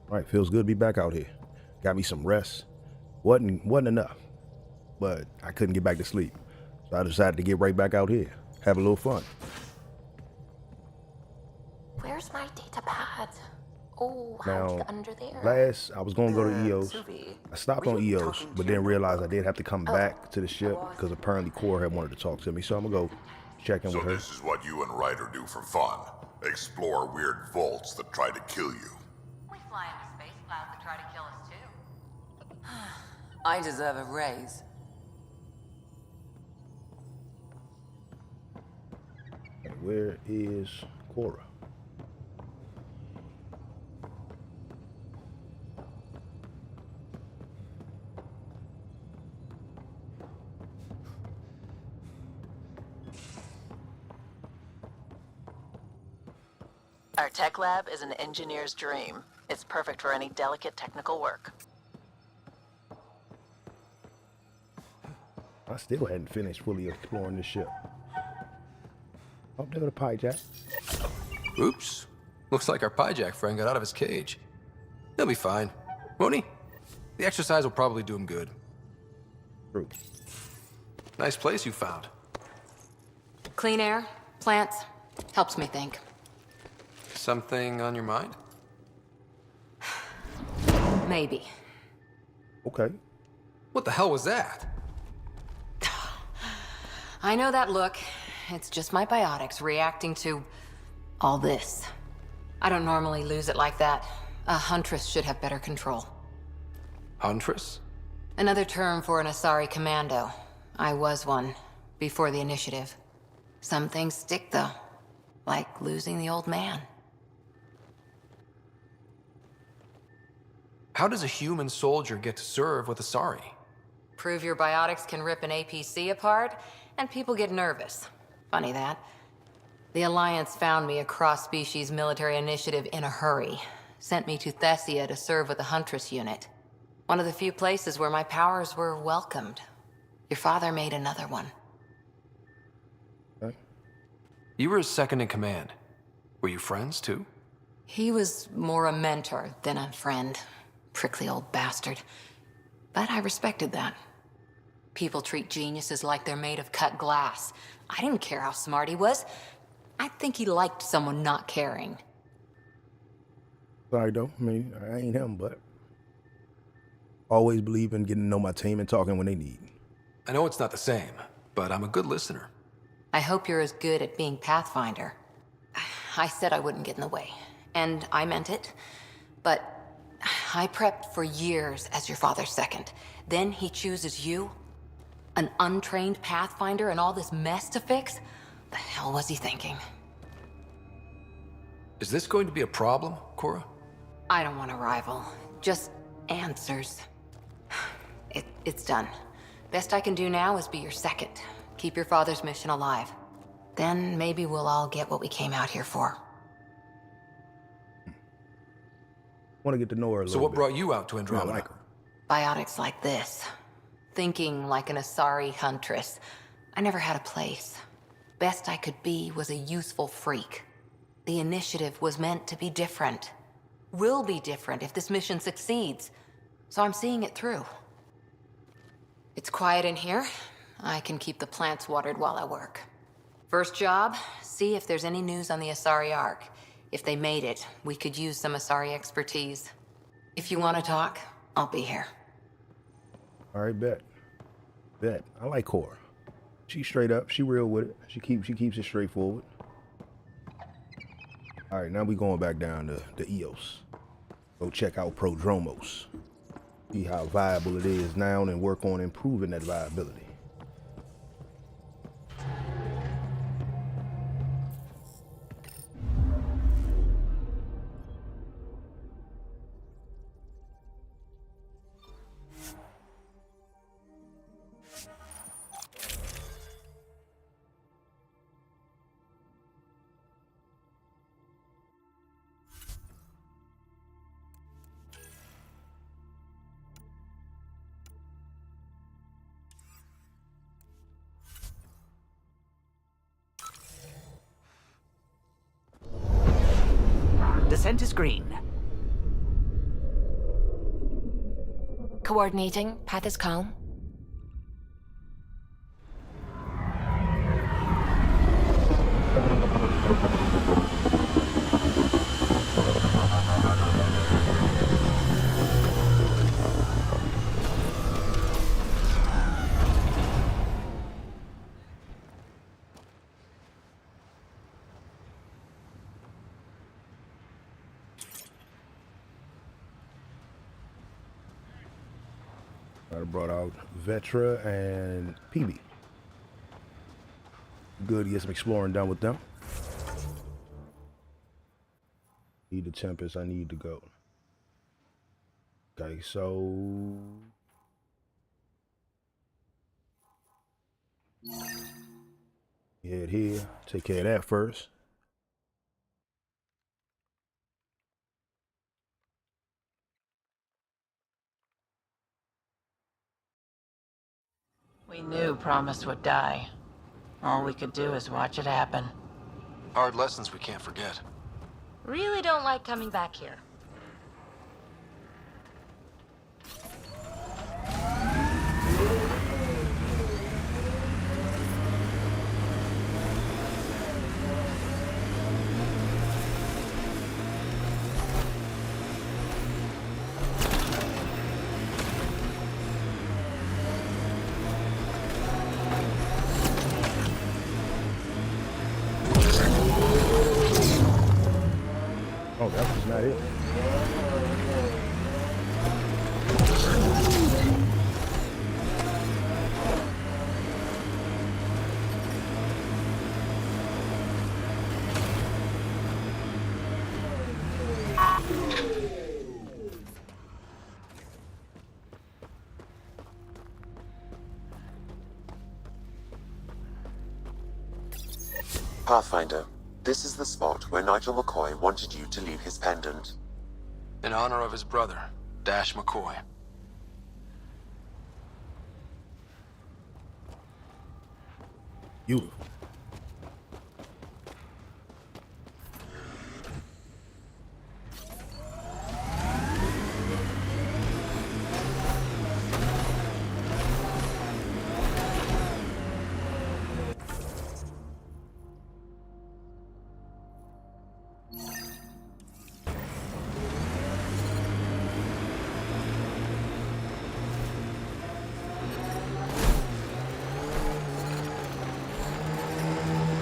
All right, feels good to be back out here. Got me some rest. Wasn't enough, but I couldn't get back to sleep. So I decided to get right back out here, have a little fun. Where's my data pad? Oh, how'd you Now, get under there? last I was gonna go to EOS. Sylvie, I stopped were on you EOS, talking but to then your realized I notebook? did have to come back to the ship because apparently Cora had wanted to talk to me. So I'm gonna go check in So with her. this is what you and Ryder do for fun. Explore weird vaults that try to kill you. We fly into space clouds that try to kill us too. I deserve a raise. Where is Cora? Our tech lab is an engineer's dream. It's perfect for any delicate technical work. I still hadn't finished fully exploring this ship. Up there with a pie jack. Oops. Looks like our Pyjack friend got out of his cage. He'll be fine, won't he? The exercise will probably do him good. True. Nice place you found. Clean air, plants, helps me think. Something on your mind? Maybe. Okay. What the hell was that? I know that look. It's just my biotics reacting to all this. I don't normally lose it like that. A huntress should have better control. Huntress? Another term for an Asari commando. I was one, before the initiative. Some things stick, though. Like losing the old man. How does a human soldier get to serve with Asari? Prove your biotics can rip an APC apart, and people get nervous. Funny that. The Alliance found me a cross-species military initiative in a hurry. Sent me to Thessia to serve with the Huntress unit. One of the few places where my powers were welcomed. Your father made another one. Okay. You were his second in command. Were you friends, too? He was more a mentor than a friend. Prickly old bastard. But I respected that. People treat geniuses like they're made of cut glass. I didn't care how smart he was. I think he liked someone not caring. Sorry though. I mean, I ain't him, but always believe in getting to know my team and talking when they need. I know it's not the same, but I'm a good listener. I hope you're as good at being Pathfinder. I said I wouldn't get in the way, and I meant it. But I prepped for years as your father's second. Then he chooses you? An untrained Pathfinder and all this mess to fix? The hell was he thinking? Is this going to be a problem, Cora? I don't want a rival. Just answers. It's done. Best I can do now is be your second. Keep your father's mission alive. Then maybe we'll all get what we came out here for. Want to get to know her a little So what bit. brought you out to I Andromeda? like her. Biotics like this. Thinking like an Asari huntress. I never had a place. Best I could be was a useful freak. The initiative was meant to be different. Will be different if this mission succeeds. So I'm seeing it through. It's quiet in here. I can keep the plants watered while I work. First job, see if there's any news on the Asari Ark. If they made it, we could use some Asari expertise. If you want to talk, I'll be here. All right, bet. I like Cora. She's straight up. She real with it. She keeps it straightforward. All right, now we going back down to the EOS. Go check out Prodromos. See how viable it is now and work on improving that viability. Descent is green. Coordinating. Path is calm. I brought out Vetra and PB. Good to get some exploring done with them. Need the Tempest, I need to go. Okay, so head here, take care of that first. We knew Promise would die. All we could do is watch it happen. Hard lessons we can't forget. Really don't like coming back here. Oh, that was not it. Pathfinder, this is the spot where Nigel McCoy wanted you to leave his pendant. In honor of his brother, Dash McCoy. Beautiful.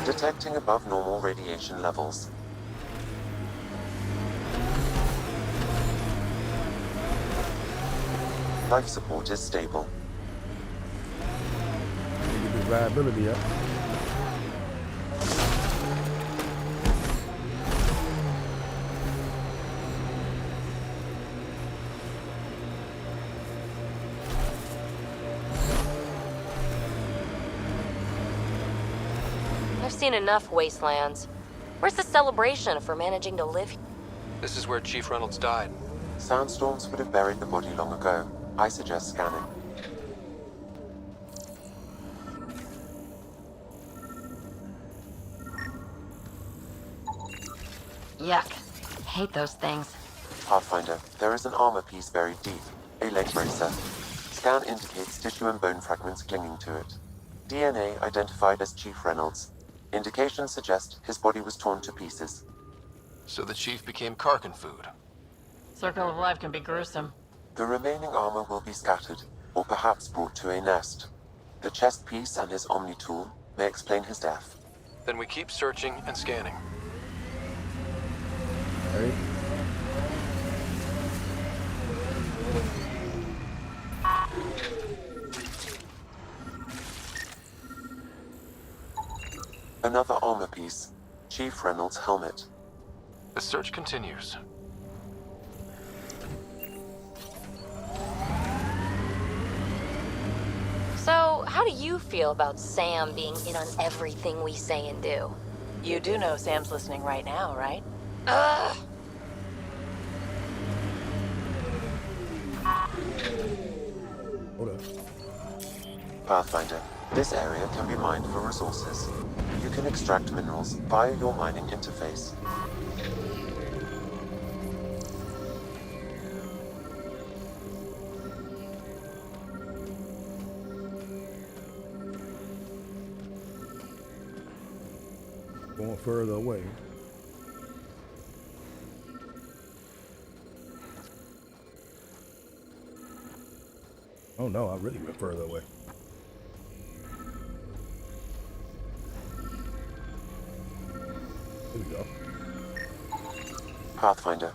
Detecting above normal radiation levels. Life support is stable. Get this viability up. I've seen enough wastelands. Where's the celebration for managing to live here? This is where Chief Reynolds died. Sandstorms would have buried the body long ago. I suggest scanning. Yuck. Hate those things. Pathfinder, there is an armor piece buried deep. A leg bracer. Scan indicates tissue and bone fragments clinging to it. DNA identified as Chief Reynolds. Indications suggest his body was torn to pieces. So the Chief became Karkin food. Circle of life can be gruesome. The remaining armor will be scattered, or perhaps brought to a nest. The chest piece and his Omni tool may explain his death. Then we keep searching and scanning. All right. Another armor piece. Chief Reynolds' helmet. The search continues. So, how do you feel about Sam being in on everything we say and do? You do know Sam's listening right now, right? Ugh! Hold up. Pathfinder, this area can be mined for resources. You can extract minerals via your mining interface. Going further away. Oh no, I really went further away. Here we go. Pathfinder.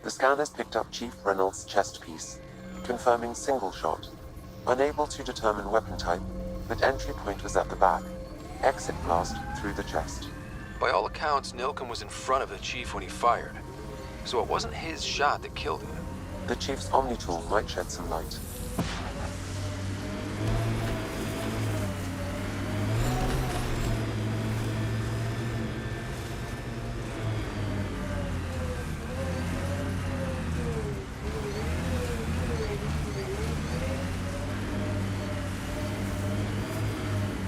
The scanners picked up Chief Reynolds' chest piece, confirming single shot. Unable to determine weapon type, but entry point was at the back. Exit blast through the chest. By all accounts, Nilken was in front of the chief when he fired. So it wasn't his shot that killed him. The Chief's Omni tool might shed some light.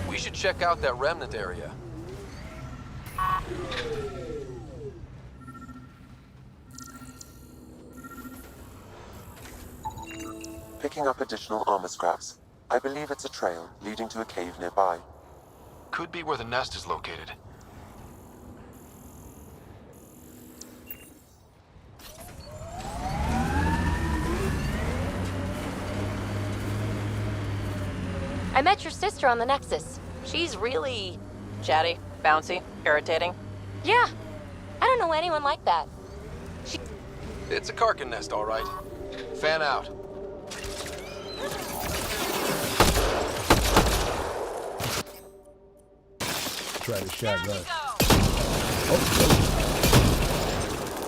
We should check out that remnant area. Picking up additional armor scraps. I believe it's a trail leading to a cave nearby. Could be where the nest is located. I met your sister on the Nexus. She's really... Chatty, bouncy, irritating. Yeah. I don't know anyone like that. It's a Karkin nest, all right. Fan out. Try the shotgun.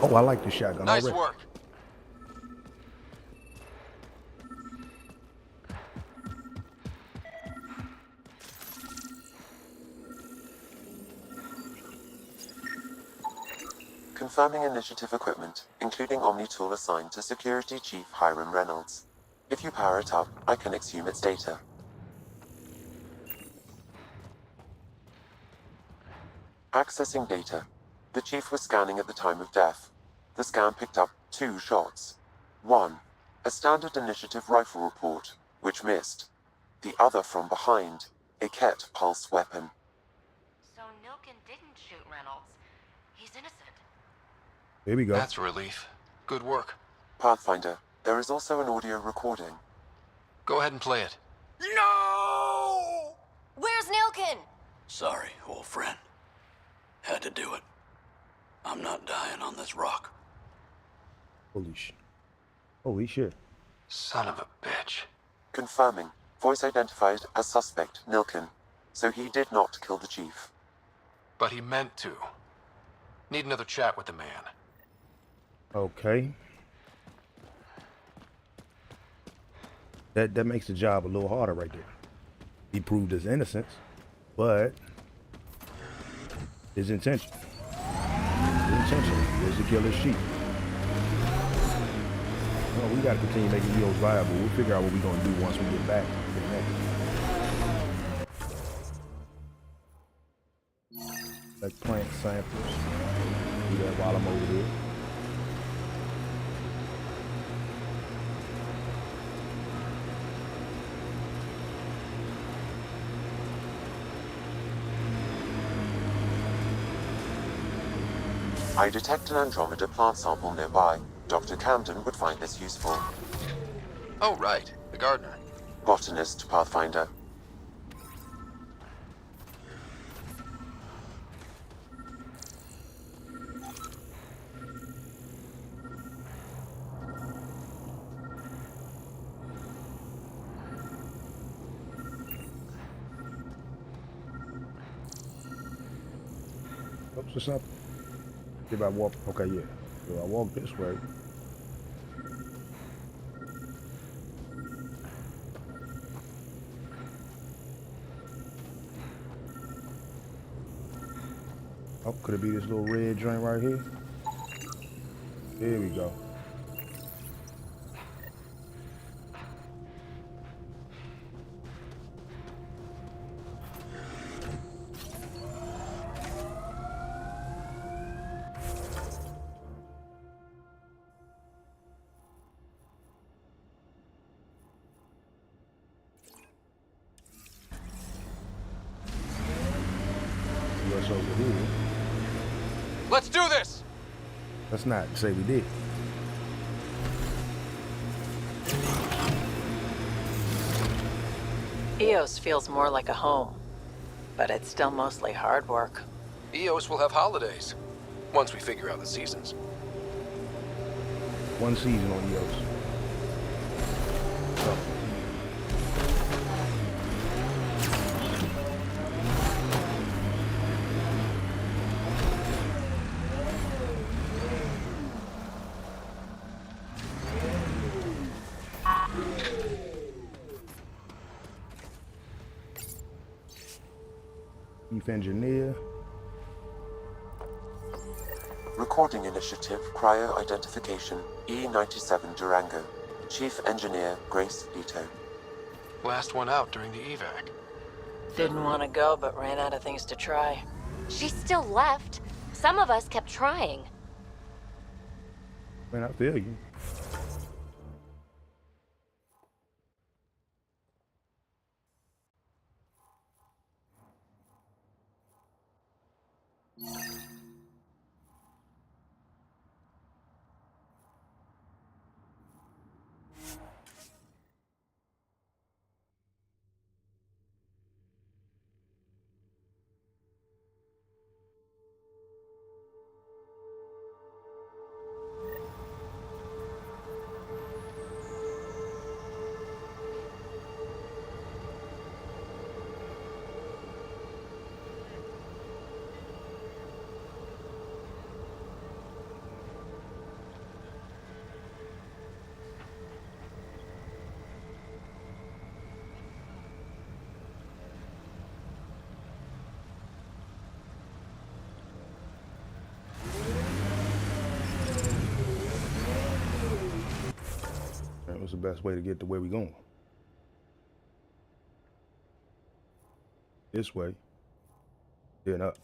Oh, I like the shotgun Nice already. work. Confirming initiative equipment, including Omni tool assigned to Security Chief Hiram Reynolds. If you power it up, I can exhume its data. Accessing data. The Chief was scanning at the time of death. The scan picked up 2 shots. One, a standard initiative rifle report, which missed. The other from behind, a Ket pulse weapon. So Nilken didn't shoot Reynolds. He's innocent. Here we go. That's a relief. Good work. Pathfinder, there is also an audio recording. Go ahead and play it. No! Where's Nilken? Sorry, old friend. Had to do it. I'm not dying on this rock. Holy shit. Holy shit. Son of a bitch. Confirming. Voice identified as suspect Nilken. So he did not kill the Chief. But he meant to. Need another chat with the man. Okay. That makes the job a little harder right there. He proved his innocence, but his intention is to kill his sheep. Well, we gotta continue making Eos viable. We'll figure out what we're gonna do once we get back to the next. Like plant samples. Do that while I'm over there. I detect an Andromeda plant sample nearby. Dr. Camden would find this useful. Oh, right. The gardener. Botanist, Pathfinder. Oops, or something. If I walk, okay, yeah. So I walk this way. Oh, could it be this little red joint right here? Here we go. What's over here? Let's do this! Let's not say we did. EOS feels more like a home, but it's still mostly hard work. EOS will have holidays, once we figure out the seasons. One season on EOS. So, Chief Engineer. Recording Initiative, Cryo Identification, E97 Durango. Chief Engineer, Grace Ito. Last one out during the evac. Didn't want to go, but ran out of things to try. She still left. Some of us kept trying. Man, I feel you. What's the best way to get to where we going? This way. Then up.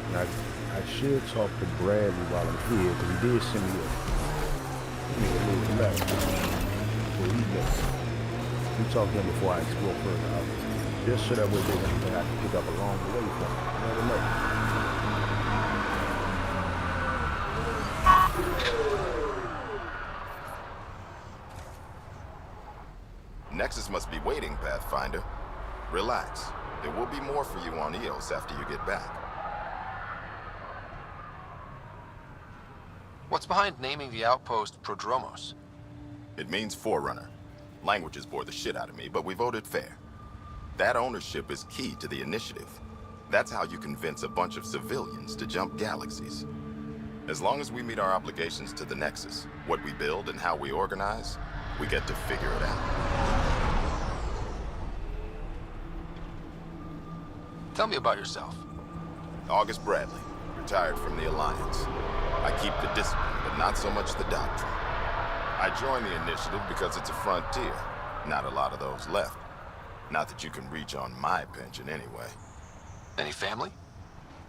And I should talk to Bradley while I'm here, because he did send me a little letter. Where he goes. We talk to him before I explore further out. Just so that way there's anything I can pick up along the way from him. You never know. Nexus must be waiting, Pathfinder. Relax. There will be more for you on EOS after you get back. What's behind naming the outpost Prodromos? It means Forerunner. Languages bore the shit out of me, but we voted fair. That ownership is key to the initiative. That's how you convince a bunch of civilians to jump galaxies. As long as we meet our obligations to the Nexus, what we build and how we organize, we get to figure it out. Tell me about yourself. August Bradley, retired from the Alliance. I keep the discipline, but not so much the doctrine. I joined the initiative because it's a frontier. Not a lot of those left. Not that you can reach on my pension anyway. Any family?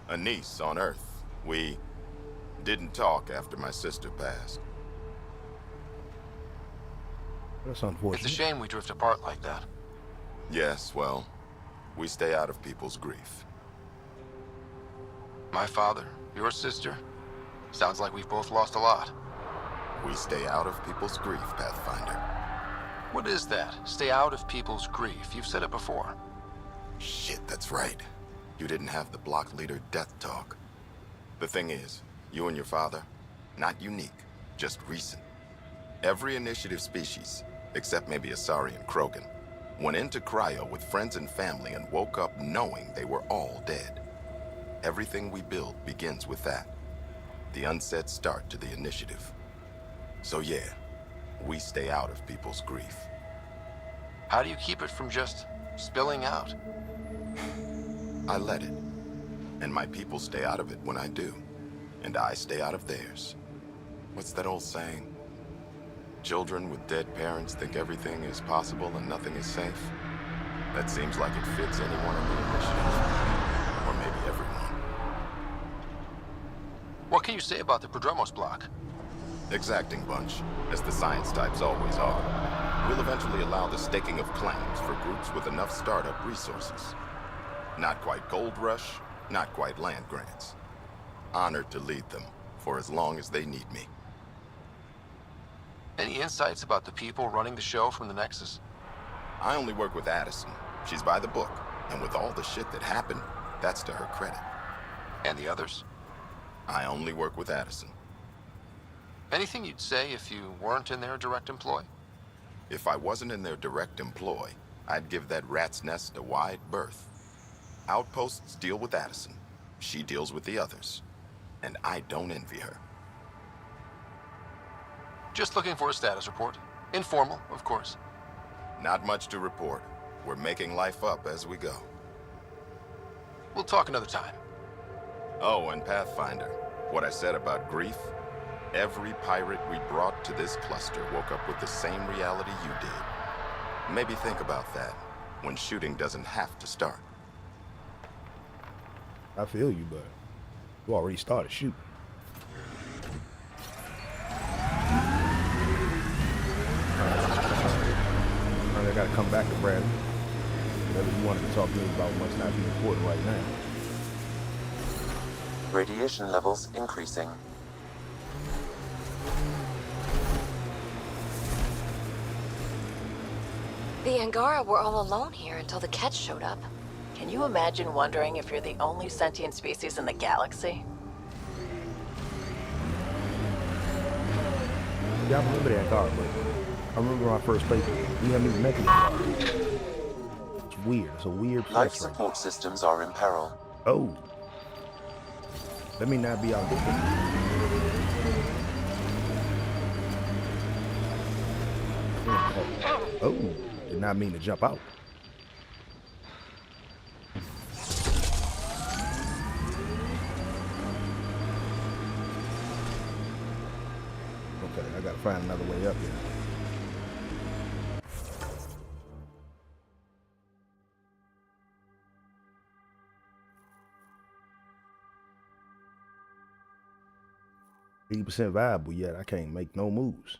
A niece on Earth. We didn't talk after my sister passed. That's unfortunate. It's a shame we drift apart like that. Yes, well, we stay out of people's grief. My father, your sister. Sounds like we've both lost a lot. We stay out of people's grief, Pathfinder. What is that? Stay out of people's grief. You've said it before. Shit, that's right. You didn't have the block leader death talk. The thing is, you and your father, not unique, just recent. Every initiative species, except maybe Asari and Krogan, went into cryo with friends and family and woke up knowing they were all dead. Everything we build begins with that. The unsaid start to the initiative. So yeah, we stay out of people's grief. How do you keep it from just spilling out? I let it. And my people stay out of it when I do. And I stay out of theirs. What's that old saying? Children with dead parents think everything is possible and nothing is safe. That seems like it fits anyone in the initiative. Or maybe everyone. What can you say about the Prodromos block? Exacting bunch, as the science types always are. We'll eventually allow the staking of claims for groups with enough startup resources. Not quite gold rush, not quite land grants. Honored to lead them for as long as they need me. Any insights about the people running the show from the Nexus? I only work with Addison. She's by the book, and with all the shit that happened, that's to her credit. And the others? I only work with Addison. Anything you'd say if you weren't in their direct employ? If I wasn't in their direct employ, I'd give that rat's nest a wide berth. Outposts deal with Addison. She deals with the others. And I don't envy her. Just looking for a status report. Informal, of course. Not much to report. We're making life up as we go. We'll talk another time. Oh, and Pathfinder, what I said about grief? Every pirate we brought to this cluster woke up with the same reality you did. Maybe think about that, when shooting doesn't have to start. I feel you, but you already started shooting. I gotta come back to Bradley. Whatever you wanted to talk to me about must not be important right now. Radiation levels increasing. The Angara were all alone here until the Ketch showed up. Can you imagine wondering if you're the only sentient species in the galaxy? Yeah, I remember that Angara, but I remember when I first played it, we haven't even met the Angara. It's weird. It's a weird place Life right support systems are in peril. now. Oh. Let me not be out there. Oh, did not mean to jump out. Okay, I gotta find another way up here. %% viable yet. I can't make no moves.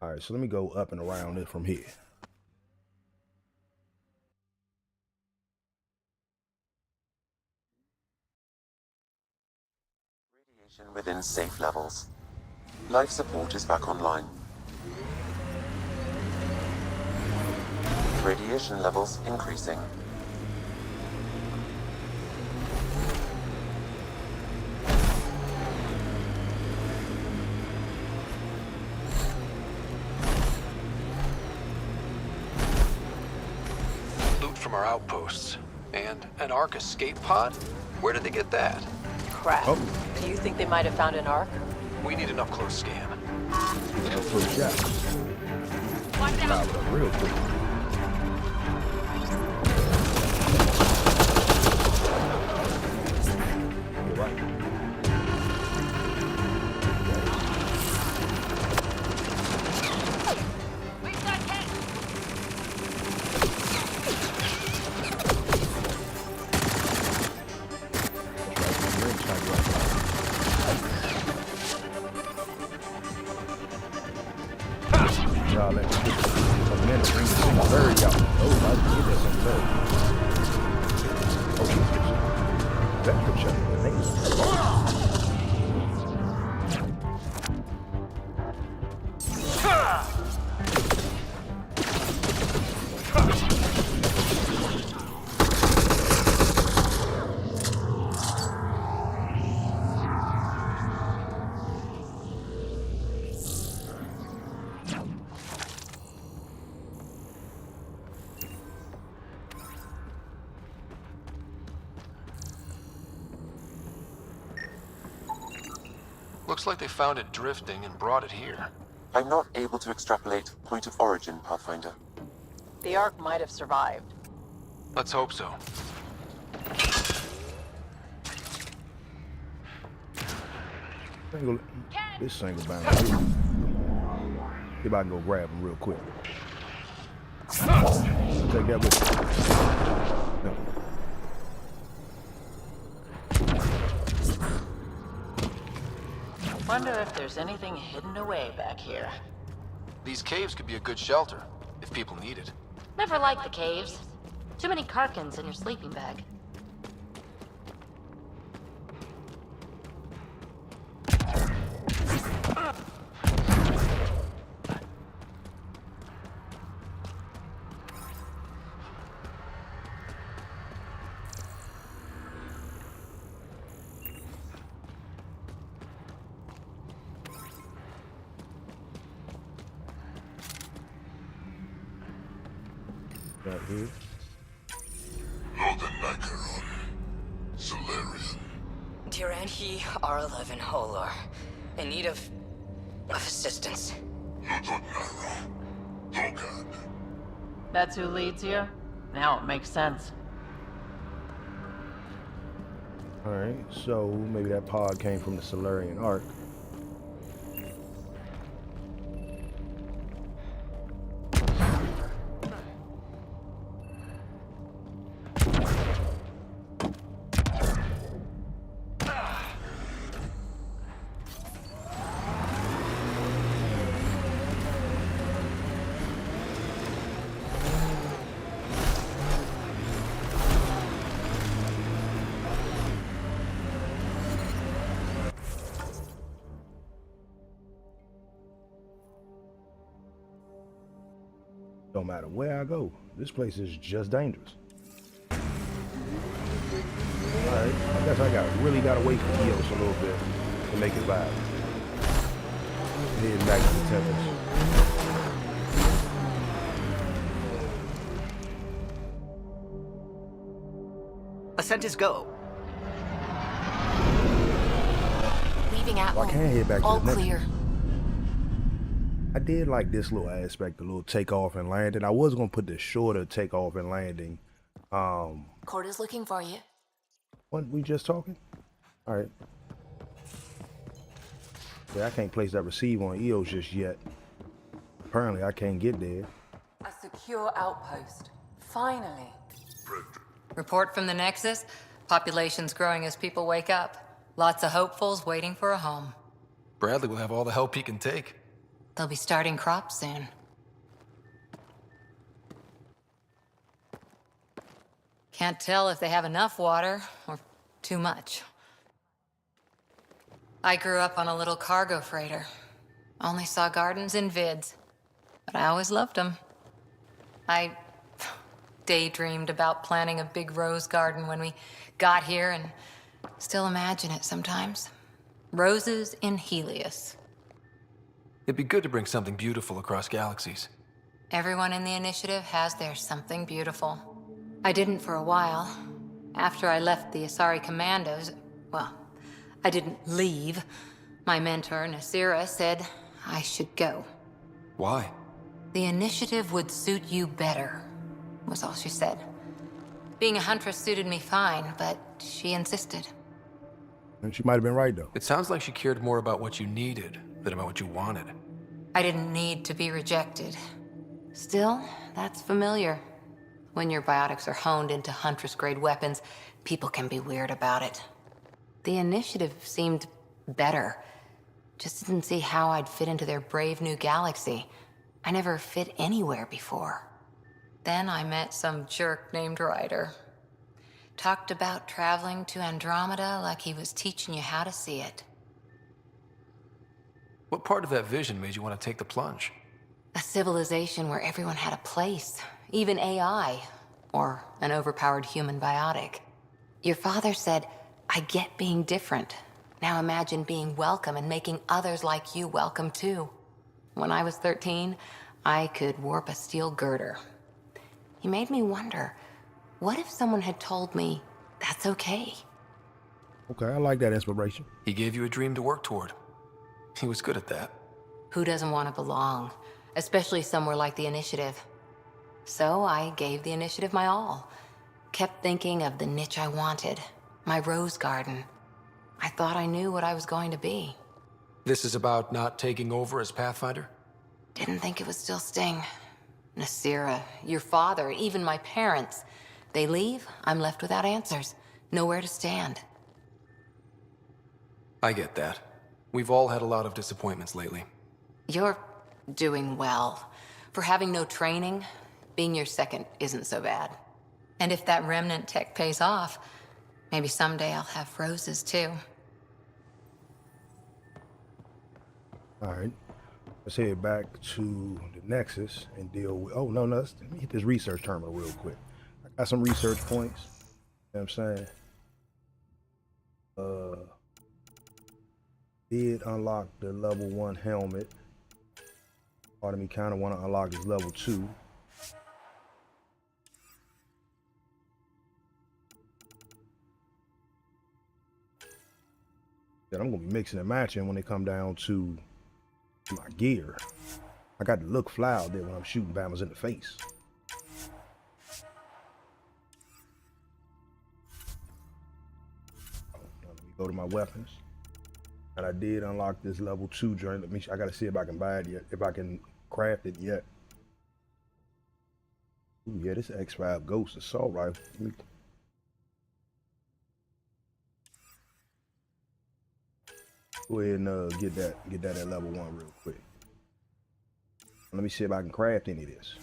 All right, so let me go up and around it from here. Radiation within safe levels. Life support is back online. Radiation levels increasing. From our outposts. And an Ark escape pod? Where did they get that? Crap. Oh. Do you think they might have found an Ark? We need an up-close scan. That's for a shot. Power it up real quick. You're right. Y'all let me get a minute, bring the single bird out. Oh, I can get that single bird. Oh, shit. That could shut the name. Looks like they found it drifting and brought it here. I'm not able to extrapolate point of origin, Pathfinder. The Ark might have survived. Let's hope so. This single bound. See if I can go grab him real quick. Take that with you. No. Wonder if there's anything hidden away back here. These caves could be a good shelter, if people need it. Never liked the caves. Too many Karkins in your sleeping bag. Right here. Tyran, he R11 Holor. In need of assistance. That's who leads you? Now it makes sense. Alright, so maybe that pod came from the Solarian Ark. No matter where I go, this place is just dangerous. Alright, I guess I really gotta wait for Eos a little bit to make it viable. Heading back to the temples. Ascent is go. Leaving at Well, I can head back to all the next clear. one. I did like this little aspect, the little takeoff and landing. I was gonna put the shorter takeoff and landing. Corda's looking for you. What we just talking? All right. Yeah, I can't place that receive on EOS just yet. Apparently, I can't get there. A secure outpost. Finally. Report from the Nexus. Population's growing as people wake up. Lots of hopefuls waiting for a home. Bradley will have all the help he can take. They'll be starting crops soon. Can't tell if they have enough water or too much. I grew up on a little cargo freighter. Only saw gardens in vids, but I always loved them. I daydreamed about planting a big rose garden when we got here and still imagine it sometimes. Roses in Helios. It'd be good to bring something beautiful across galaxies. Everyone in the initiative has their something beautiful. I didn't for a while. After I left the Asari Commandos, well, I didn't leave. My mentor, Nasira, said I should go. Why? The initiative would suit you better, was all she said. Being a huntress suited me fine, but she insisted. And she might have been right, though. It sounds like she cared more about what you needed than about what you wanted. I didn't need to be rejected. Still, that's familiar. When your biotics are honed into Huntress-grade weapons, people can be weird about it. The initiative seemed better. Just didn't see how I'd fit into their brave new galaxy. I never fit anywhere before. Then I met some jerk named Ryder. Talked about traveling to Andromeda like he was teaching you how to see it. What part of that vision made you want to take the plunge? A civilization where everyone had a place, even AI, or an overpowered human biotic. Your father said, I get being different. Now imagine being welcome and making others like you welcome too. When I was 13, I could warp a steel girder. He made me wonder, what if someone had told me that's okay? Okay, I like that inspiration. He gave you a dream to work toward. He was good at that. Who doesn't want to belong, especially somewhere like the Initiative? So I gave the Initiative my all. Kept thinking of the niche I wanted, my rose garden. I thought I knew what I was going to be. This is about not taking over as Pathfinder? Didn't think it would still sting. Nasira, your father, even my parents. They leave, I'm left without answers. Nowhere to stand. I get that. We've all had a lot of disappointments lately. You're doing well. For having no training, being your second isn't so bad. And if that remnant tech pays off, maybe someday I'll have roses too. All right. Let's head back to the Nexus and deal with... Oh, no, let me hit this research terminal real quick. I got some research points. You know what I'm saying? Did unlock the level 1 helmet. Part of me kind of want to unlock this level 2. Then I'm going to be mixing and matching when they come down to my gear. I got to look fly out there when I'm shooting Bammers in the face. Let me go to my weapons. And I did unlock this level 2 joint. I gotta see if I can buy it yet, if I can craft it yet. Ooh, yeah, this X5 Ghost assault rifle. Go ahead and get that at level 1 real quick. Let me see if I can craft any of this.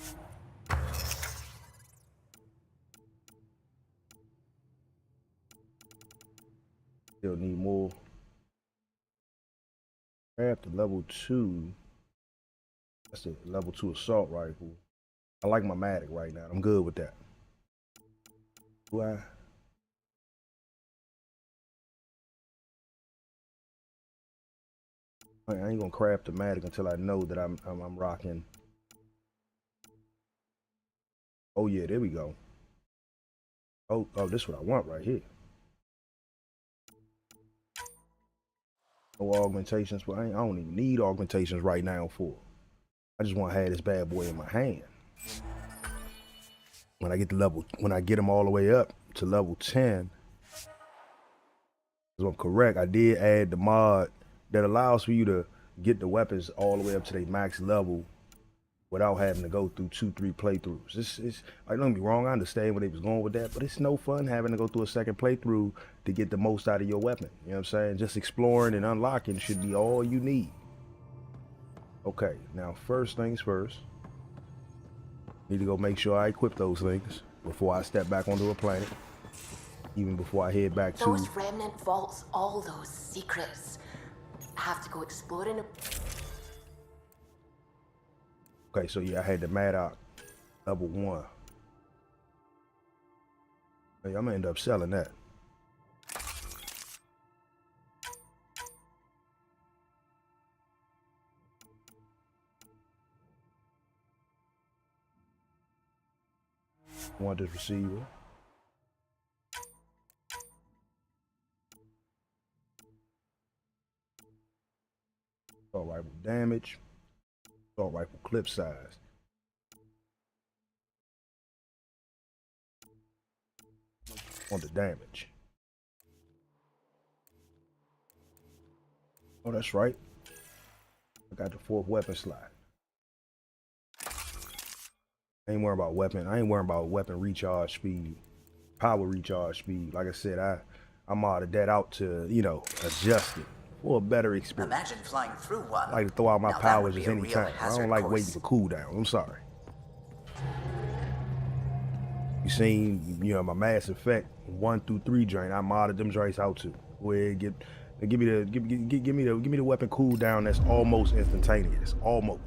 Still need more. Craft the level 2. That's the level 2 assault rifle. I like my Matic right now. I'm good with that. Do I ain't gonna craft the Matic until I know that I'm rocking. Oh yeah, there we go. Oh, this is what I want right here. No augmentations, but I don't even need augmentations right now for. I just want to have this bad boy in my hand. When I get them all the way up to level 10, if I'm correct, I did add the mod that allows for you to get the weapons all the way up to their max level without having to go through 2-3 playthroughs. It's like, don't get me wrong, I understand where they was going with that, but it's no fun having to go through a second playthrough to get the most out of your weapon. You know what I'm saying? Just exploring and unlocking should be all you need. Okay, now first things first. Need to go make sure I equip those things before I step back onto a planet. Even before I head back to... Those remnant vaults, all those secrets. I have to go exploring. Okay, so yeah, I had the Maddox level 1. Hey, I'm gonna end up selling that. Want this receiver. Assault rifle damage. Assault rifle clip size. On the damage. Oh, that's right. I got the 4th weapon slot. I ain't worrying about weapon recharge speed, power recharge speed. Like I said, I modded that out to, you know, adjust it for a better experience. Imagine flying through one. I like to throw out my Now, that powers would be just a any real time. I hazard don't like course. waiting for cooldown. I'm sorry. You seen, you know, my Mass Effect 1 through 3 joint. I modded them joints out too. Where give me the weapon cooldown that's almost instantaneous. Almost.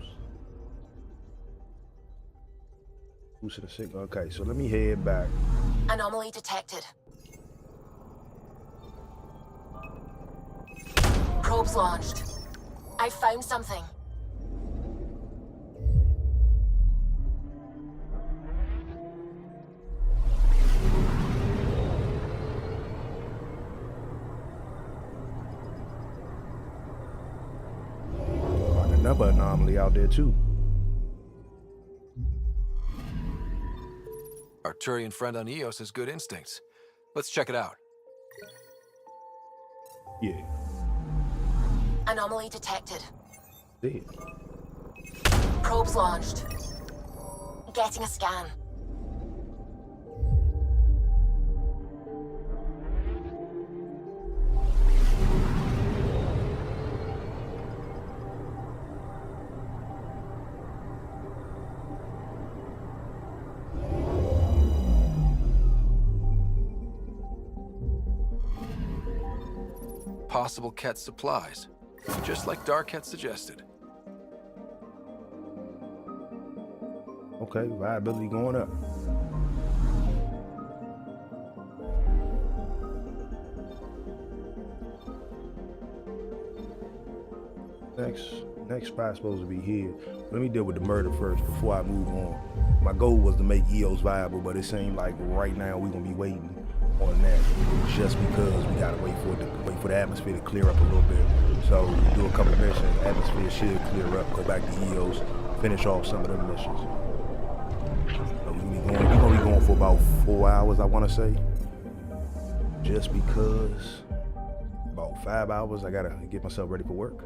Okay, so let me head back. Anomaly detected. Probes launched. I found something. Another anomaly out there too. Arturian friend on Eos has good instincts. Let's check it out. Yeah. Anomaly detected. Yeah. Probes launched. Getting a scan. possible Ket's supplies, just like Dark had suggested. Okay, viability going up. Next spot's supposed to be here. Let me deal with the murder first before I move on. My goal was to make EOS viable, but it seemed like right now we're gonna be waiting on that just because we gotta wait for the atmosphere to clear up a little bit. So do a couple missions, atmosphere should clear up, go back to EOS, finish off some of them missions. We're gonna be going for about 4 hours, I wanna say. Just because about 5 hours I gotta get myself ready for work.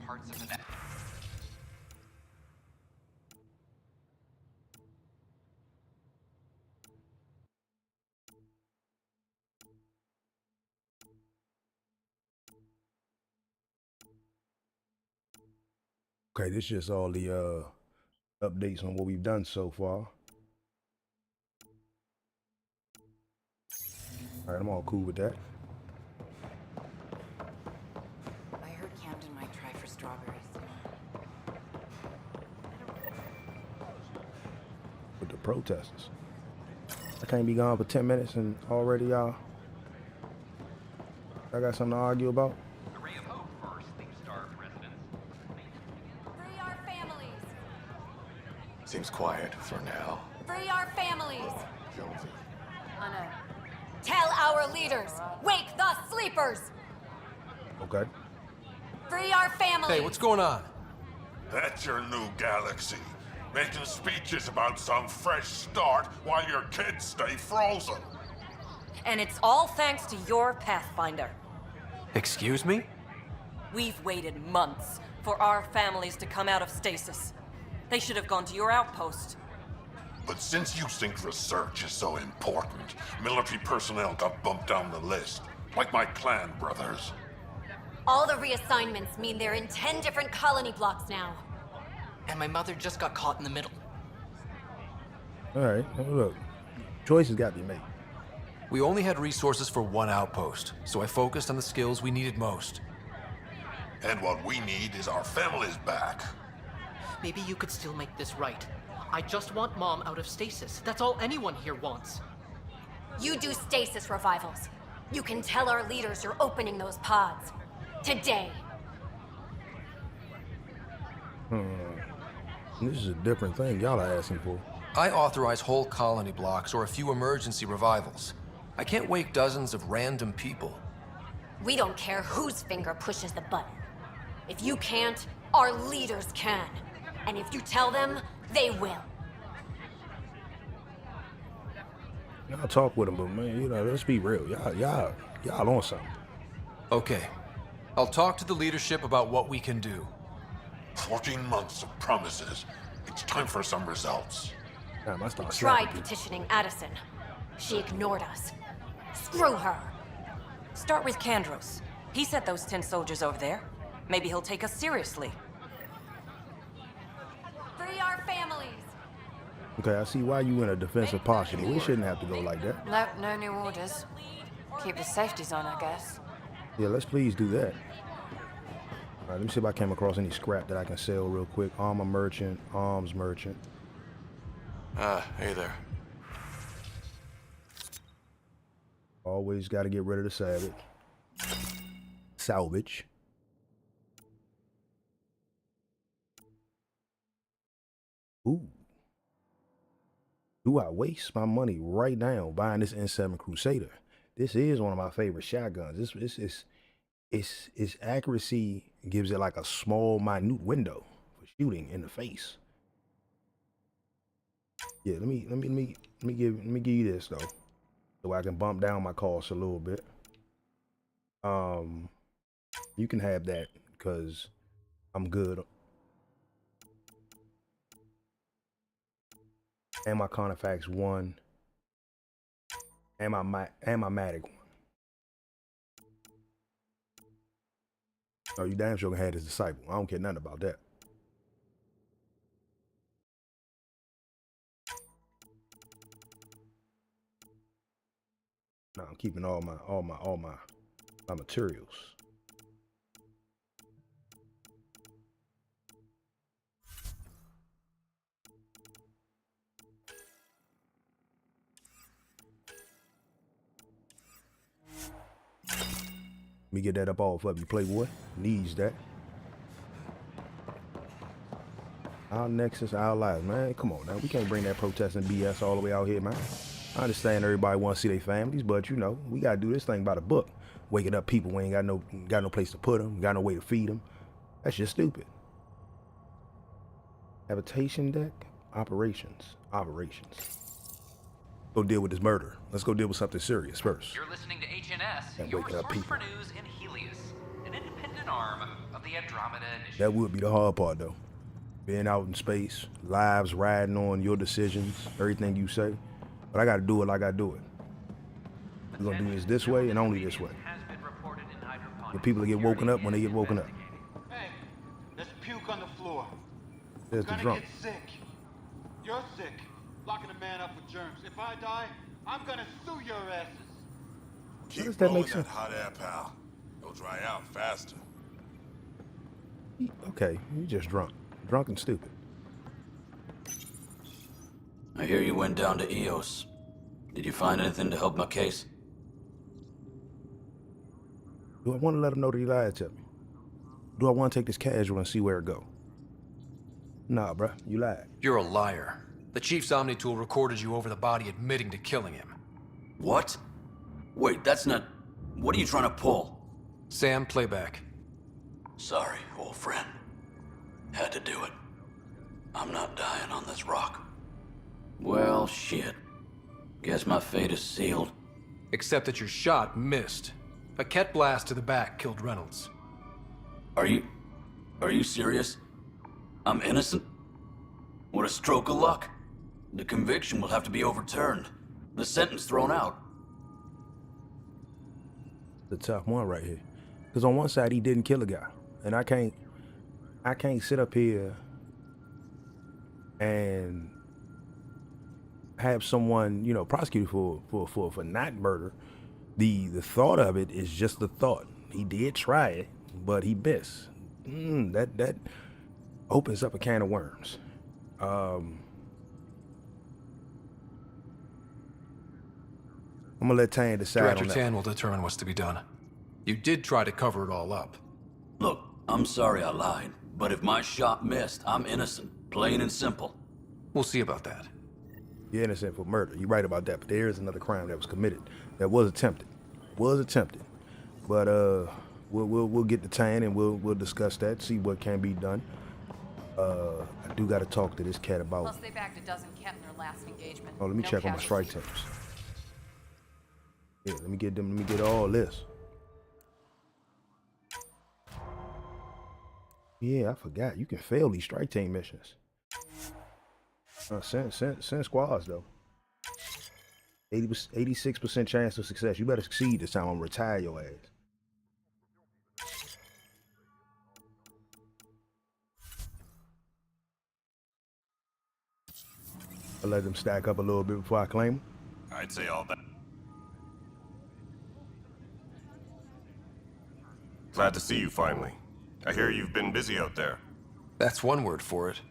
Parts of the net. Okay, this is just all the updates on what we've done so far. All right, I'm all cool with that. I heard Camden might try for strawberries. With the protesters. I can't be gone for 10 minutes and already y'all I got something to argue about. A ray of hope for sleep-starved residents. Free our families. Seems quiet for now. Free our families. Jonesy. On a... Tell our leaders. Wake the sleepers. Okay. Free our families. Hey, what's going on? That's your new galaxy. Making speeches about some fresh start while your kids stay frozen. And it's all thanks to your Pathfinder. Excuse me? We've waited months for our families to come out of stasis. They should have gone to your outpost. But since you think research is so important, military personnel got bumped down the list. Like my clan brothers. All the reassignments mean they're in 10 different colony blocks now. And my mother just got caught in the middle. All right, well, look, choices got to be made. We only had resources for one outpost, so I focused on the skills we needed most. And what we need is our families back. Maybe you could still make this right. I just want Mom out of stasis. That's all anyone here wants. You do stasis revivals. You can tell our leaders you're opening those pods. Today. This is a different thing y'all are asking for. I authorize whole colony blocks or a few emergency revivals. I can't wake dozens of random people. We don't care whose finger pushes the button. If you can't, our leaders can. And if you tell them, they will. Y'all talk with them, but man, you know, let's be real. Y'all on something. Okay. I'll talk to the leadership about what we can do. 14 months of promises. It's time for some results. Damn, I We start tried slapping petitioning Addison. She ignored us. Screw her. Start with Kandros. He sent those 10 soldiers over there. Maybe he'll take us seriously. Free our families. Okay, I see why you in a defensive posture, but we shouldn't have to go like that. No, no new orders. Keep the safeties on, I guess. Yeah, let's please do that. All right, let me see if I came across any scrap that I can sell real quick. Armor merchant, arms merchant. Hey there. Always got to get rid of the salvage. Salvage. Ooh. Do I waste my money right now buying this N7 Crusader? This is one of my favorite shotguns. Its accuracy gives it like a small, minute window for shooting in the face. Yeah, let me give you this though, so I can bump down my costs a little bit. You can have that because I'm good. And my Carnifax 1 and my Matic 1. Oh, you damn sure can have this Disciple. I don't care nothing about that. No, I'm keeping all my materials. Let me get that up off of you, Playboy. Needs that. Our Nexus, our lives, man. Come on now. We can't bring that protesting BS all the way out here, man. I understand everybody wants to see their families, but you know, we gotta do this thing by the book. Waking up people who ain't got no place to put them, got no way to feed them. That's just stupid. Habitation deck, operations. Go deal with this murder. Let's go deal with something serious first. You're listening to HNS, And your waking up source people. for news in Helios, an independent arm of the Andromeda Initiative. That would be the hard part though. Being out in space, lives riding on your decisions, everything you say. But I gotta do it like I do it. We're gonna do this way and only this way. The people that get woken up when they get woken up. Hey, there's puke on the floor. There's the Gonna drunk. get sick. You're sick. Locking a man up with germs. If I die, I'm gonna sue your asses. How does that make sense? Hot air, pal. It'll dry out faster. Okay, you just drunk. Drunk and stupid. I hear you went down to EOS. Did you find anything to help my case? Do I want to let him know that he lied to me? Do I want to take this casual and see where it go? Nah, bruh, you lied. You're a liar. The Chief's Omni tool recorded you over the body admitting to killing him. What? Wait, that's not... What are you trying to pull? Sam, playback. Sorry, old friend. Had to do it. I'm not dying on this rock. Well, shit. Guess my fate is sealed. Except that your shot missed. A Ket blast to the back killed Reynolds. Are you serious? I'm innocent? What a stroke of luck. The conviction will have to be overturned. The sentence thrown out. The tough one right here. Because on one side, he didn't kill a guy. And I can't sit up here and have someone, you know, prosecuted for not murder. The thought of it is just the thought. He did try it, but he missed. That opens up a can of worms. I'm gonna let Tan decide Director on that. Tan will determine what's to be done. You did try to cover it all up. Look, I'm sorry I lied, but if my shot missed, I'm innocent. Plain and simple. We'll see about that. You're innocent for murder. You're right about that, but there is another crime that was committed. That was attempted. But we'll get the Tan and we'll discuss that, see what can be done. I do gotta talk to this cat about. Plus, they bagged a dozen Ket in their last engagement. Oh, let me No check on my strike casualties. teams. Yeah, let me get all this. Yeah, I forgot. You can fail these strike team missions. Send squads though. 86% chance of success. You better succeed this time. I'm gonna retire your ass. I'll let them stack up a little bit before I claim them. I'd say all that. Glad to see you finally. I hear you've been busy out there. That's one word for it.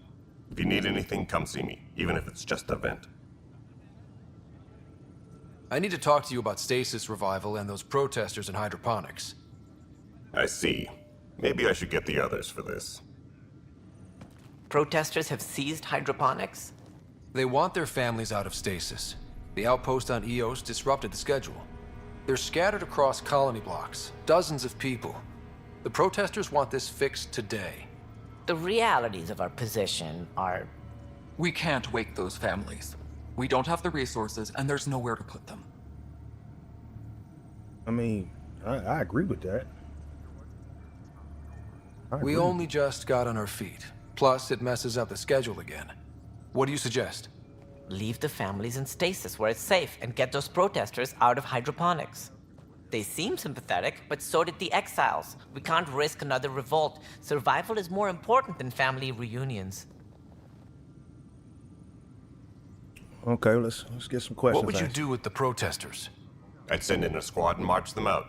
If you need anything, come see me, even if it's just a vent. I need to talk to you about stasis revival and those protesters in hydroponics. I see. Maybe I should get the others for this. Protesters have seized hydroponics? They want their families out of stasis. The outpost on Eos disrupted the schedule. They're scattered across colony blocks, dozens of people. The protesters want this fixed today. The realities of our position are... We can't wake those families. We don't have the resources, and there's nowhere to put them. I mean, I agree with that. We only just got on our feet. Plus, it messes up the schedule again. What do you suggest? Leave the families in stasis where it's safe and get those protesters out of hydroponics. They seem sympathetic, but so did the exiles. We can't risk another revolt. Survival is more important than family reunions. Okay, let's get some questions. What would you do with the protesters? I'd send in a squad and march them out.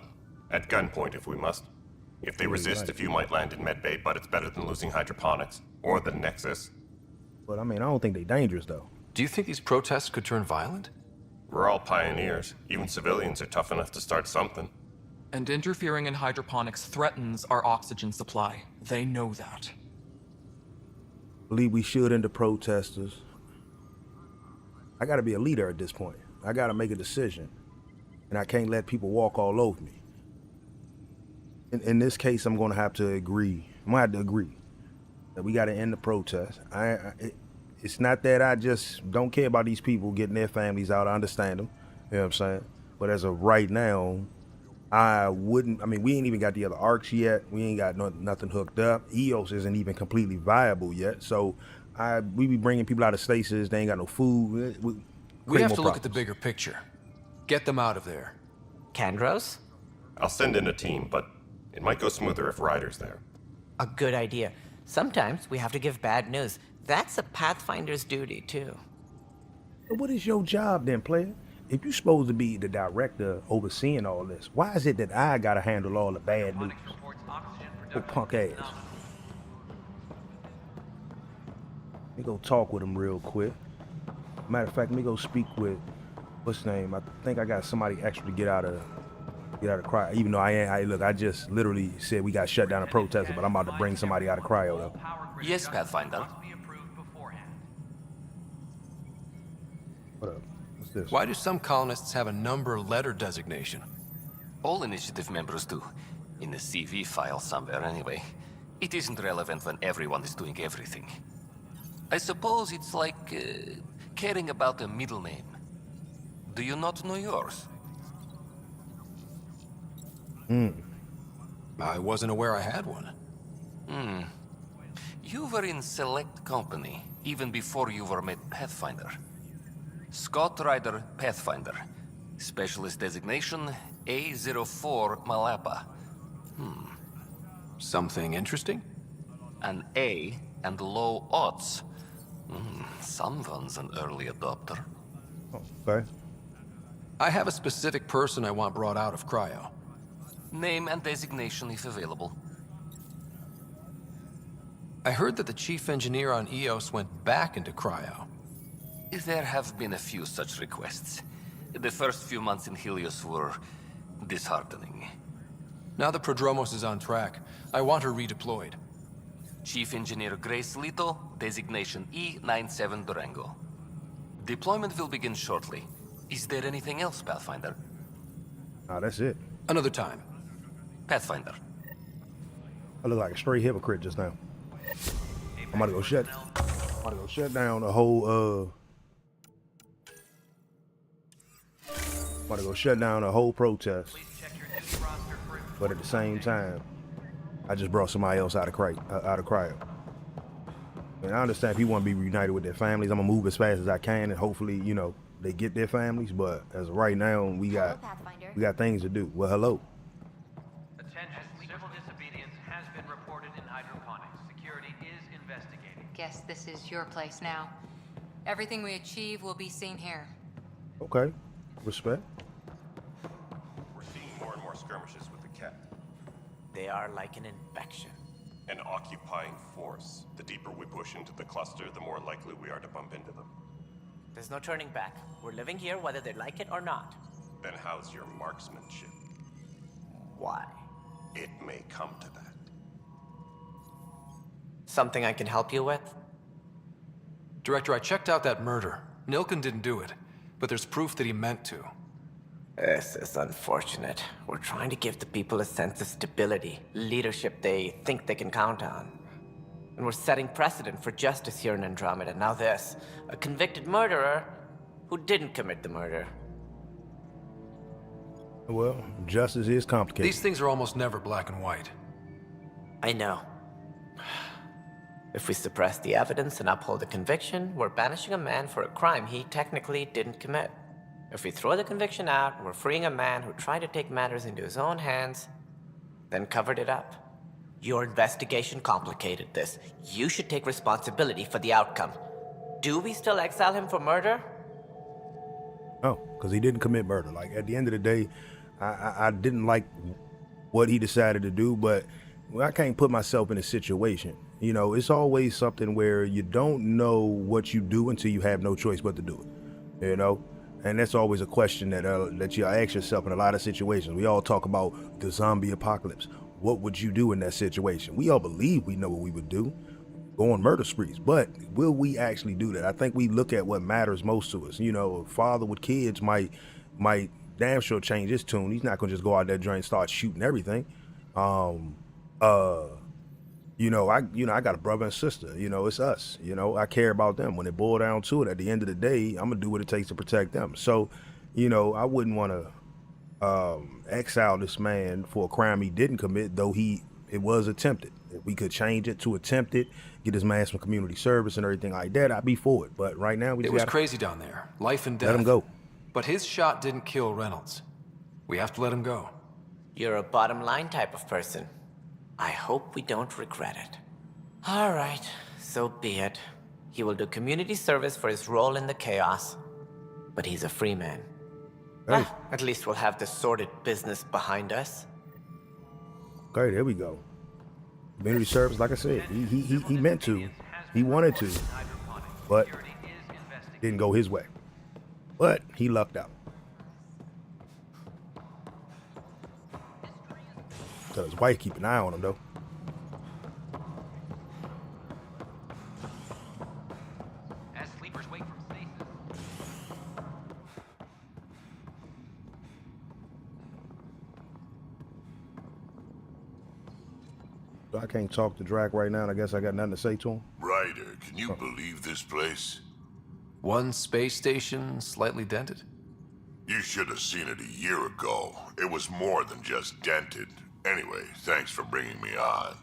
At gunpoint if we must. If they resist, a few might land in medbay, but it's better than losing hydroponics. Or the Nexus. But I mean, I don't think they're dangerous, though. Do you think these protests could turn violent? We're all pioneers. Even civilians are tough enough to start something. And interfering in hydroponics threatens our oxygen supply. They know that. I believe we should end the protesters. I gotta be a leader at this point. I gotta make a decision. And I can't let people walk all over me. In this case, I'm gonna have to agree. I'm gonna have to agree that we gotta end the protest. It's not that I just don't care about these people getting their families out. I understand them. You know what I'm saying? But as of right now, I mean, we ain't even got the other arcs yet. We ain't got nothing hooked up. EOS isn't even completely viable yet. So we be bringing people out of stasis. They ain't got no food. We have to look at the bigger picture. Get them out of there. Kandros? I'll send in a team, but it might go smoother if Ryder's there. A good idea. Sometimes we have to give bad news. That's a Pathfinder's duty, too. What is your job then, player? If you're supposed to be the director overseeing all this, why is it that I gotta handle all the bad news? Oh, punk ass. Let me go talk with him real quick. Matter of fact, let me go speak with, what's his name? I think I got somebody extra to get out of cryo. Even though I just literally said we got shut down a protester, but I'm about to bring somebody out of cryo though. Yes, Pathfinder. What up? What's this? Why do some colonists have a number letter designation? All initiative members do. In the CV file somewhere anyway. It isn't relevant when everyone is doing everything. I suppose it's like caring about a middle name. Do you not know yours? I wasn't aware I had one. You were in select company, even before you were made Pathfinder. Scott Ryder, Pathfinder. Specialist designation, A04 Malapa. Something interesting? An A and low odds. Someone's an early adopter. Okay. I have a specific person I want brought out of cryo. Name and designation if available. I heard that the chief engineer on Eos went back into cryo. There have been a few such requests. The first few months in Helios were disheartening. Now the Prodromos is on track. I want her redeployed. Chief Engineer Grace Lito, designation E97 Durango. Deployment will begin shortly. Is there anything else, Pathfinder? Nah, that's it. Another time. Pathfinder. I look like a straight hypocrite just now. I'm about to go shut down the whole I'm about to go shut down the whole protest. But at the same time, I just brought somebody else out of cryo. And I understand if you want to be reunited with their families, I'm gonna move as fast as I can, and hopefully, you know, they get their families. But as of right now, we got things to do. Well, hello. Attention, civil disobedience has been reported in hydroponics. Security is investigating. Guess this is your place now. Everything we achieve will be seen here. Okay, respect. We're seeing more and more skirmishes with the cat. They are like an infection. An occupying force. The deeper we push into the cluster, the more likely we are to bump into them. There's no turning back. We're living here whether they like it or not. Then how's your marksmanship? Why? It may come to that. Something I can help you with? Director, I checked out that murder. Nilken didn't do it, but there's proof that he meant to. This is unfortunate. We're trying to give the people a sense of stability, leadership they think they can count on. And we're setting precedent for justice here in Andromeda. Now this, a convicted murderer who didn't commit the murder. Well, justice is complicated. These things are almost never black and white. I know. If we suppress the evidence and uphold the conviction, we're banishing a man for a crime he technically didn't commit. If we throw the conviction out, we're freeing a man who tried to take matters into his own hands, then covered it up. Your investigation complicated this. You should take responsibility for the outcome. Do we still exile him for murder? No, because he didn't commit murder. Like, at the end of the day, I didn't like what he decided to do, but I can't put myself in a situation. You know, it's always something where you don't know what you do until you have no choice but to do it, you know? And that's always a question that you ask yourself in a lot of situations. We all talk about the zombie apocalypse. What would you do in that situation? We all believe we know what we would do. Go on murder sprees. But will we actually do that? I think we look at what matters most to us. You know, a father with kids might damn sure change his tune. He's not going to just go out there and start shooting everything. You know, I got a brother and sister. You know, it's us. You know, I care about them. When it boils down to it, at the end of the day, I'm gonna do what it takes to protect them. So, you know, I wouldn't want to exile this man for a crime he didn't commit, though it was attempted. If we could change it to attempted, get his man some community service and everything like that, I'd be for it. But right now, It was crazy down there, life and death. Let him go. But his shot didn't kill Reynolds. We have to let him go. You're a bottom line type of person. I hope we don't regret it. All right, so be it. He will do community service for his role in the chaos. But he's a free man. Hey. At least we'll have the sordid business behind us. Okay, there we go. Community service, like I said, he meant to. He wanted to. But didn't go his way. But he lucked out. Tell his wife keep an eye on him, though. As sleepers wake from stasis. So I can't talk to Drac right now, and I guess I got nothing to say to him. Ryder, can you believe this place? One space station, slightly dented. You should have seen it a year ago. It was more than just dented. Anyway, thanks for bringing me on.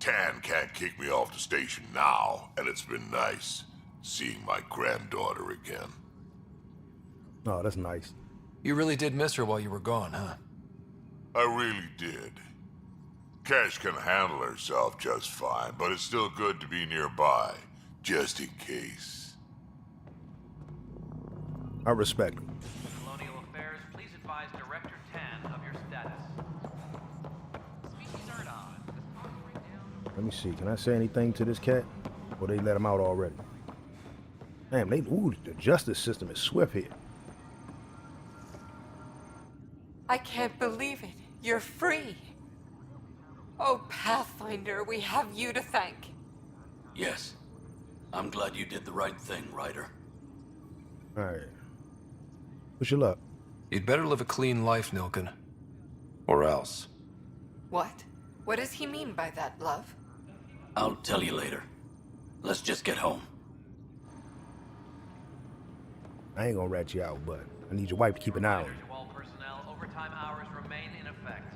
Tan can't kick me off the station now, and it's been nice seeing my granddaughter again. Oh, that's nice. You really did miss her while you were gone, huh? I really did. Cash can handle herself just fine, but it's still good to be nearby, just in case. I respect him. Colonial Affairs, please advise Director Tan of your status. Species aren't on. Let me see. Can I say anything to this cat? Or they let him out already? Damn, the justice system is swift here. I can't believe it. You're free. Oh, Pathfinder, we have you to thank. Yes. I'm glad you did the right thing, Ryder. Alright. Wish you luck. You'd better live a clean life, Nilken. Or else. What? What does he mean by that, love? I'll tell you later. Let's just get home. I ain't gonna rat you out, but I need your wife to keep an eye on you. To all personnel, overtime hours remain in effect.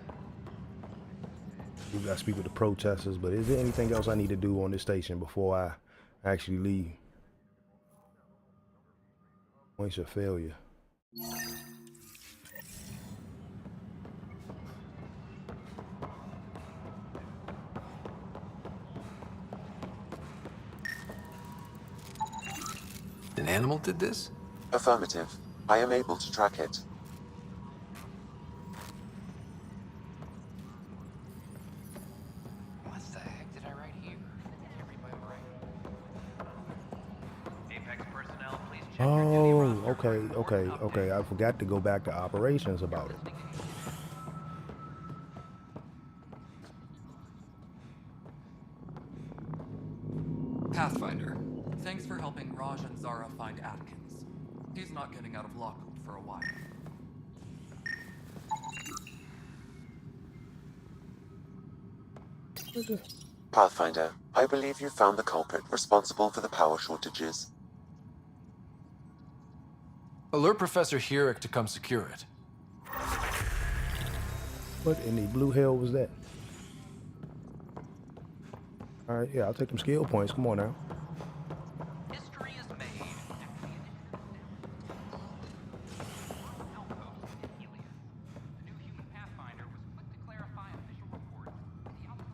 We gotta speak with the protesters, but is there anything else I need to do on this station before I actually leave? Points of failure. An animal did this? Affirmative. I am able to track it. Okay. I forgot to go back to operations about it. Pathfinder, thanks for helping Raj and Zara find Atkins. He's not getting out of lockup for a while. Pathfinder, I believe you found the culprit responsible for the power shortages. Alert Professor Herrick to come secure it. What in the blue hell was that? Alright, yeah, I'll take them skill points. Come on now. History is made after the outpost in Helios. The new human Pathfinder was quick to clarify official reports that the outpost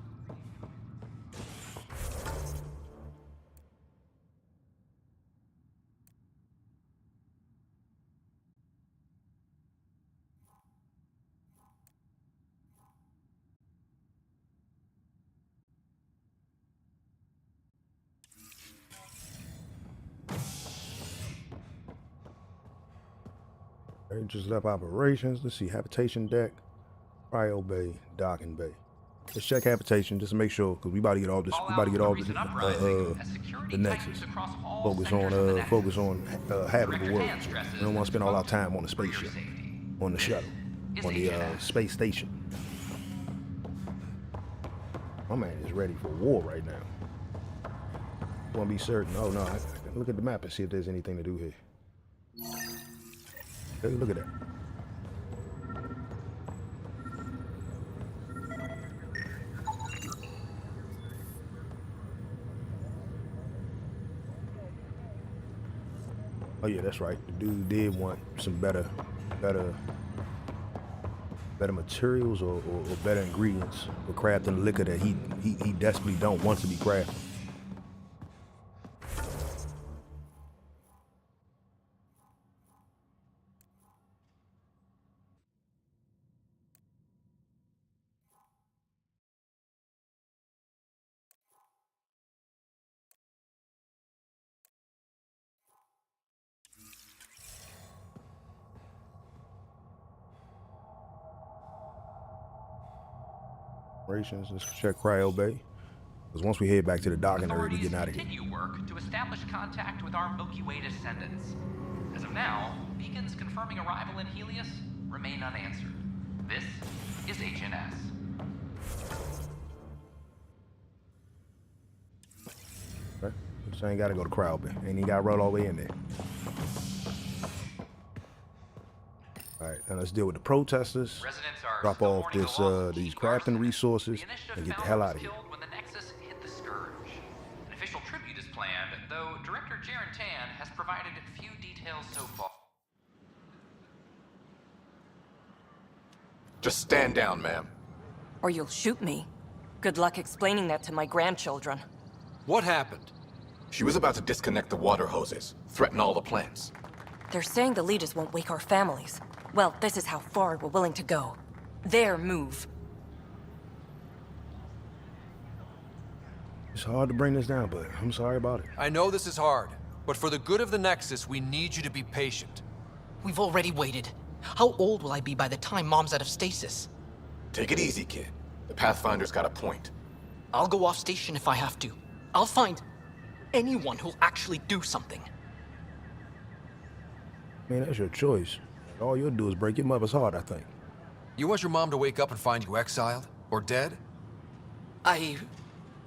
Alright, just left operations. Let's see, habitation deck, cryo bay, docking bay. Let's check habitation just to make sure, because we about to get all this. We about to get all the Nexus. Focus on habitable worlds. We don't want to spend all our time on the spaceship, on the shuttle, on the space station. My man is ready for war right now. Want to be certain. Oh no, I can look at the map and see if there's anything to do here. Hey, look at that. Oh yeah, that's right. The dude did want some better materials or better ingredients for crafting liquor that he desperately don't want to be crafted. Let's check cryo bay. Because once we head back to the docking area, we get out of here. continue work to establish contact with our Milky Way descendants. As of now, beacons confirming arrival in Helios remain unanswered. This is HNS. Okay. So I ain't gotta go to cryo bay. Ain't even gotta roll all the way in there. Alright, now let's deal with the protesters. Drop off this these crafting resources and get the hell out of here. When the Nexus hit the Scourge. An official tribute is planned, though Director Jaren Tan has provided few details so far. Just stand down, ma'am. Or you'll shoot me. Good luck explaining that to my grandchildren. What happened? She was about to disconnect the water hoses, threaten all the plants. They're saying the leaders won't wake our families. Well, this is how far we're willing to go. Their move. It's hard to bring this down, but I'm sorry about it. I know this is hard, but for the good of the Nexus, we need you to be patient. We've already waited. How old will I be by the time Mom's out of stasis? Take it easy, kid. The Pathfinder's got a point. I'll go off station if I have to. I'll find anyone who'll actually do something. Man, that's your choice. All you'll do is break your mother's heart, I think. You want your mom to wake up and find you exiled? Or dead?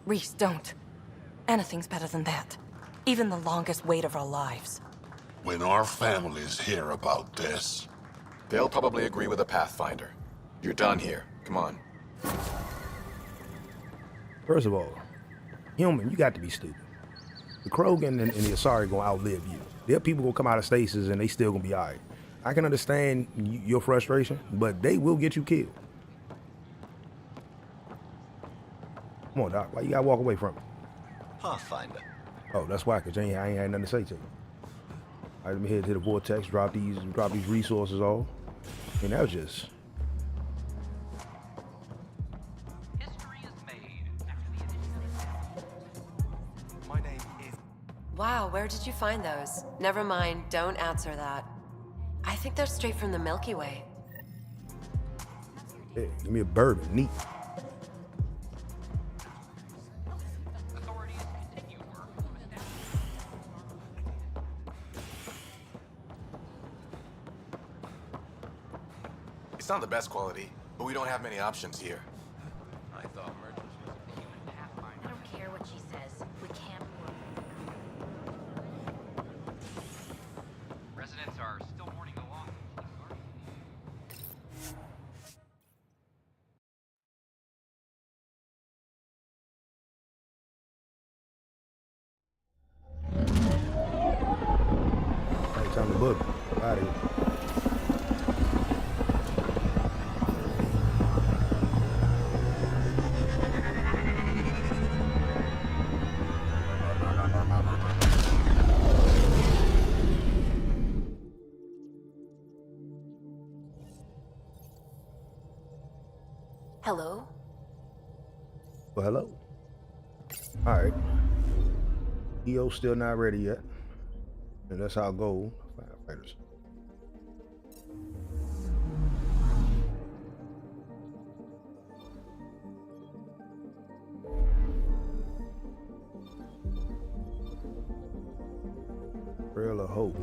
Reese, don't. Anything's better than that. Even the longest wait of our lives. When our families hear about this... They'll probably agree with the Pathfinder. You're done here. Come on. First of all, human, you got to be stupid. The Krogan and the Asari gonna outlive you. There are people gonna come out of stasis and they still gonna be alright. I can understand your frustration, but they will get you killed. Come on, Doc. Why you gotta walk away from it? Pathfinder. Oh, that's why, because I ain't had nothing to say to you. All right, let me head to the vortex, drop these resources off. I mean, that was just... History is made after the initiative. My name is... Wow, where did you find those? Never mind, don't answer that. I think they're straight from the Milky Way. Hey, give me a bourbon, neat. It's not the best quality, but we don't have many options here. I thought merchants was a human pathfinder. I don't care what she says. We can't work. Residents are still mourning the loss of Angara. Right, time to book. Out of here. Hello? Well, hello. All right. EO's still not ready yet. And that's our goal, firefighters. Trail of hope.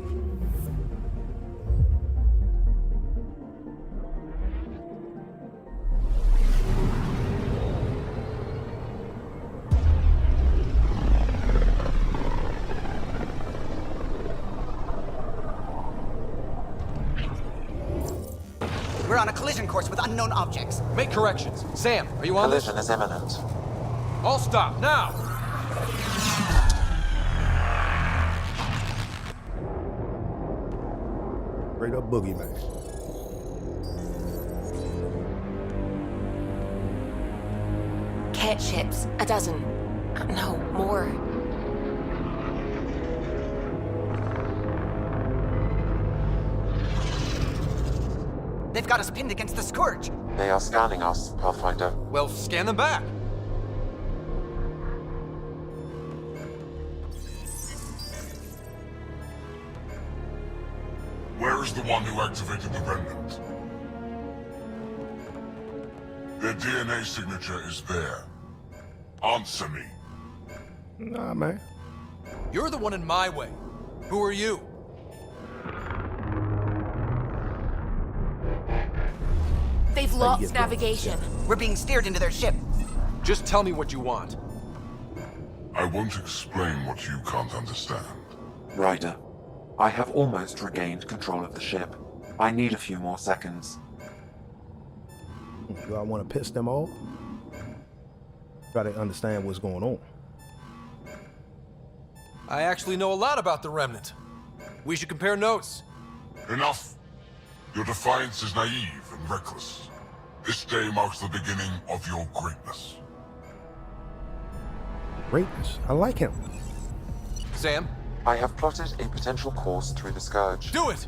We're on a collision course with unknown objects. Make corrections. Sam, are you on this? Collision is imminent. All stop, now! Straight up boogeyman. Cat ships. A dozen. No, more. They've got us pinned against the Scourge. They are scanning us, Pathfinder. Well, scan them back. Where is the one who activated the remnant? Their DNA signature is there. Answer me. Nah, man. You're the one in my way. Who are you? They've lost navigation. We're being steered into their ship. Just tell me what you want. I won't explain what you can't understand. Ryder, I have almost regained control of the ship. I need a few more seconds. Do I want to piss them off? Try to understand what's going on. I actually know a lot about the Remnant. We should compare notes. Enough! Your defiance is naive and reckless. This day marks the beginning of your greatness. Greatness? I like him. Sam? I have plotted a potential course through the Scourge. Do it!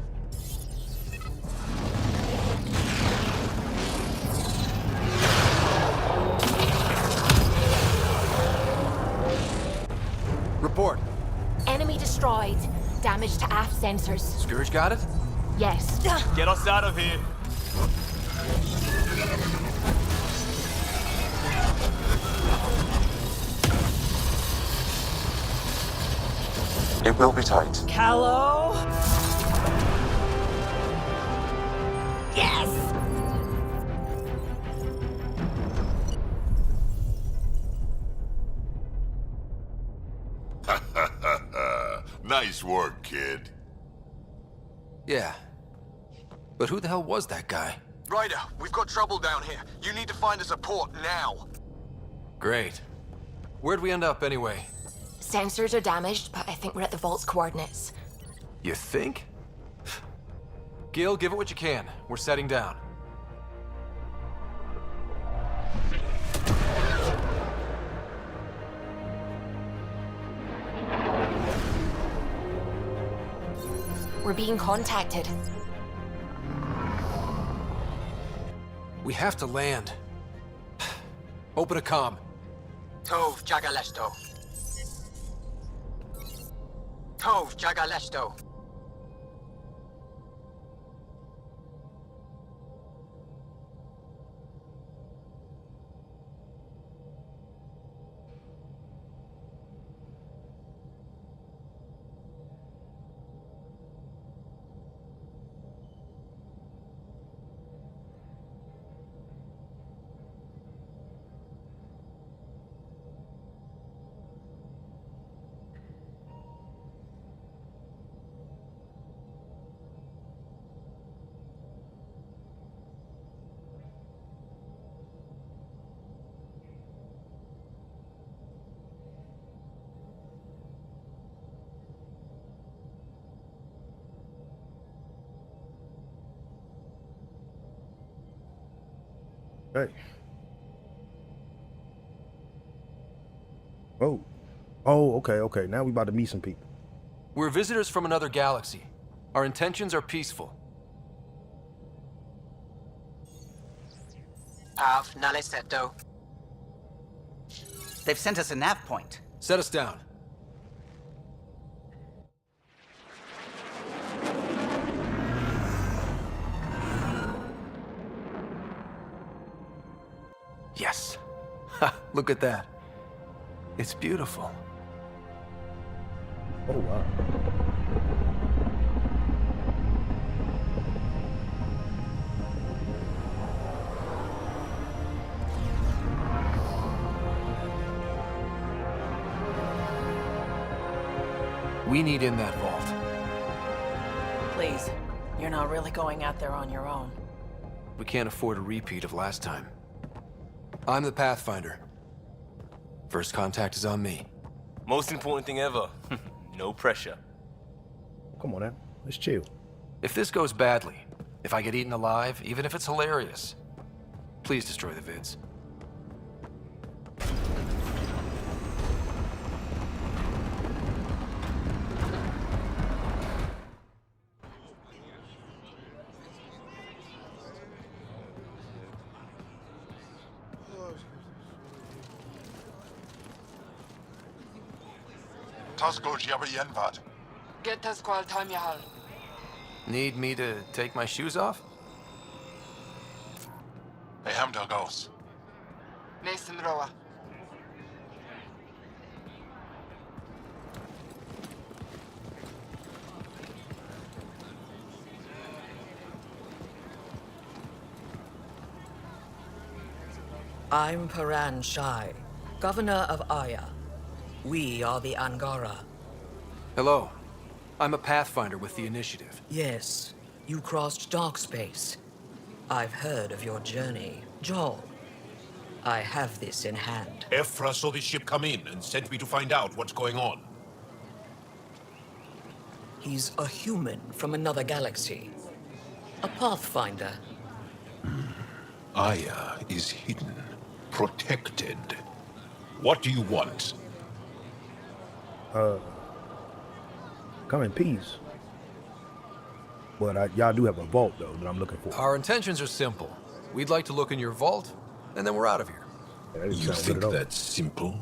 Report. Enemy destroyed. Damage to aft sensors. Scourge got it? Yes. Get us out of here. It will be tight. Callow? Yes! Nice work, kid. Yeah. But who the hell was that guy? Ryder, we've got trouble down here. You need to find us a port now. Great. Where'd we end up anyway? Sensors are damaged, but I think we're at the vault's coordinates. You think? Gil, give it what you can. We're setting down. We're being contacted. We have to land. Open a comm. Tov Jagalesto. Tov Jagaleshto. Hey. Oh. Oh, okay. Now we about to meet some people. We're visitors from another galaxy. Our intentions are peaceful. Av Naleseto. They've sent us a nav point. Set us down. Yes. Ha, look at that. It's beautiful. Oh, wow. We need in that vault. Please, you're not really going out there on your own. We can't afford a repeat of last time. I'm the Pathfinder. First contact is on me. Most important thing ever. No pressure. Come on, man. Let's chill. If this goes badly, if I get eaten alive, even if it's hilarious, please destroy the vids. Tosco Jabayenvat. Get the squall time yahal. Need me to take my shoes off? They hamdal ghosts. Mason Roa. I'm Paran Shai, Governor of Aya. We are the Angara. Hello. I'm a Pathfinder with the Initiative. Yes, you crossed dark space. I've heard of your journey, Joel. I have this in hand. Ephra saw the ship come in and sent me to find out what's going on. He's a human from another galaxy. A Pathfinder. Aya is hidden, protected. What do you want? Come in peace. But y'all do have a vault, though, that I'm looking for. Our intentions are simple. We'd like to look in your vault, and then we're out of here. Yeah, You think that's simple?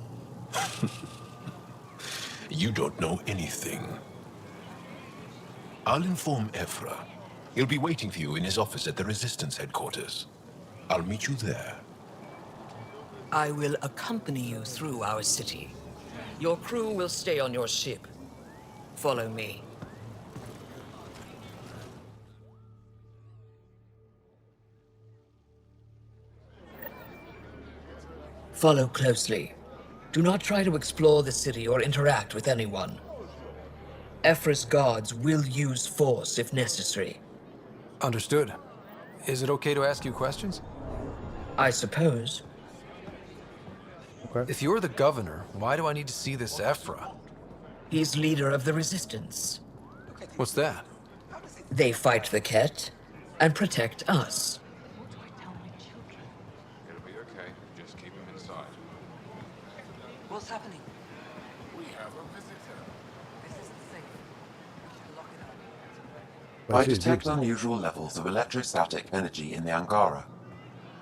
You don't know anything. I'll inform Ephra. He'll be waiting for you in his office at the Resistance headquarters. I'll meet you there. I will accompany you through our city. Your crew will stay on your ship. Follow me. Follow closely. Do not try to explore the city or interact with anyone. Ephra's guards will use force if necessary. Understood. Is it okay to ask you questions? I suppose. Okay. If you're the governor, why do I need to see this Ephra? He's leader of the Resistance. What's that? They fight the Ket and protect us. It'll be okay. Just keep him inside. What's happening? We have a visitor. This isn't safe. We should lock it up. I detect unusual levels of electrostatic energy in the Angara.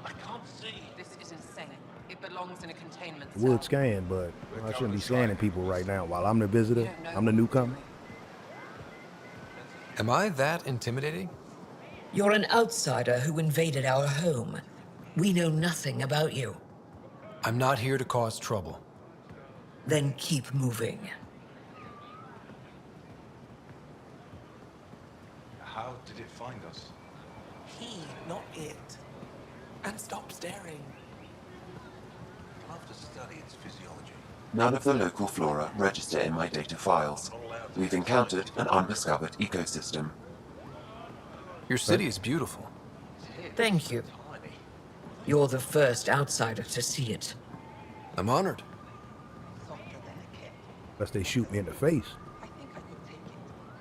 I can't see. This is insane. It belongs in a containment I would scan, but I shouldn't be scanning people right now while I'm the visitor. I'm the newcomer. Am I that intimidating? You're an outsider who invaded our home. We know nothing about you. I'm not here to cause trouble. Then keep moving. How did it find us? He, not it. And stop staring. I'll have to study its physiology. None of the local flora register in my data files. We've encountered an undiscovered ecosystem. Your city is beautiful. Thank you. You're the first outsider to see it. I'm honored. Unless they shoot me in the face.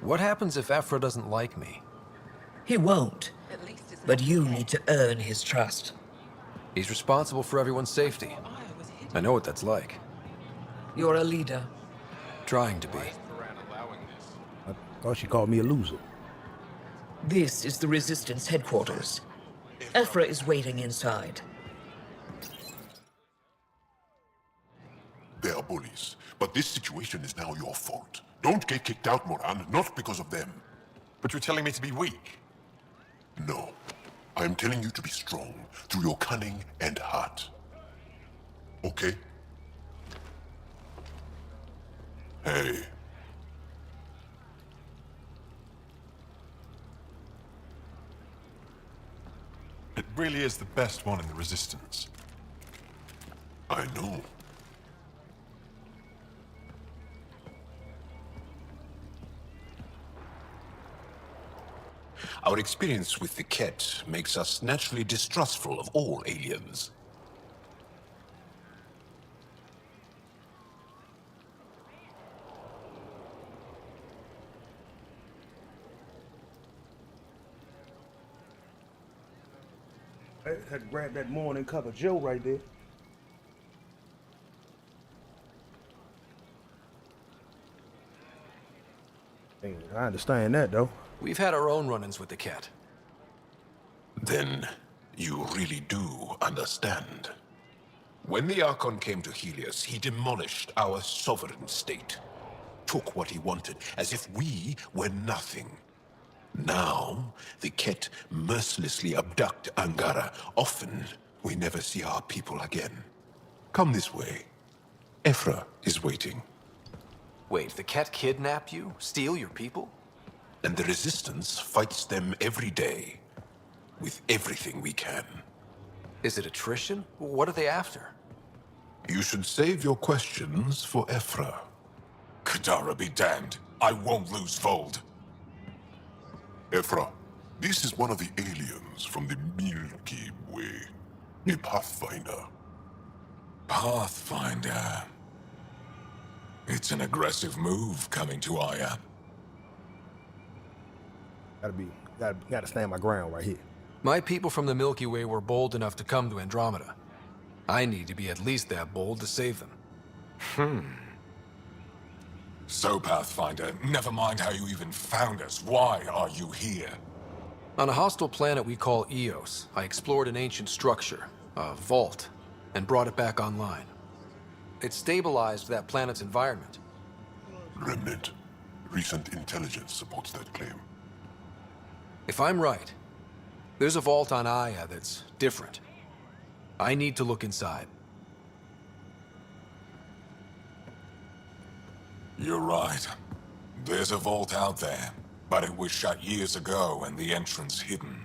What happens if Ephra doesn't like me? He won't. But you need to earn his trust. He's responsible for everyone's safety. I know what that's like. You're a leader. Trying to be. I thought she called me a loser. This is the Resistance headquarters. Ephra is waiting inside. They are bullies, but this situation is now your fault. Don't get kicked out, Moran, not because of them. But you're telling me to be weak? No. I am telling you to be strong, through your cunning and heart. Okay? Hey. It really is the best one in the Resistance. I know. Our experience with the Ket makes us naturally distrustful of all aliens. I had to grab that morning cover Joe right there. Hey, I understand that, though. We've had our own run-ins with the Ket. Then you really do understand. When the Archon came to Helios, he demolished our sovereign state. Took what he wanted, as if we were nothing. Now, the Ket mercilessly abduct Angara. Often, we never see our people again. Come this way. Ephra is waiting. Wait, the Ket kidnap you? Steal your people? And the Resistance fights them every day. With everything we can. Is it attrition? What are they after? You should save your questions for Ephra. Kadara be damned. I won't lose Fold. Ephra, this is one of the aliens from the Milky Way. A Pathfinder. Pathfinder. It's an aggressive move coming to Aya. Gotta stand my ground right here. My people from the Milky Way were bold enough to come to Andromeda. I need to be at least that bold to save them. So, Pathfinder, never mind how you even found us. Why are you here? On a hostile planet we call Eos, I explored an ancient structure, a vault, and brought it back online. It stabilized that planet's environment. Remnant. Recent intelligence supports that claim. If I'm right, there's a vault on Aya that's different. I need to look inside. You're right. There's a vault out there, but it was shut years ago and the entrance hidden.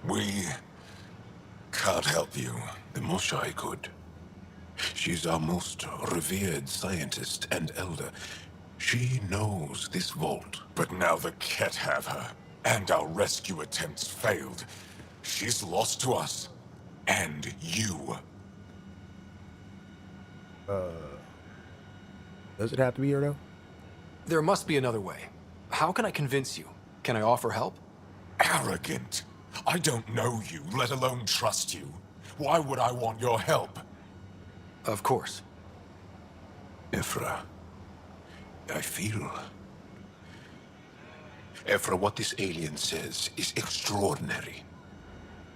We can't help you. The Moshai could. She's our most revered scientist and elder. She knows this vault. But now the Ket have her, and our rescue attempts failed. She's lost to us, and you. Does it have to be her, though? There must be another way. How can I convince you? Can I offer help? Arrogant. I don't know you, let alone trust you. Why would I want your help? Of course. Ephra, I feel... Ephra, what this alien says is extraordinary.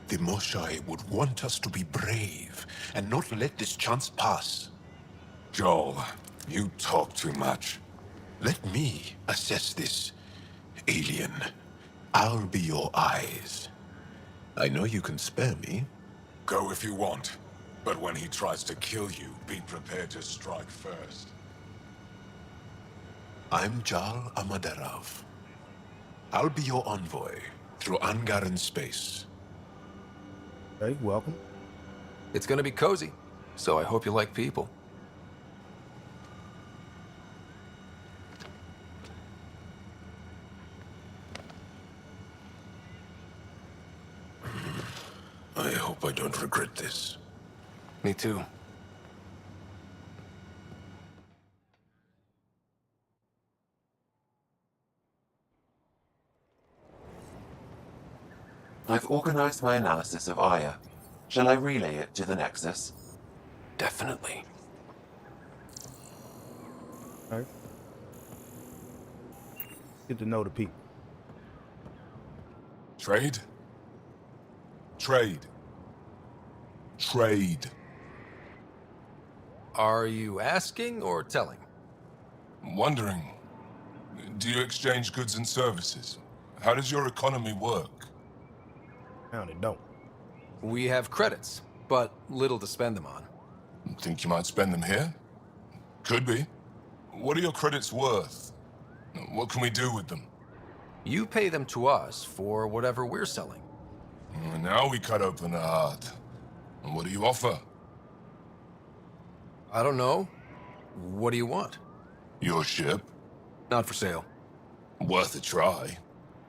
The Moshai would want us to be brave and not let this chance pass. Joel, you talk too much. Let me assess this. Alien, I'll be your eyes. I know you can spare me. Go if you want. But when he tries to kill you, be prepared to strike first. I'm Jal Amaderov. I'll be your envoy through Angara in space. Hey, welcome. It's gonna be cozy, so I hope you like people. I hope I don't regret this. Me too. I've organized my analysis of Aya. Shall I relay it to the Nexus? Definitely. All right. Get to know the people. Trade? Trade. Trade. Are you asking or telling? Wondering, do you exchange goods and services? How does your economy work? Found it don't. We have credits, but little to spend them on. Think you might spend them here? Could be. What are your credits worth? What can we do with them? You pay them to us for whatever we're selling. Now we cut open the heart. And what do you offer? I don't know. What do you want? Your ship? Not for sale. Worth a try.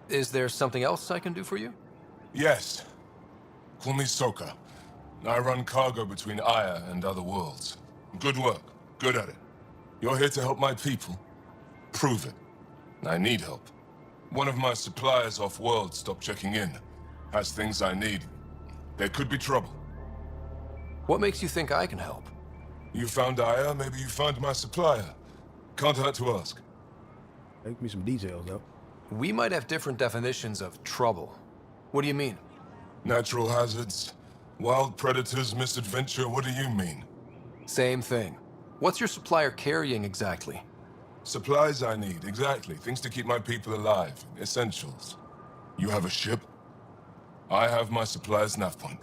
Is there something else I can do for you? Yes. Call me Soka. I run cargo between Aya and other worlds. Good work. Good at it. You're here to help my people. Prove it. I need help. One of my suppliers off-world stopped checking in. Has things I need. There could be trouble. What makes you think I can help? You found Aya, maybe you found my supplier. Can't hurt to ask. Make me some details, though. We might have different definitions of trouble. What do you mean? Natural hazards, wild predators, misadventure, what do you mean? Same thing. What's your supplier carrying exactly? Supplies I need, exactly. Things to keep my people alive. Essentials. You have a ship? I have my supplier's nav point.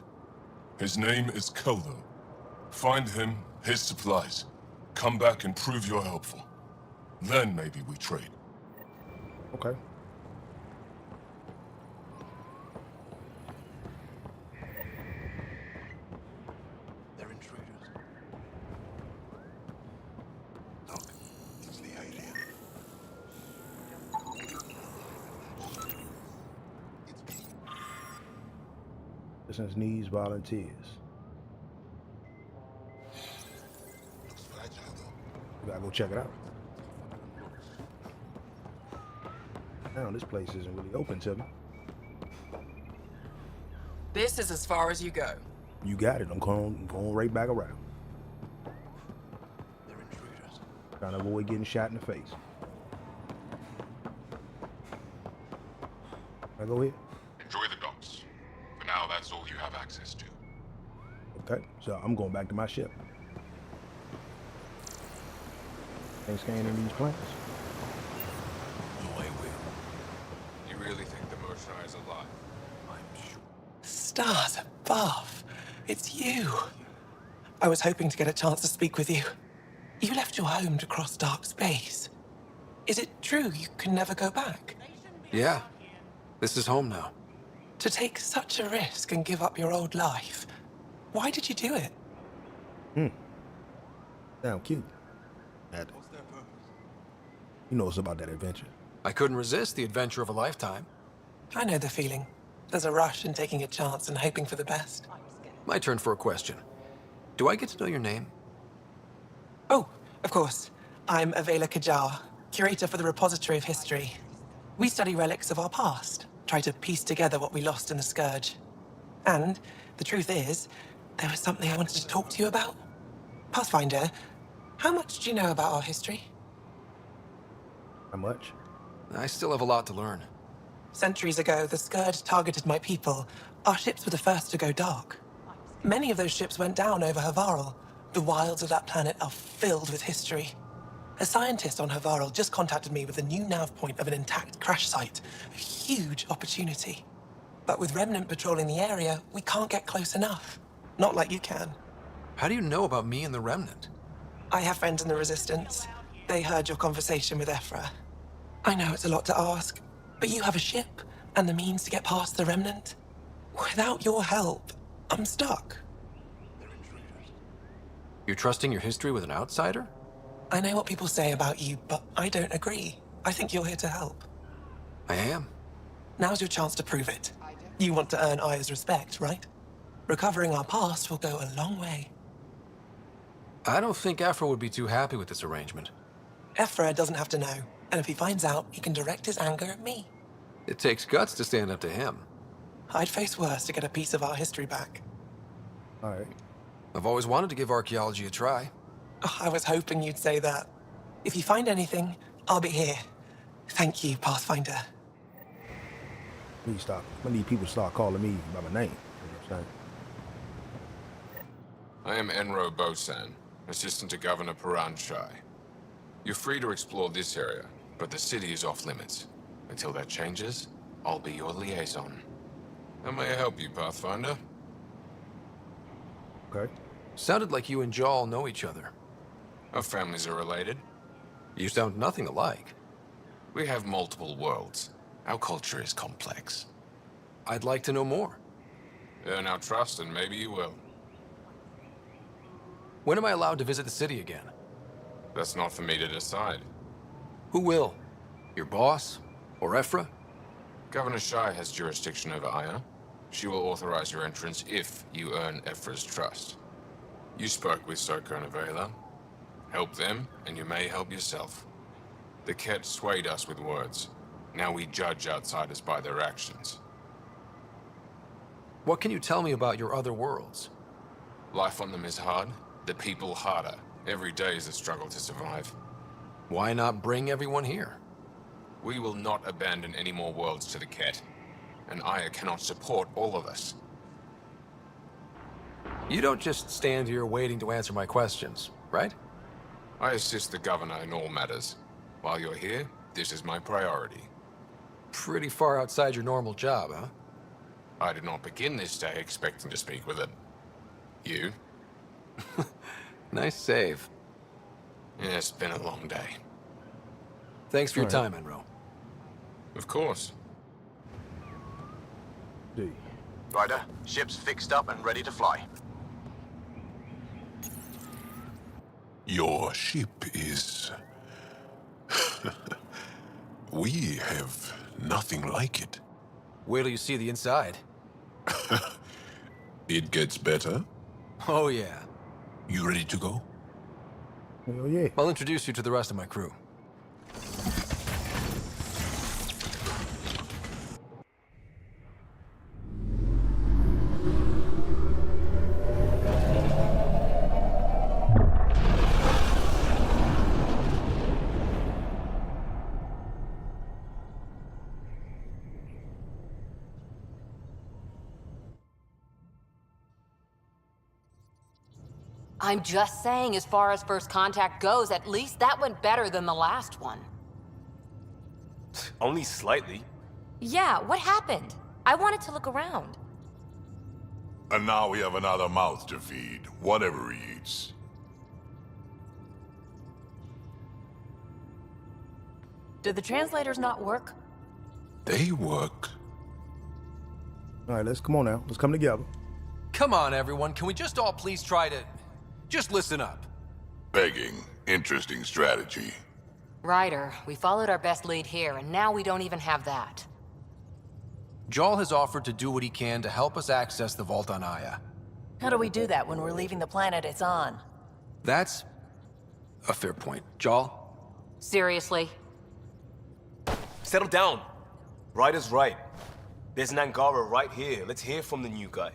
His name is Koldo. Find him, his supplies. Come back and prove you're helpful. Then maybe we trade. Okay. They're intruders. Look, it's the alien. Business needs volunteers. Looks fragile, though. We gotta go check it out. Now this place isn't really open to me. This is as far as you go. You got it. I'm going right back around. They're intruders. Trying to avoid getting shot in the face. Can I go here? Enjoy the docks. For now, that's all you have access to. Okay, so I'm going back to my ship. Ain't scanning these plants. No, I will. You really think the Moshae is alive? I'm sure. Stars above. It's you. I was hoping to get a chance to speak with you. You left your home to cross dark space. Is it true you can never go back? Yeah. This is home now. To take such a risk and give up your old life, why did you do it? Sound cute. What's their purpose? You know it's about that adventure. I couldn't resist the adventure of a lifetime. I know the feeling. There's a rush in taking a chance and hoping for the best. My turn for a question. Do I get to know your name? Oh, of course. I'm Avela Kajar, curator for the Repository of History. We study relics of our past, try to piece together what we lost in the Scourge. And the truth is, there was something I wanted to talk to you about. Pathfinder, how much do you know about our history? How much? I still have a lot to learn. Centuries ago, the Scourge targeted my people. Our ships were the first to go dark. Many of those ships went down over Havarl. The wilds of that planet are filled with history. A scientist on Havarl just contacted me with a new nav point of an intact crash site. A huge opportunity. But with Remnant patrolling the area, we can't get close enough. Not like you can. How do you know about me and the Remnant? I have friends in the Resistance. They heard your conversation with Ephra. I know it's a lot to ask, but you have a ship and the means to get past the Remnant. Without your help, I'm stuck. You're trusting your history with an outsider? I know what people say about you, but I don't agree. I think you're here to help. I am. Now's your chance to prove it. You want to earn Aya's respect, right? Recovering our past will go a long way. I don't think Ephra would be too happy with this arrangement. Ephra doesn't have to know, and if he finds out, he can direct his anger at me. It takes guts to stand up to him. I'd face worse to get a piece of our history back. All right. I've always wanted to give archaeology a try. Oh, I was hoping you'd say that. If you find anything, I'll be here. Thank you, Pathfinder. I need people to start calling me by my name. You know what I'm saying? I am Enro Bosan, assistant to Governor Paran Shai. You're free to explore this area, but the city is off limits. Until that changes, I'll be your liaison. How may I help you, Pathfinder? Okay. Sounded like you and Jal know each other. Our families are related. You sound nothing alike. We have multiple worlds. Our culture is complex. I'd like to know more. Earn our trust and maybe you will. When am I allowed to visit the city again? That's not for me to decide. Who will? Your boss? Or Ephra? Governor Shai has jurisdiction over Aya. She will authorize your entrance if you earn Ephra's trust. You spoke with Soko and Avela. Help them, and you may help yourself. The Ket swayed us with words. Now we judge outsiders by their actions. What can you tell me about your other worlds? Life on them is hard, the people harder. Every day is a struggle to survive. Why not bring everyone here? We will not abandon any more worlds to the Ket, and Aya cannot support all of us. You don't just stand here waiting to answer my questions, right? I assist the governor in all matters. While you're here, this is my priority. Pretty far outside your normal job, huh? I did not begin this day expecting to speak with him. You? Nice save. Yeah, it's been a long day. Thanks for your time, Enro. Of course. D. Ryder, ship's fixed up and ready to fly. Your ship is... We have nothing like it. Wait till you see the inside. It gets better. Oh, yeah. You ready to go? Hell yeah. I'll introduce you to the rest of my crew. I'm just saying, as far as first contact goes, at least that went better than the last one. Only slightly. Yeah, what happened? I wanted to look around. And now we have another mouth to feed, whatever he eats. Did the translators not work? They work. All right, come on now. Let's come together. Come on, everyone. Can we just all please try to... just listen up? Begging. Interesting strategy. Ryder, we followed our best lead here, and now we don't even have that. Jal has offered to do what he can to help us access the vault on Aya. How do we do that when we're leaving the planet it's on? That's a fair point. Jal? Seriously? Settle down. Ryder's right. There's an Angara right here. Let's hear from the new guy.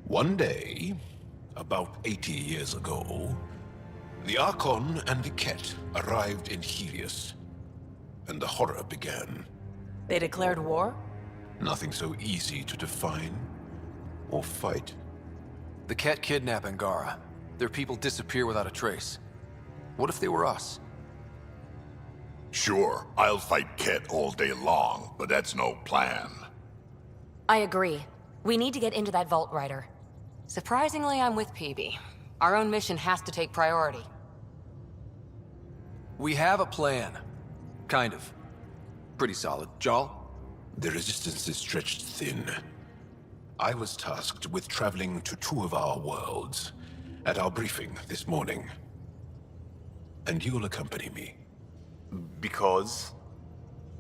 One day, about 80 years ago, the Archon and the Ket arrived in Helios, and the horror began. They declared war? Nothing so easy to define or fight. The Ket kidnap Angara. Their people disappear without a trace. What if they were us? Sure, I'll fight Ket all day long, but that's no plan. I agree. We need to get into that vault, Ryder. Surprisingly, I'm with PB. Our own mission has to take priority. We have a plan. Kind of. Pretty solid. Jal? The resistance is stretched thin. I was tasked with traveling to 2 of our worlds at our briefing this morning. And you'll accompany me. Because?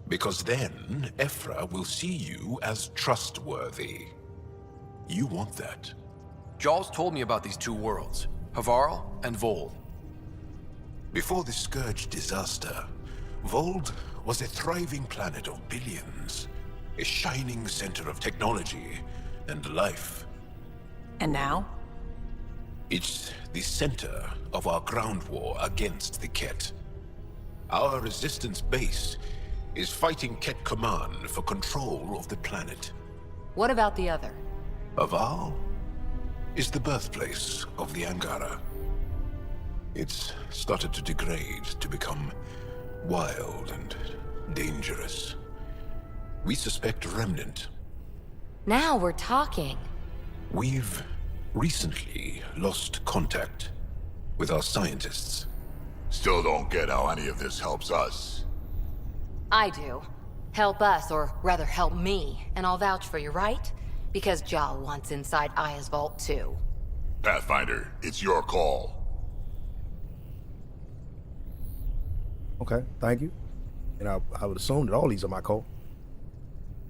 Because then, Ephra will see you as trustworthy. You want that. Jal's told me about these 2 worlds, Havarl and Vold. Before the Scourge disaster, Vold was a thriving planet of billions. A shining center of technology and life. And now? It's the center of our ground war against the Ket. Our resistance base is fighting Ket Command for control of the planet. What about the other? Havarl is the birthplace of the Angara. It's started to degrade, to become wild and dangerous. We suspect Remnant. Now we're talking. We've recently lost contact with our scientists. Still don't get how any of this helps us. I do. Help us, or rather help me, and I'll vouch for you, right? Because Jal wants inside Aya's vault too. Pathfinder, it's your call. Okay, thank you. And I would assume that all these are my call.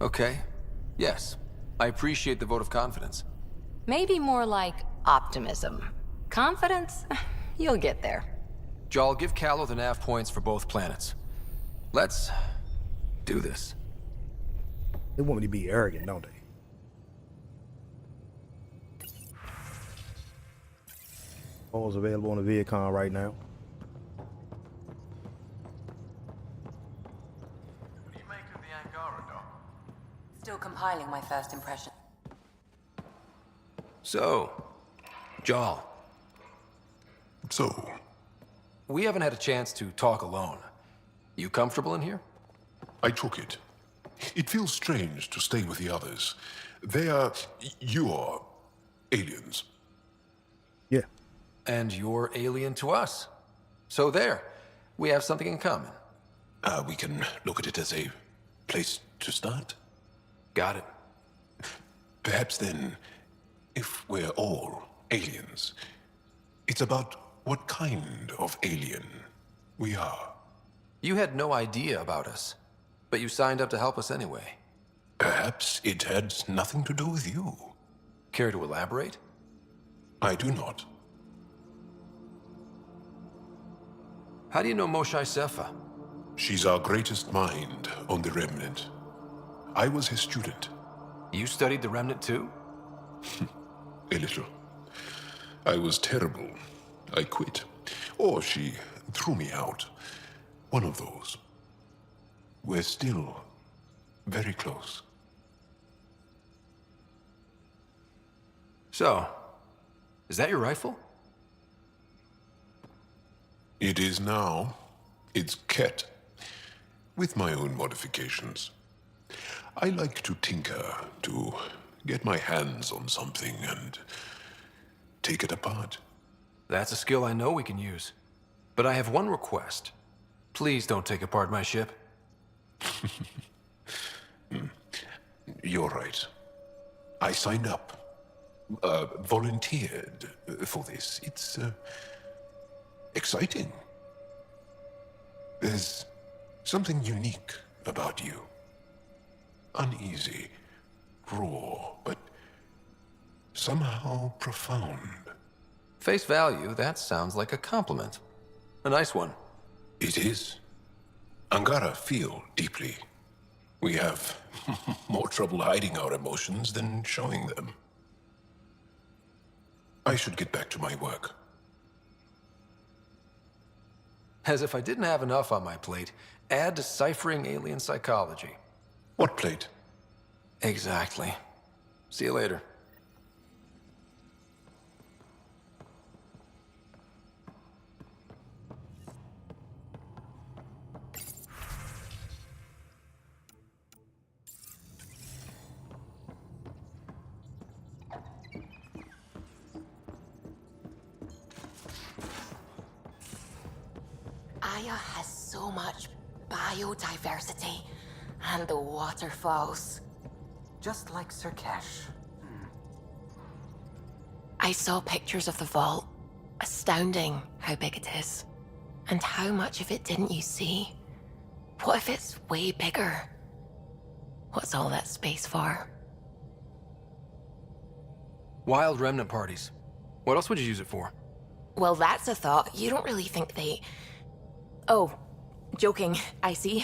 Okay. Yes. I appreciate the vote of confidence. Maybe more like optimism. Confidence? You'll get there. Jal, give Callow the nav points for both planets. Let's do this. They want me to be arrogant, don't they? Calls available on the Viacom right now. What do you make of the Angara, Doc? Still compiling my first impression. So, Jal. So? We haven't had a chance to talk alone. You comfortable in here? I took it. It feels strange to stay with the others. They are... you are... aliens. Yeah. And you're alien to us. So there. We have something in common. We can look at it as a place to start. Got it. Perhaps then, if we're all aliens, it's about what kind of alien we are. You had no idea about us, but you signed up to help us anyway. Perhaps it had nothing to do with you. Care to elaborate? I do not. How do you know Moshae Sefa? She's our greatest mind on the Remnant. I was his student. You studied the Remnant too? A little. I was terrible. I quit. Or she threw me out. One of those. We're still very close. So, is that your rifle? It is now. It's Ket. With my own modifications. I like to tinker, to get my hands on something and take it apart. That's a skill I know we can use. But I have one request. Please don't take apart my ship. You're right. I signed up. Volunteered for this. It's exciting. There's something unique about you. Uneasy, raw, but somehow profound. Face value, that sounds like a compliment. A nice one. It is. Angara feel deeply. We have more trouble hiding our emotions than showing them. I should get back to my work. As if I didn't have enough on my plate, add deciphering alien psychology. What plate? Exactly. See you later. Aya has so much biodiversity, and the waterfalls. Just like Sirkesh. I saw pictures of the vault. Astounding how big it is. And how much of it didn't you see? What if it's way bigger? What's all that space for? Wild remnant parties. What else would you use it for? Well, that's a thought. You don't really think they... Oh, joking, I see.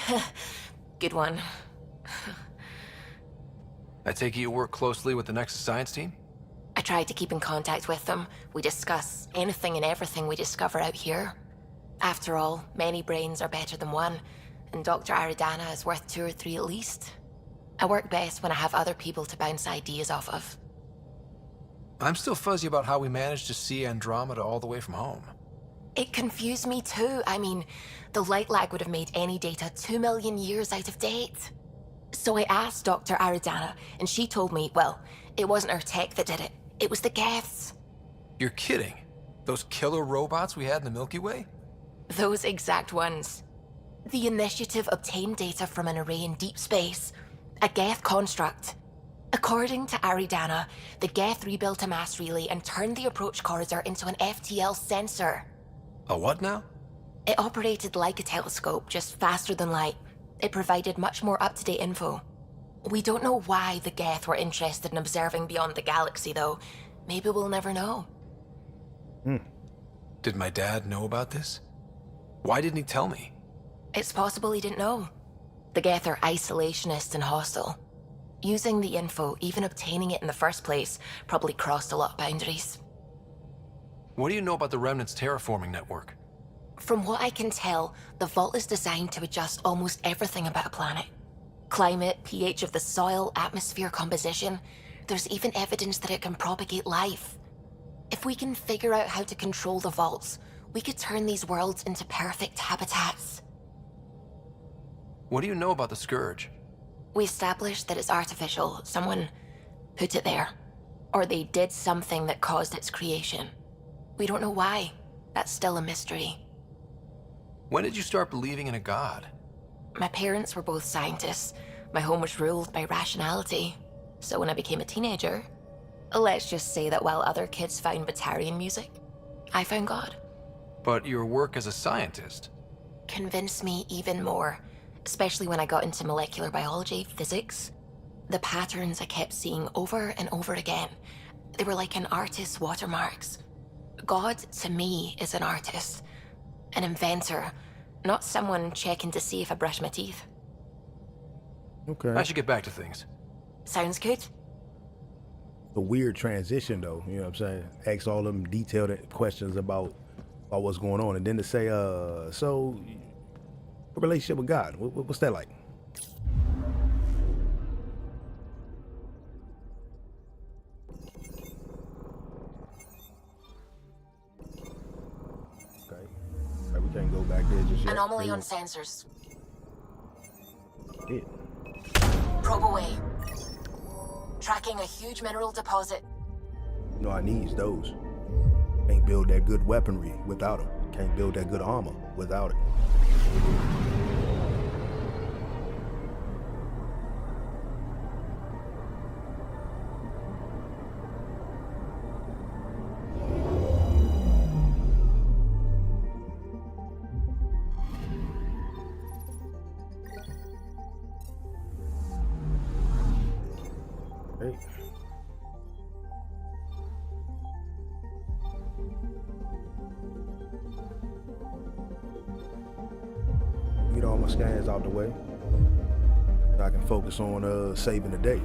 Good one. I take it you work closely with the Nexus science team? I try to keep in contact with them. We discuss anything and everything we discover out here. After all, many brains are better than one, and Dr. Aridana is worth 2 or 3 at least. I work best when I have other people to bounce ideas off of. I'm still fuzzy about how we managed to see Andromeda all the way from home. It confused me too. I mean, the light lag would have made any data 2 million years out of date. So I asked Dr. Aridana, and she told me, well, it wasn't her tech that did it. It was the Geths. You're kidding. Those killer robots we had in the Milky Way? Those exact ones. The initiative obtained data from an array in deep space, a Geth construct. According to Aridana, the Geth rebuilt a mass relay and turned the approach corridor into an FTL sensor. A what now? It operated like a telescope, just faster than light. It provided much more up-to-date info. We don't know why the Geth were interested in observing beyond the galaxy, though. Maybe we'll never know. Did my dad know about this? Why didn't he tell me? It's possible he didn't know. The Geth are isolationist and hostile. Using the info, even obtaining it in the first place, probably crossed a lot of boundaries. What do you know about the Remnant's terraforming network? From what I can tell, the vault is designed to adjust almost everything about a planet. Climate, pH of the soil, atmosphere composition. There's even evidence that it can propagate life. If we can figure out how to control the vaults, we could turn these worlds into perfect habitats. What do you know about the Scourge? We established that it's artificial. Someone put it there. Or they did something that caused its creation. We don't know why. That's still a mystery. When did you start believing in a god? My parents were both scientists. My home was ruled by rationality. So when I became a teenager, let's just say that while other kids found Batarian music, I found God. But your work as a scientist Convinced me even more, especially when I got into molecular biology, physics. The patterns I kept seeing over and over again, they were like an artist's watermarks. God, to me, is an artist, an inventor, not someone checking to see if I brush my teeth. Okay. I should get back to things. Sounds good. A weird transition, though. You know what I'm saying? Ask all them detailed questions about what's going on, and then to say, so, a relationship with God, what's that like? Okay. Right, we can't go back there just yet. Anomaly on sensors. Yeah. Probe away. Tracking a huge mineral deposit. You know, I needs those. Can't build that good weaponry without them. Can't build that good armor without it. Hey. Get all my scans out the way. So I can focus on saving the day.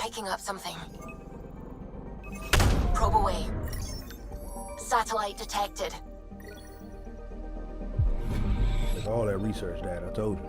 picking up something. Probe away. Satellite detected. Like all that research data, I told you.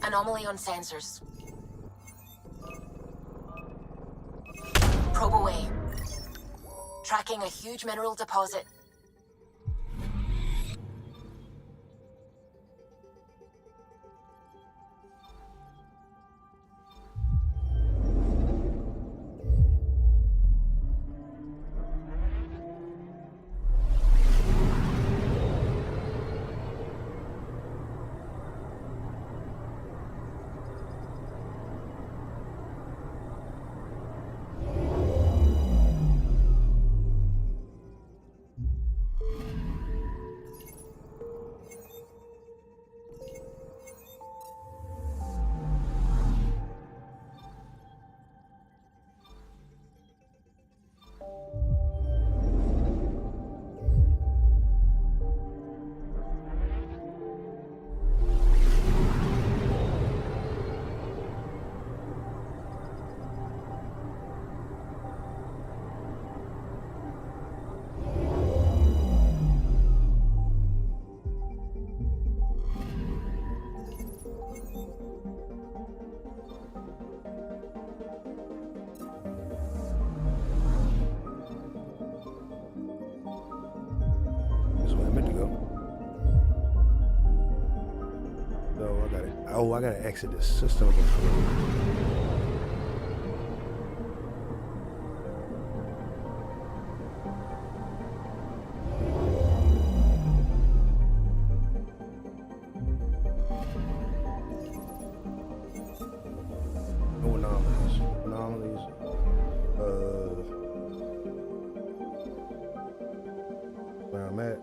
Anomaly on sensors. Probe away. Tracking a huge mineral deposit. Oh, I gotta exit this system. No anomalies. Anomalies. Where I'm at.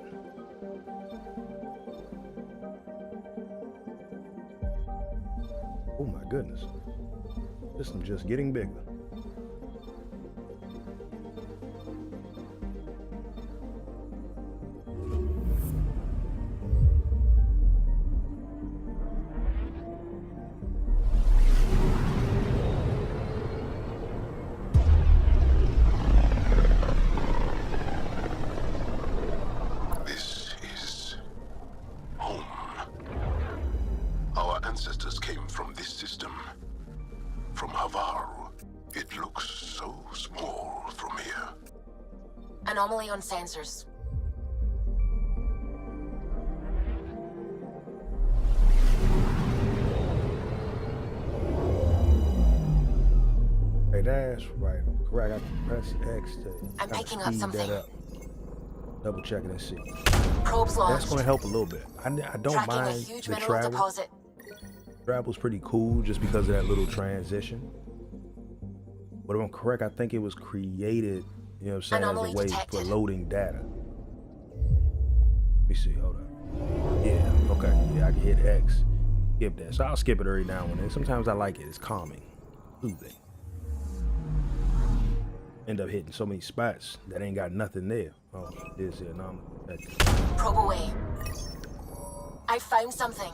Oh my goodness. System just getting bigger. This is home. Our ancestors came from this system. From Havaru. It looks so small from here. Anomaly on sensors. Hey, that's right. Correct. I can press X to I'm picking up something. that up. Double check it and see. Probes launched. That's going to help a little bit. I don't Tracking mind a huge the mineral travel. deposit. Travel's pretty cool just because of that little transition. But if I'm correct, I think it was created, you know what I'm saying, Anomaly as a way detected. for loading data. Let me see, hold on. Yeah, okay, yeah, I can hit X. Skip that. So I'll skip it every now and then. Sometimes I like it. It's calming, soothing. End up hitting so many spots that ain't got nothing there. Oh, this is anomaly. Probe away. I found something.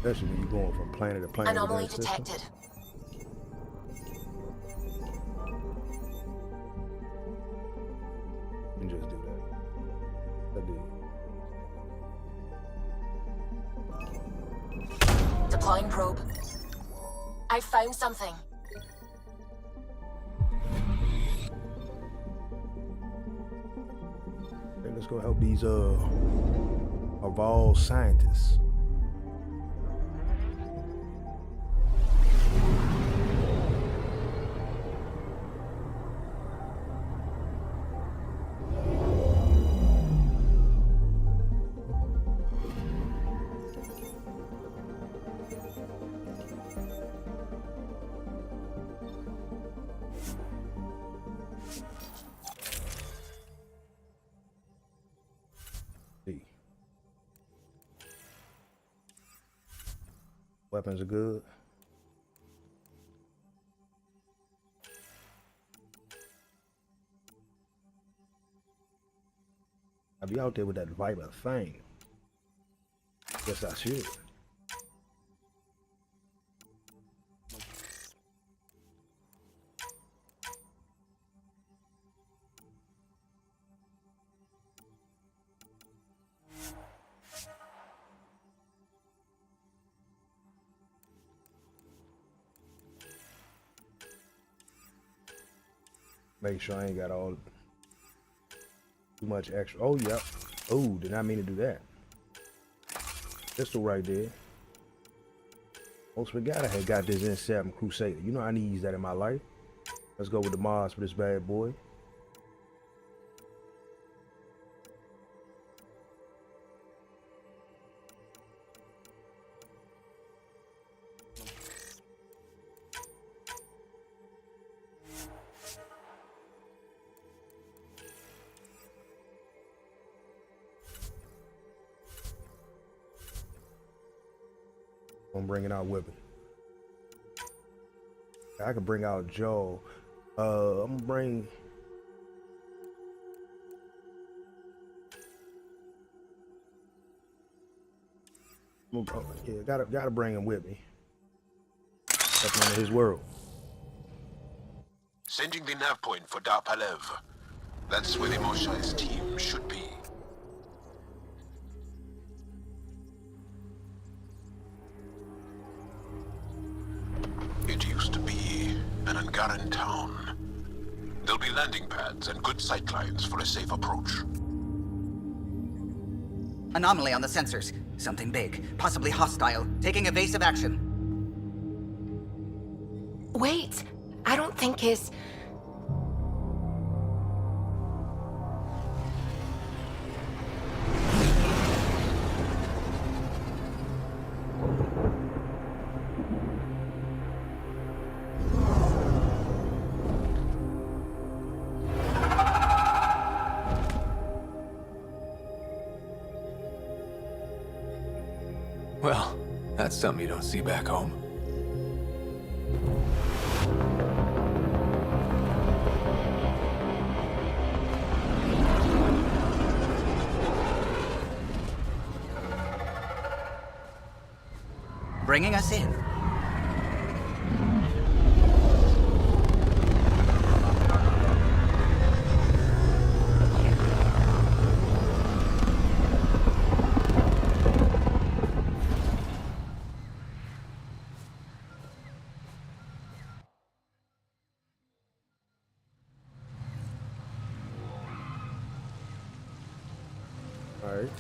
Especially when you're going from planet to planet. Anomaly detected. You can just do that. I did. Deploying probe. I found something. Okay, let's go help these evolved scientists. See. Weapons are good. I'll be out there with that Viper thing. Guess I should. Make sure I ain't got all too much extra. Oh, yep. Oh, did not mean to do that. Pistol right there. Almost forgot I had got this N7 Crusader. You know I need to use that in my life. Let's go with the mods for this bad boy. I'm bringing out Whipping. I could bring out Joe. I'm gonna bring. Yeah, gotta bring him with me. That's none of his world. Sending the nav point for Dar Palev. That's where the Moshai's team should be. It used to be an Angaran town. There'll be landing pads and good sight lines for a safe approach. Anomaly on the sensors. Something big, possibly hostile, taking evasive action. Wait, I don't think his... Well, that's something you don't see back home. Bringing us in. All right.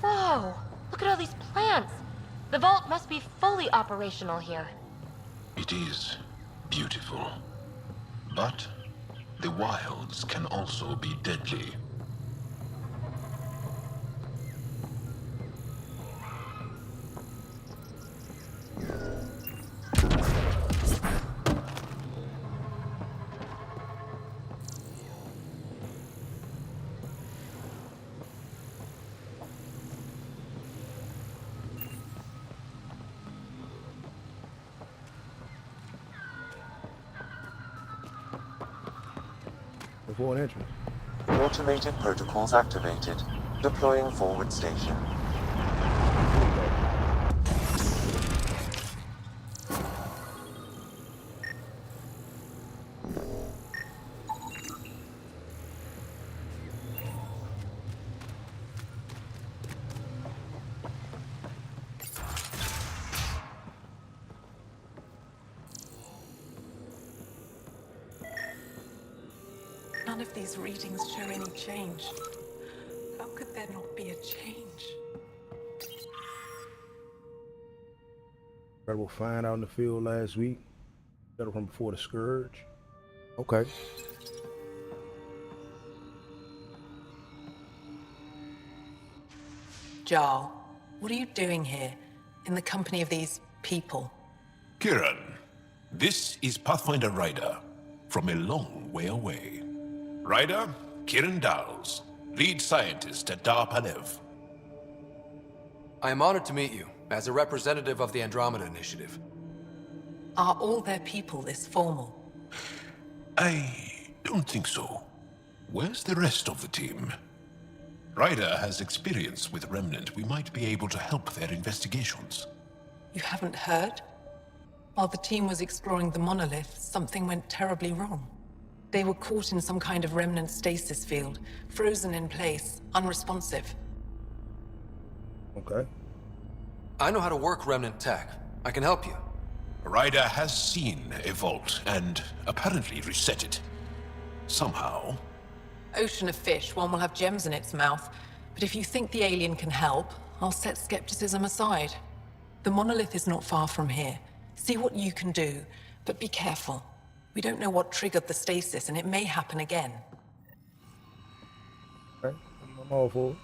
Whoa! Look at all these plants! The vault must be fully operational here. It is beautiful. But the wilds can also be deadly. Before an entrance. Automated protocols activated. Deploying forward station. None of these readings show any change. How could there not be a change? Incredible find out in the field last week. Better from before the Scourge. Okay. Jarl, what are you doing here? in the company of these people. Kieran, this is Pathfinder Ryder, from a long way away. Ryder, Kieran Dowles, lead scientist at Dar Palev. I am honored to meet you, as a representative of the Andromeda Initiative. Are all their people this formal? I don't think so. Where's the rest of the team? Ryder has experience with Remnant. We might be able to help their investigations. You haven't heard? While the team was exploring the monolith, something went terribly wrong. They were caught in some kind of remnant stasis field, frozen in place, unresponsive. Okay. I know how to work remnant tech. I can help you. Ryder has seen a vault and apparently reset it. Somehow. Ocean of fish, one will have gems in its mouth. But if you think the alien can help, I'll set skepticism aside. The monolith is not far from here. See what you can do, but be careful. We don't know what triggered the stasis, and it may happen again. Okay, I'm all for it.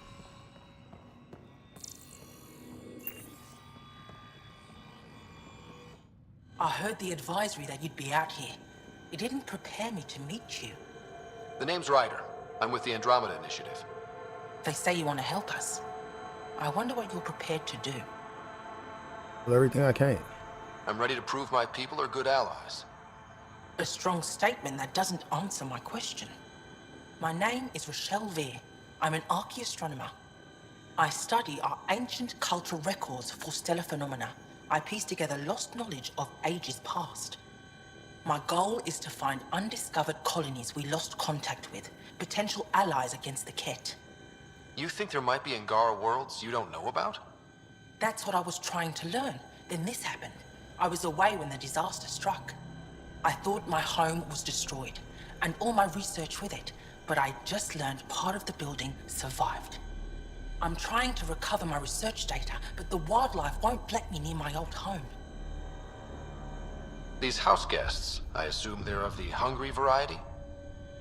I heard the advisory that you'd be out here. It didn't prepare me to meet you. The name's Ryder. I'm with the Andromeda Initiative. They say you want to help us. I wonder what you're prepared to do. Well, everything I can. I'm ready to prove my people are good allies. A strong statement that doesn't answer my question. My name is Rochelle Veer. I'm an archaeoastronomer. I study our ancient cultural records for stellar phenomena. I piece together lost knowledge of ages past. My goal is to find undiscovered colonies we lost contact with, potential allies against the Ket. You think there might be Angara worlds you don't know about? That's what I was trying to learn. Then this happened. I was away when the disaster struck. I thought my home was destroyed, and all my research with it, but I just learned part of the building survived. I'm trying to recover my research data, but the wildlife won't let me near my old home. These house guests, I assume they're of the hungry variety?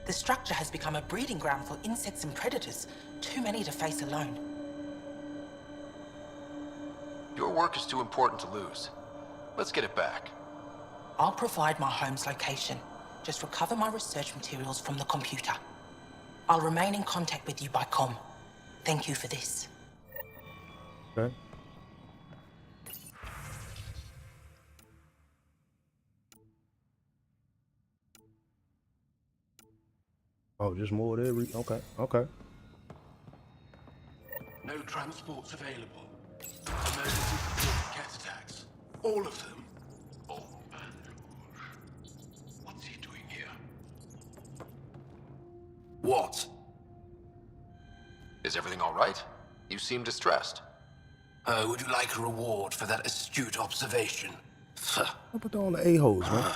The structure has become a breeding ground for insects and predators, too many to face alone. Your work is too important to lose. Let's get it back. I'll provide my home's location. Just recover my research materials from the computer. I'll remain in contact with you by comm. Thank you for this. Okay. Oh, just more there. Okay, okay. No transports available. Emergency support cat attacks. All of them. Oh, man. What's he doing here? What? Is everything all right? You seem distressed. Would you like a reward for that astute observation? What about all the a-holes, man?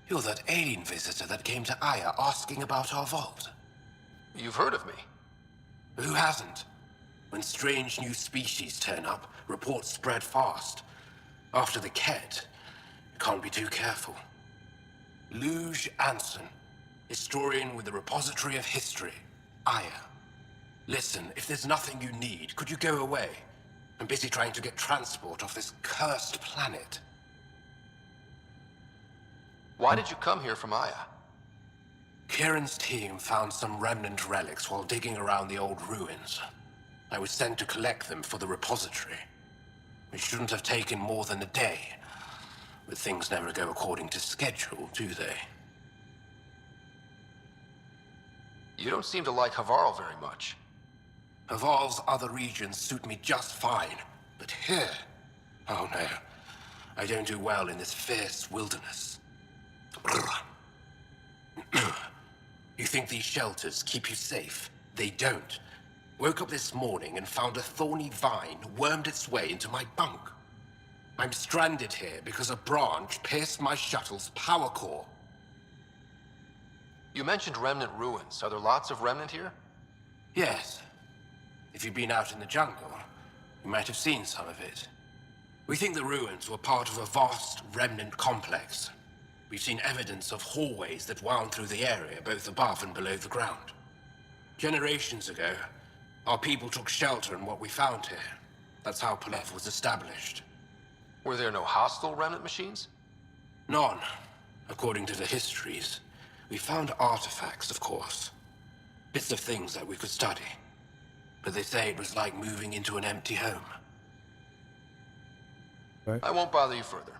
You're that alien visitor that came to Aya asking about our vault. You've heard of me. Who hasn't? When strange new species turn up, reports spread fast. After the Ket, you can't be too careful. Luge Anson, historian with the Repository of History, Aya. Listen, if there's nothing you need, could you go away? I'm busy trying to get transport off this cursed planet. Why did you come here from Aya? Kieran's team found some remnant relics while digging around the old ruins. I was sent to collect them for the repository. It shouldn't have taken more than a day. But things never go according to schedule, do they? You don't seem to like Havarl very much. Havarl's other regions suit me just fine. But here... oh no. I don't do well in this fierce wilderness. You think these shelters keep you safe? They don't. Woke up this morning and found a thorny vine wormed its way into my bunk. I'm stranded here because a branch pierced my shuttle's power core. You mentioned remnant ruins. Are there lots of remnant here? Yes. If you've been out in the jungle, you might have seen some of it. We think the ruins were part of a vast remnant complex. We've seen evidence of hallways that wound through the area, both above and below the ground. Generations ago, our people took shelter in what we found here. That's how Plef was established. Were there no hostile remnant machines? None. According to the histories. We found artifacts, of course. Bits of things that we could study. But they say it was like moving into an empty home. Right. I won't bother you further.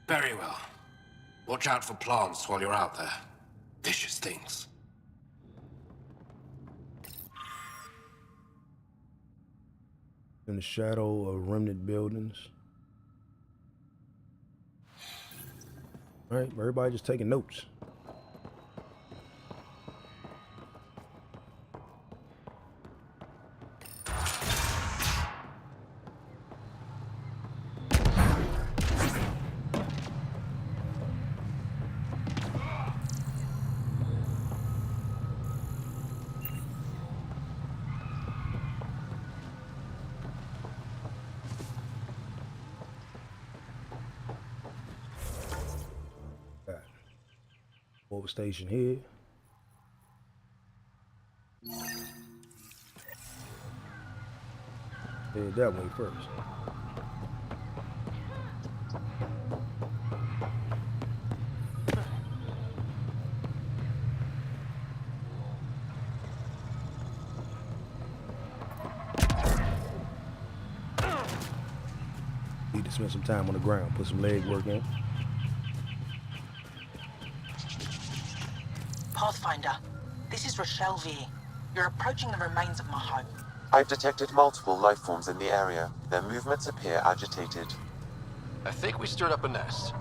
Very well. Watch out for plants while you're out there. Vicious things. In the shadow of remnant buildings. All right, everybody just taking notes. Forward station here. Head that way first. Need to spend some time on the ground, put some leg work in. Pathfinder, this is Rochelle V. You're approaching the remains of my home. I've detected multiple life forms in the area. Their movements appear agitated. I think we stirred up a nest.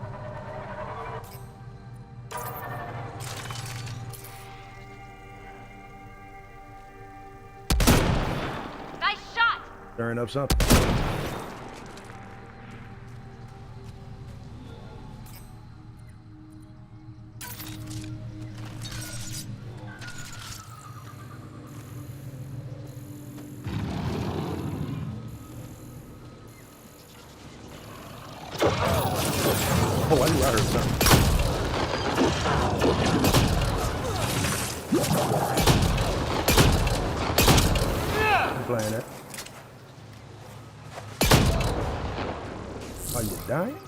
Nice shot! Stirring up something. Oh, I knew I heard something. I'm playing that. Are you dying?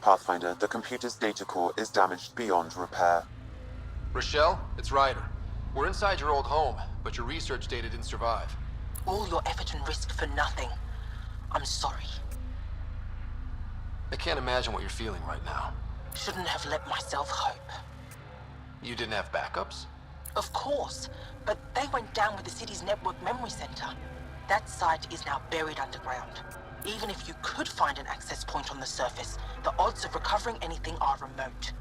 Pathfinder, the computer's data core is damaged beyond repair. Rochelle, it's Ryder. We're inside your old home, but your research data didn't survive. All your effort and risk for nothing. I'm sorry. I can't imagine what you're feeling right now. Shouldn't have let myself hope. You didn't have backups? Of course, but they went down with the city's network memory center. That site is now buried underground. Even if you could find an access point on the surface, the odds of recovering anything are remote.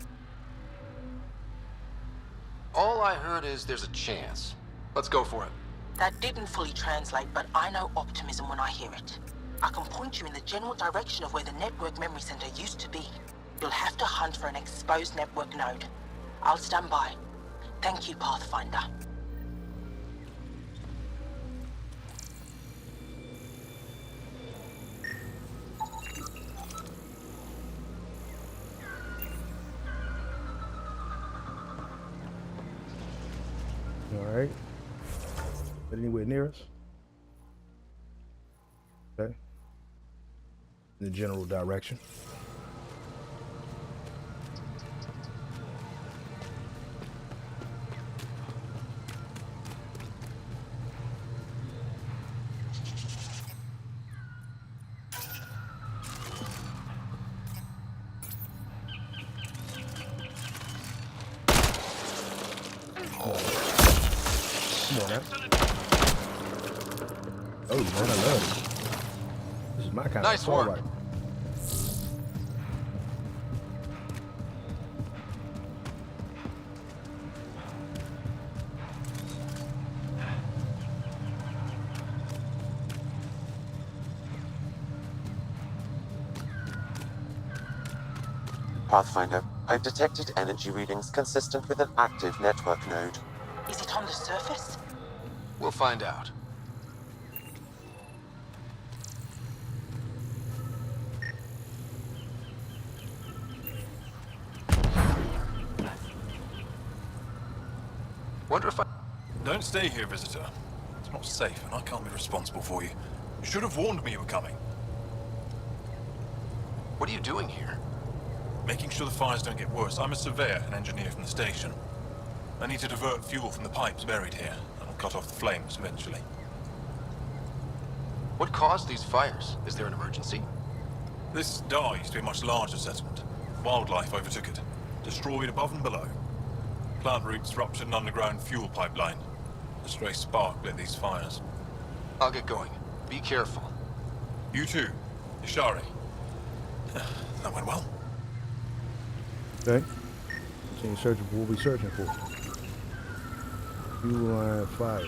All I heard is there's a chance. Let's go for it. That didn't fully translate, but I know optimism when I hear it. I can point you in the general direction of where the network memory center used to be. You'll have to hunt for an exposed network node. I'll stand by. Thank you, Pathfinder. All right. Is anywhere near us? Okay. In the general direction. Come on now. Oh man, I love it. This is my kind Nice of work. rifle. Pathfinder, I've detected energy readings consistent with an active network node. Is it on the surface? We'll find out. Wonder if I... Don't stay here, visitor. It's not safe, and I can't be responsible for you. You should have warned me you were coming. What are you doing here? Making sure the fires don't get worse. I'm a surveyor and engineer from the station. I need to divert fuel from the pipes buried here. That'll cut off the flames eventually. What caused these fires? Is there an emergency? This Dar used to be a much larger settlement. Wildlife overtook it, destroyed above and below. Plant roots ruptured an underground fuel pipeline. A stray spark lit these fires. I'll get going. Be careful. You too, Ishari. That went well. Okay. Continue searching for what we're searching for. Fuel line fire.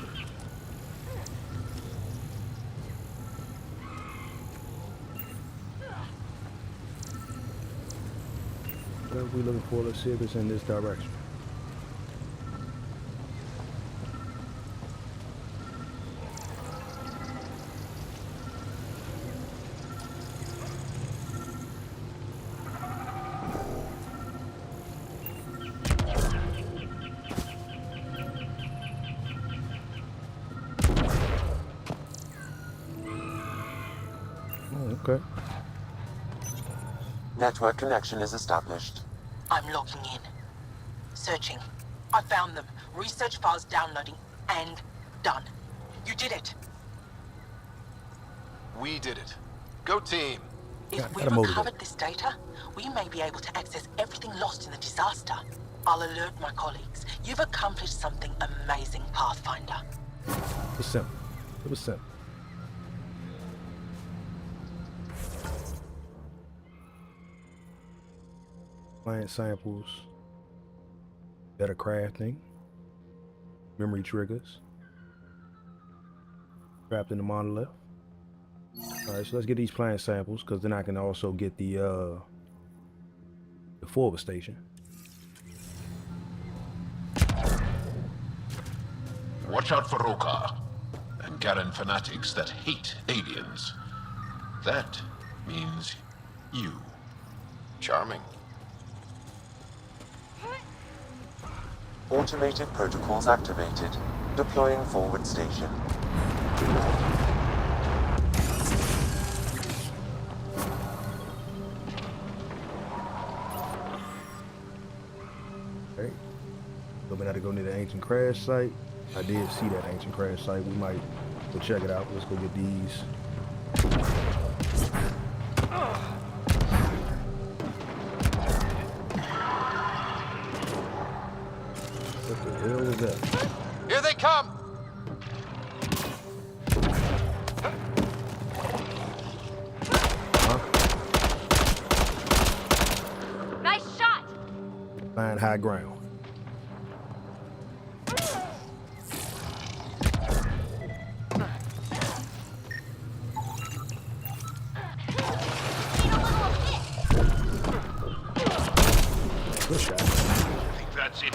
What are we looking for? Let's see if it's in this direction. Okay. Network connection is established. I'm logging in. Searching. I found them. Research files downloading and done. You did it. We did it. Go team. If we recovered this data, we may be able to access everything lost in the disaster. I'll alert my colleagues. You've accomplished something amazing, Pathfinder. It was simple. It was simple. Client samples, better crafting, memory triggers, trapped in the monolith. Alright, so let's get these plant samples, because then I can also get the forward station. Watch out for Roka and Garen fanatics that hate aliens. That means you. Charming. Automated protocols activated. Deploying forward station. Okay. So we had to go near the ancient crash site. I did see that ancient crash site. We might go check it out. Let's go get these. What the hell was that? Here they come! Huh? Nice shot! Find high ground. Good shot. I think that's it.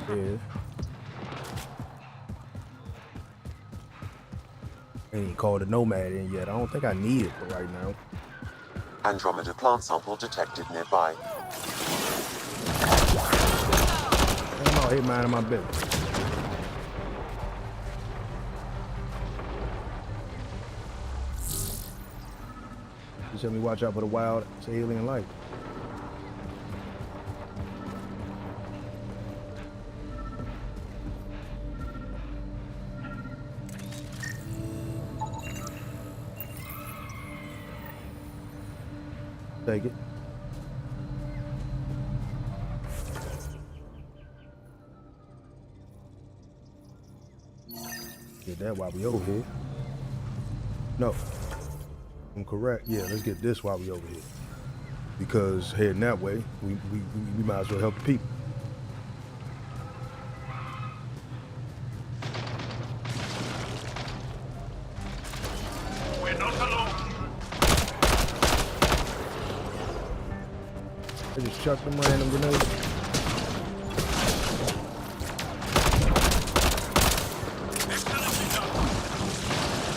Yeah. Ain't called a nomad in yet. I don't think I need it for right now. Andromeda plant sample detected nearby. I'm out here minding my business. Just help me watch out for the wild alien life. Take it. Get that while we over here. No. I'm correct. Yeah, let's get this while we over here. Because heading that way, we might as well help the people. We're not alone. I just chucked them random grenades.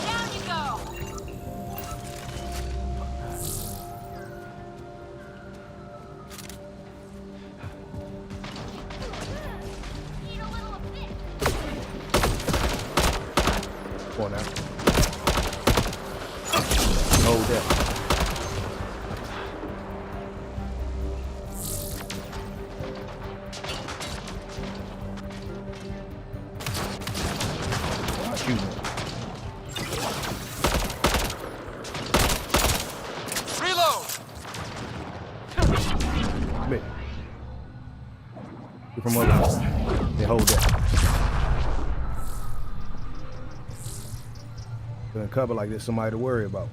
Down you go! Come on now. Hold that. Reload! Come here. Get from over there. They hold that. Gonna cover like this, somebody to worry about.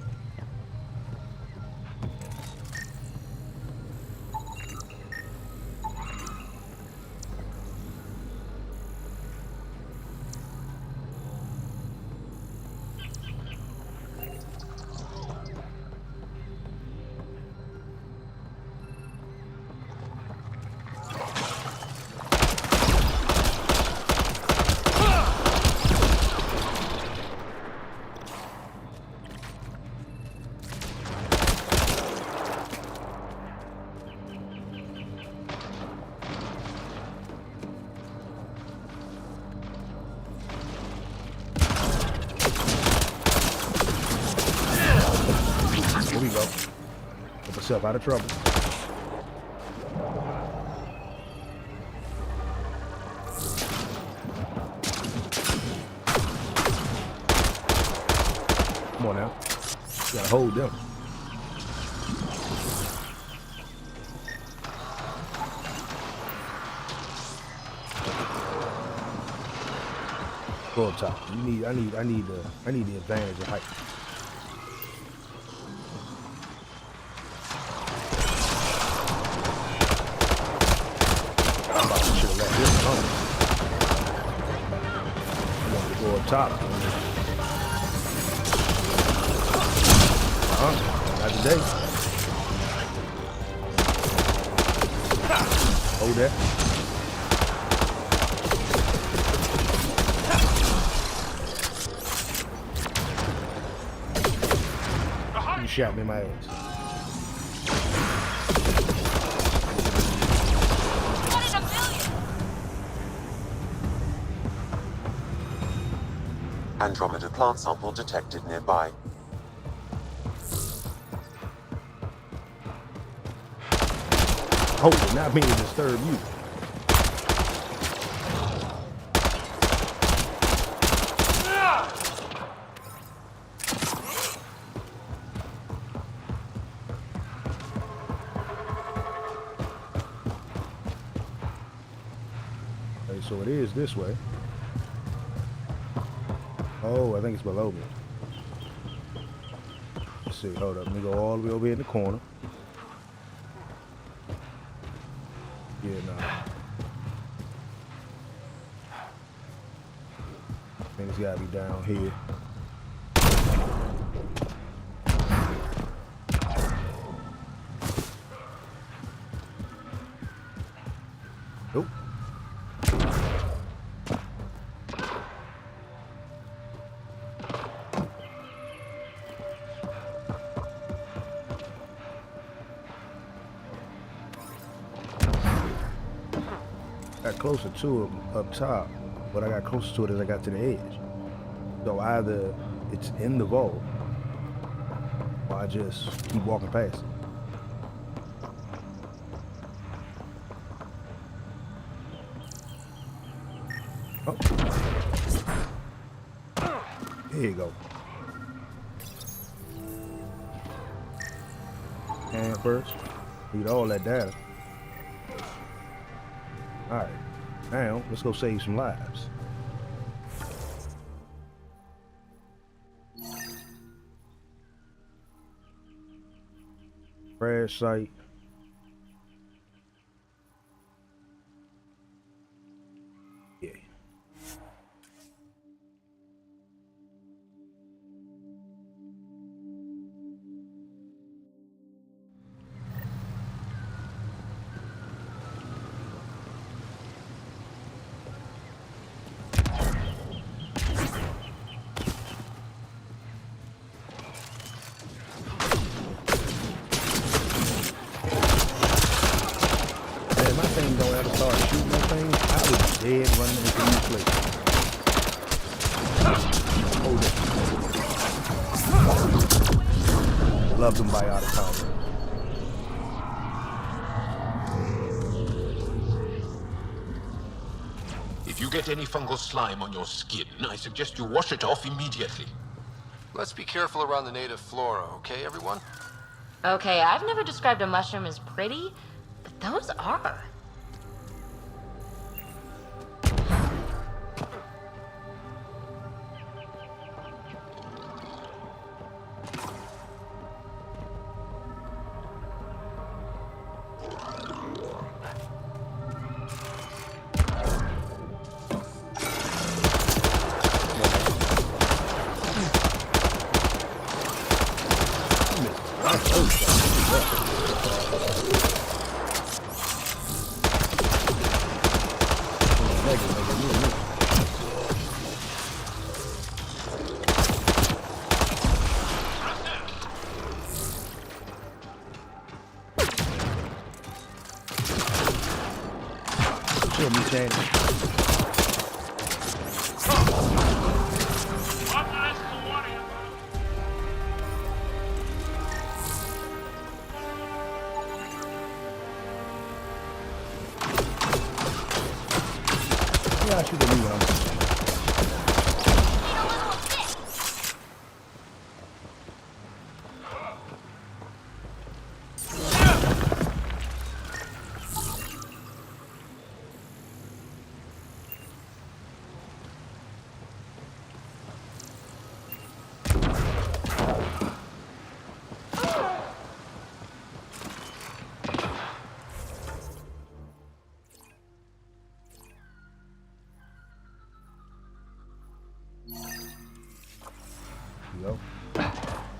Here we go. Get myself out of trouble. Come on now. You gotta hold them. Go up top. I need the advantage of height. Should have left this alone. I want to go up top. Not today. Hold that. You shot me in my ass. Andromeda plant sample detected nearby. Hold it, not me to disturb you. Okay, so it is this way. Oh, I think it's below me. Let's see, hold up. Let me go all the way over here in the corner. Yeah, nah. I think it's gotta be down here. Nope. Got closer to it up top, but I got closer to it as I got to the edge. So either it's in the vault, or I just keep walking past it. Oh. There you go. And first, read all that data. Alright, now let's go save some lives. Crash site. Yeah. start shooting that thing, I was dead running into these places. Hold it. Love them biotic powder. If you get any fungal slime on your skin, I suggest you wash it off immediately. Let's be careful around the native flora, okay, everyone? Okay, I've never described a mushroom as pretty, but those are. Go.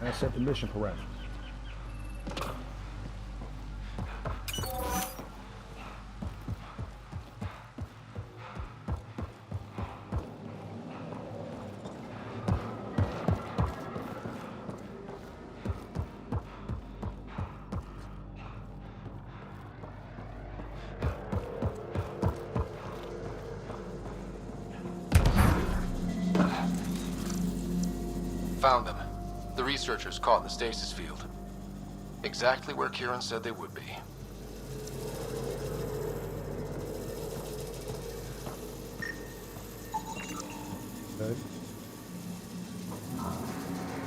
And set the mission parameters. Found them. The researchers caught in the stasis field. Exactly where Kieran said they would be. Okay.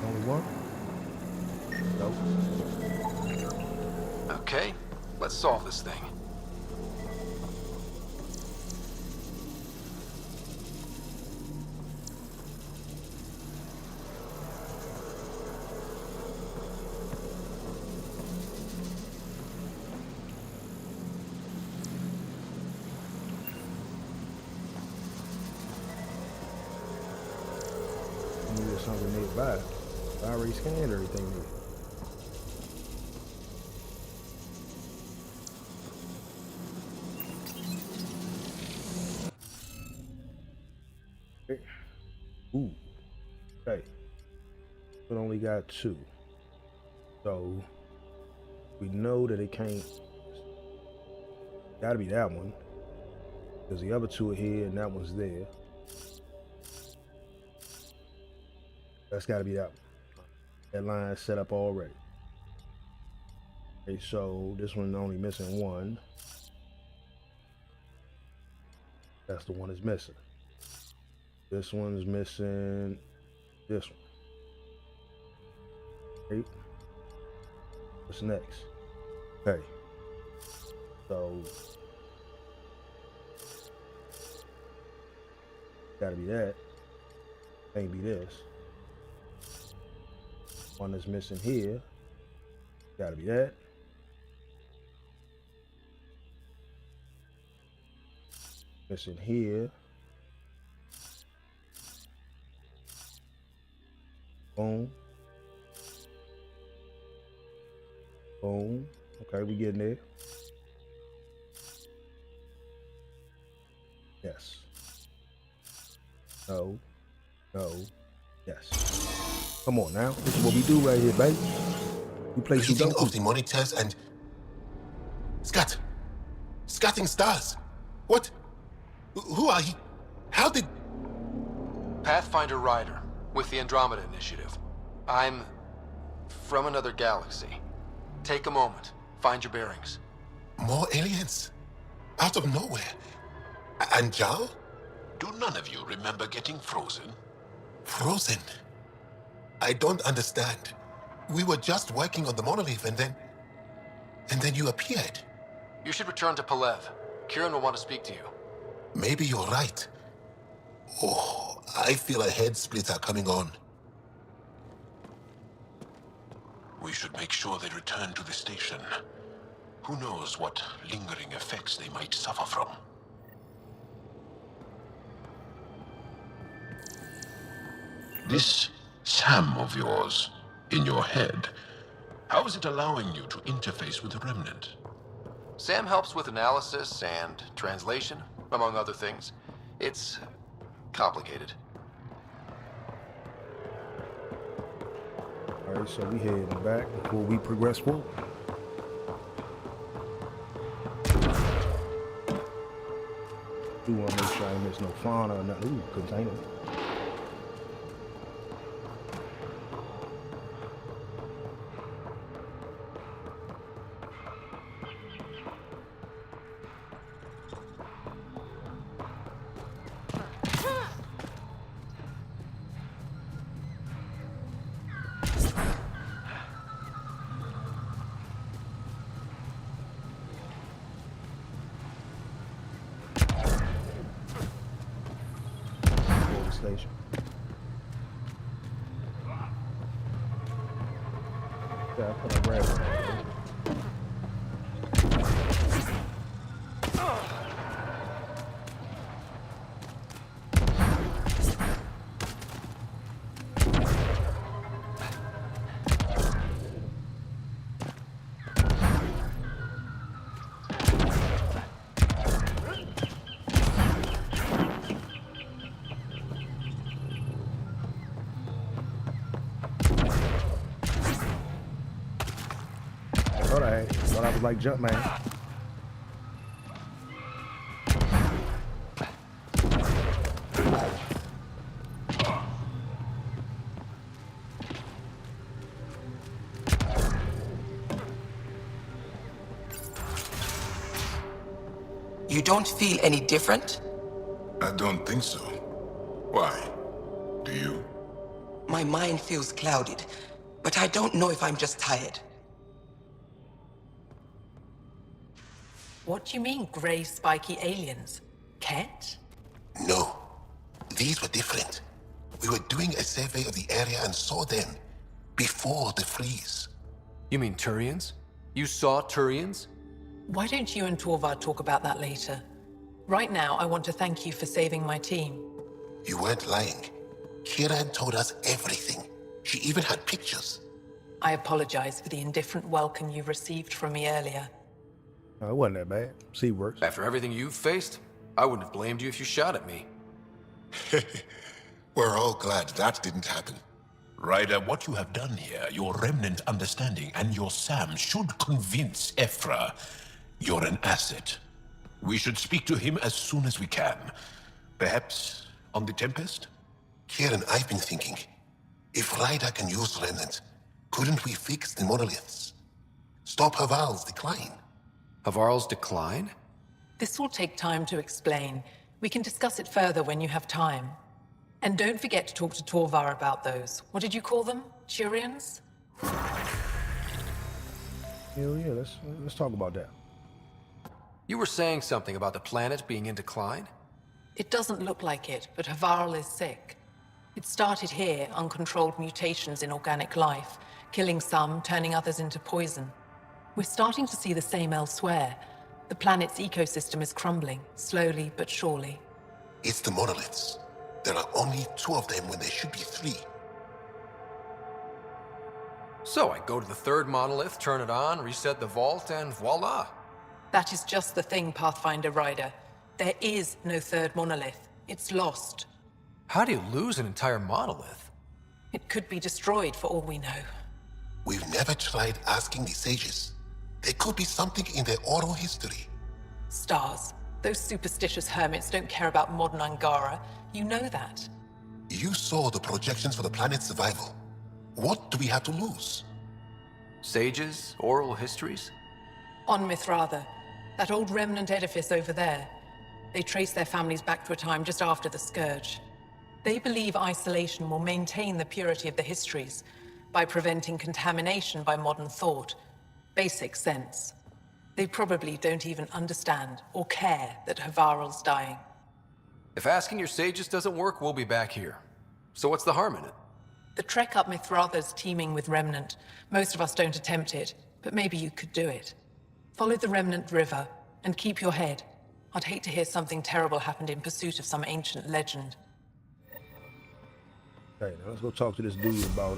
Only one? Nope. Okay, let's solve this thing. Something nearby. I already scanned everything here. Okay. Ooh. Okay. But only got two. So we know that it can't. Gotta be that one. Because the other two are here and that one's there. That's got to be that one. That line set up already. Okay, so this one only missing one. That's the one that's missing. This one's missing this one. Okay. What's next? Okay. So gotta be that. Can't be this. One that's missing here. Gotta be that. Missing here. Boom. Boom. Okay, we getting there. Yes. No. No. Yes. Come on now. This is what we do right here, baby. We play Reading Sudoku. of the monitors and... Scatting stars. What? Who are you? How did... Pathfinder Ryder, with the Andromeda Initiative. I'm from another galaxy. Take a moment. Find your bearings. More aliens? Out of nowhere? Angara? Do none of you remember getting frozen? Frozen? I don't understand. We were just working on the monolith and then you appeared. You should return to Palev. Kieran will want to speak to you. Maybe you're right. Oh, I feel a head splitter coming on. We should make sure they return to the station. Who knows what lingering effects they might suffer from. This SAM of yours, in your head, how is it allowing you to interface with the Remnant? Sam helps with analysis and translation, among other things. It's complicated. Alright, so we heading back before we progress forward. Do want to make sure I miss no fauna or nothing. Ooh, container. Station. Yeah, I put a grab it. Thought I was like Jumpman. You don't feel any different? I don't think so. Why? Do you? My mind feels clouded, but I don't know if I'm just tired. What do you mean, gray, spiky aliens? Ket? No. These were different. We were doing a survey of the area and saw them before the freeze. You mean Turians? You saw Turians? Why don't you and Torvar talk about that later? Right now, I want to thank you for saving my team. You weren't lying. Kira told us everything. She even had pictures. I apologize for the indifferent welcome you received from me earlier. It wasn't that bad. See, works. After everything you've faced, I wouldn't have blamed you if you shot at me. We're all glad that didn't happen. Ryder, what you have done here, your remnant understanding and your SAM should convince Ephra you're an asset. We should speak to him as soon as we can. Perhaps on the Tempest? Kieran, I've been thinking. If Ryder can use remnant, couldn't we fix the monoliths? Stop Haval's decline? Havarl's decline? This will take time to explain. We can discuss it further when you have time. And don't forget to talk to Torvar about those. What did you call them? Turians? Hell yeah, let's talk about that. You were saying something about the planet being in decline? It doesn't look like it, but Havarl is sick. It started here, uncontrolled mutations in organic life, killing some, turning others into poison. We're starting to see the same elsewhere. The planet's ecosystem is crumbling, slowly but surely. It's the monoliths. There are only 2 of them when there should be 3. So I go to the 3rd monolith, turn it on, reset the vault, and voila. That is just the thing, Pathfinder Ryder. There is no 3rd monolith. It's lost. How do you lose an entire monolith? It could be destroyed for all we know. We've never tried asking the sages. There could be something in their oral history. Stars. Those superstitious hermits don't care about modern Angara. You know that. You saw the projections for the planet's survival. What do we have to lose? Sages? Oral histories? On Mithratha, that old remnant edifice over there. They trace their families back to a time just after the Scourge. They believe isolation will maintain the purity of the histories by preventing contamination by modern thought. Basic sense. They probably don't even understand or care that Havarl's dying. If asking your sages doesn't work, we'll be back here. So what's the harm in it? The trek up Mithratha's teeming with Remnant. Most of us don't attempt it, but maybe you could do it. Follow the Remnant River, and keep your head. I'd hate to hear something terrible happened in pursuit of some ancient legend. Okay, now let's go talk to this dude about,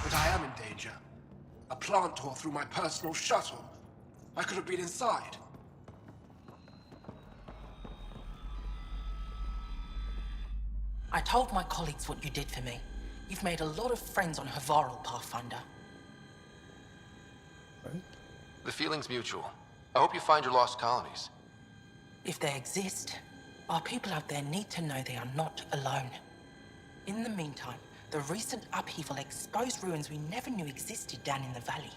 But I am in danger. A plant tore through my personal shuttle. I could have been inside. I told my colleagues what you did for me. You've made a lot of friends on Havarl, Pathfinder. The feeling's mutual. I hope you find your lost colonies. If they exist, our people out there need to know they are not alone. In the meantime, the recent upheaval exposed ruins we never knew existed down in the valley.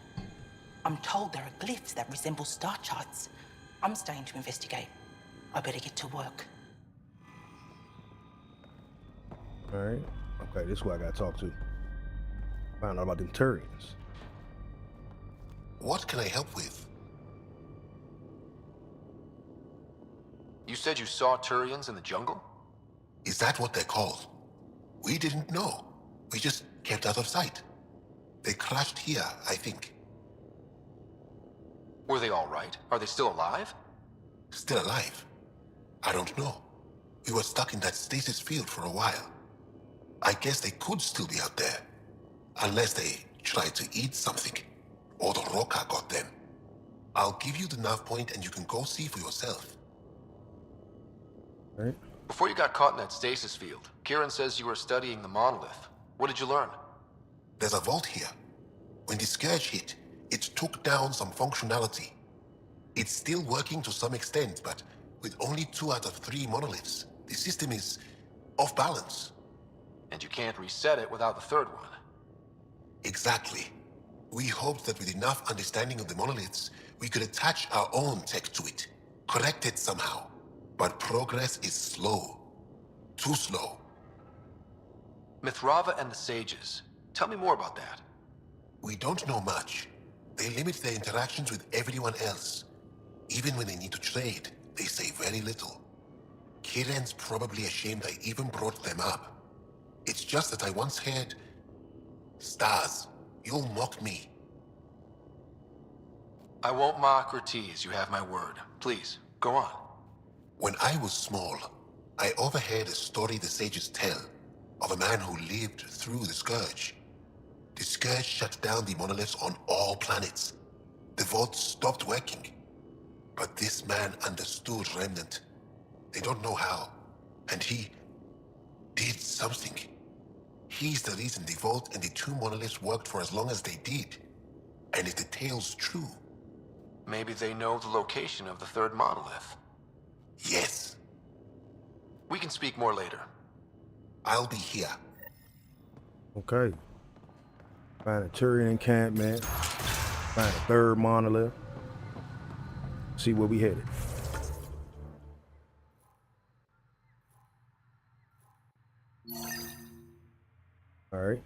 I'm told there are glyphs that resemble star charts. I'm staying to investigate. I better get to work. Alright. Okay, this is who I gotta talk to. Find out about them Turians. What can I help with? You said you saw Turians in the jungle? Is that what they're called? We didn't know. We just kept out of sight. They crashed here, I think. Were they all right? Are they still alive? Still alive? I don't know. We were stuck in that stasis field for a while. I guess they could still be out there. Unless they tried to eat something. Or the Roca got them. I'll give you the nav point and you can go see for yourself. Right. Before you got caught in that stasis field, Kieran says you were studying the monolith. What did you learn? There's a vault here. When the Scourge hit, it took down some functionality. It's still working to some extent, but with only 2 out of 3 monoliths, the system is off balance. And you can't reset it without the 3rd one. Exactly. We hoped that with enough understanding of the monoliths, we could attach our own tech to it, correct it somehow. But progress is slow. Too slow. Mithratha and the Sages. Tell me more about that. We don't know much. They limit their interactions with everyone else. Even when they need to trade, they say very little. Kieran's probably ashamed I even brought them up. It's just that I once heard... Stars, you'll mock me. I won't mock or tease, you have my word. Please, go on. When I was small, I overheard a story the sages tell of a man who lived through the Scourge. The Scourge shut down the monoliths on all planets. The vault stopped working. But this man understood Remnant. They don't know how. And he did something. He's the reason the vault and the 2 monoliths worked for as long as they did. And if the tale's true... Maybe they know the location of the 3rd monolith. Yes. We can speak more later. I'll be here. Okay. Find a Turian encampment. Find a 3rd monolith. See where we headed. All right.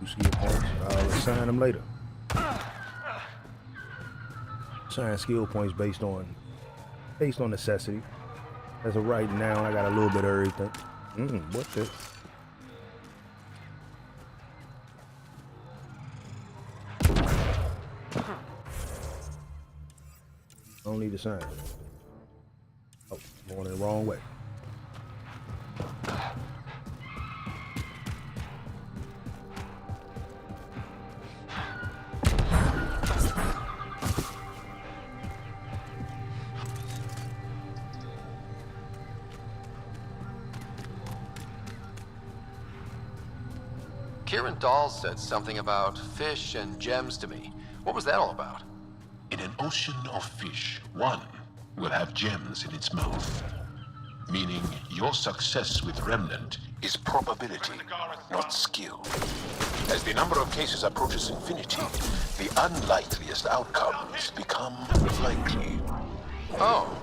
You skill points. I'll assign them later. Assign skill points based on necessity. As of right now, I got a little bit of everything. What the? Don't need to sign. Oh, going the wrong way. Kieran Dahl said something about fish and gems to me. What was that all about? In an ocean of fish, one will have gems in its mouth. Meaning your success with Remnant is probability, not skill. As the number of cases approaches infinity, the unlikeliest outcomes become likely. Oh.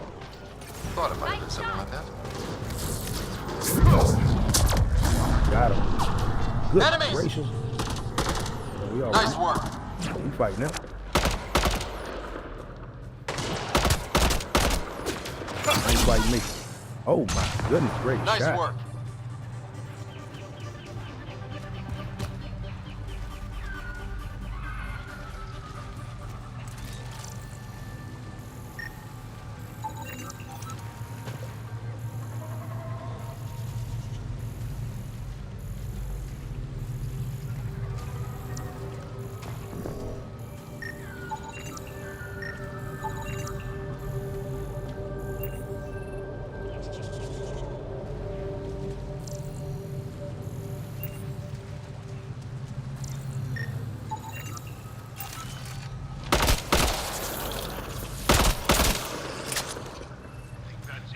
Thought it might have been something like that. Got him. Good Enemies! gracious. Oh, we all Nice right. work. We fighting now. Ain't fighting me. Oh my goodness, great Nice shot. work.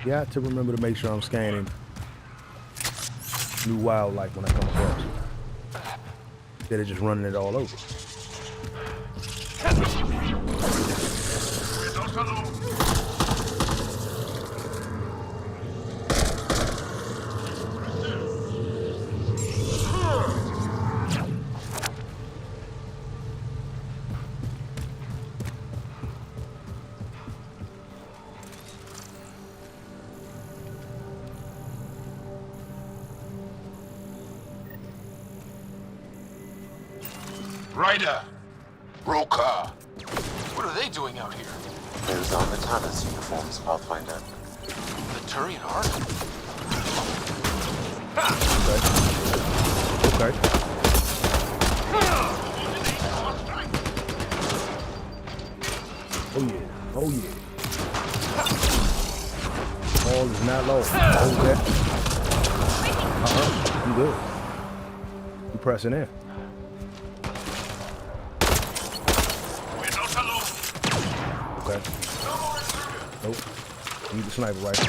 Yeah, I have to remember to make sure I'm scanning new wildlife when I come across it. Instead of just running it all over. Ryder! Roka! What are they doing out here? Those are the Tanis uniforms, Pathfinder. The Turian Ark? Okay. Oh yeah. Oh yeah. Ball is not low. Hold that. I'm good. You pressing in. Okay. Nope. Need the sniper rifle.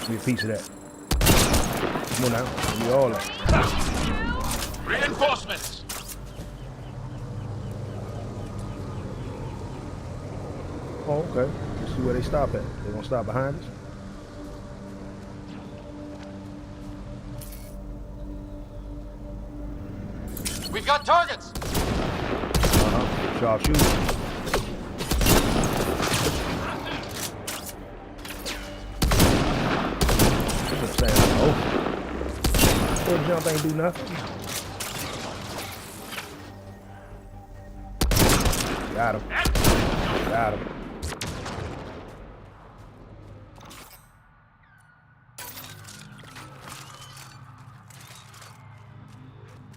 Give me a piece of that. Come on now. Give me all that. Reinforcements! Oh, okay. Let's see where they stop at. They gonna stop behind us? We've got targets! Sharp shooter. Just saying, oh. Full jump ain't do nothing. Got him. Got him.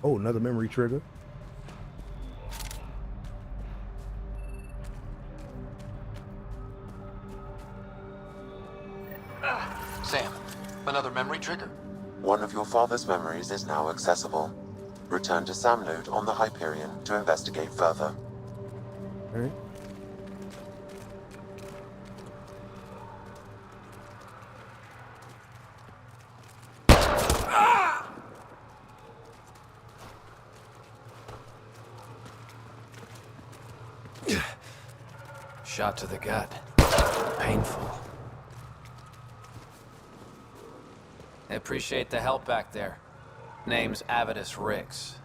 Oh, another memory trigger. Sam, another memory trigger? One of your father's memories is now accessible. Return to Sam Node on the Hyperion to investigate further. Okay. Shot to the gut. Painful. I appreciate the help back there. Name's Avidus Rix.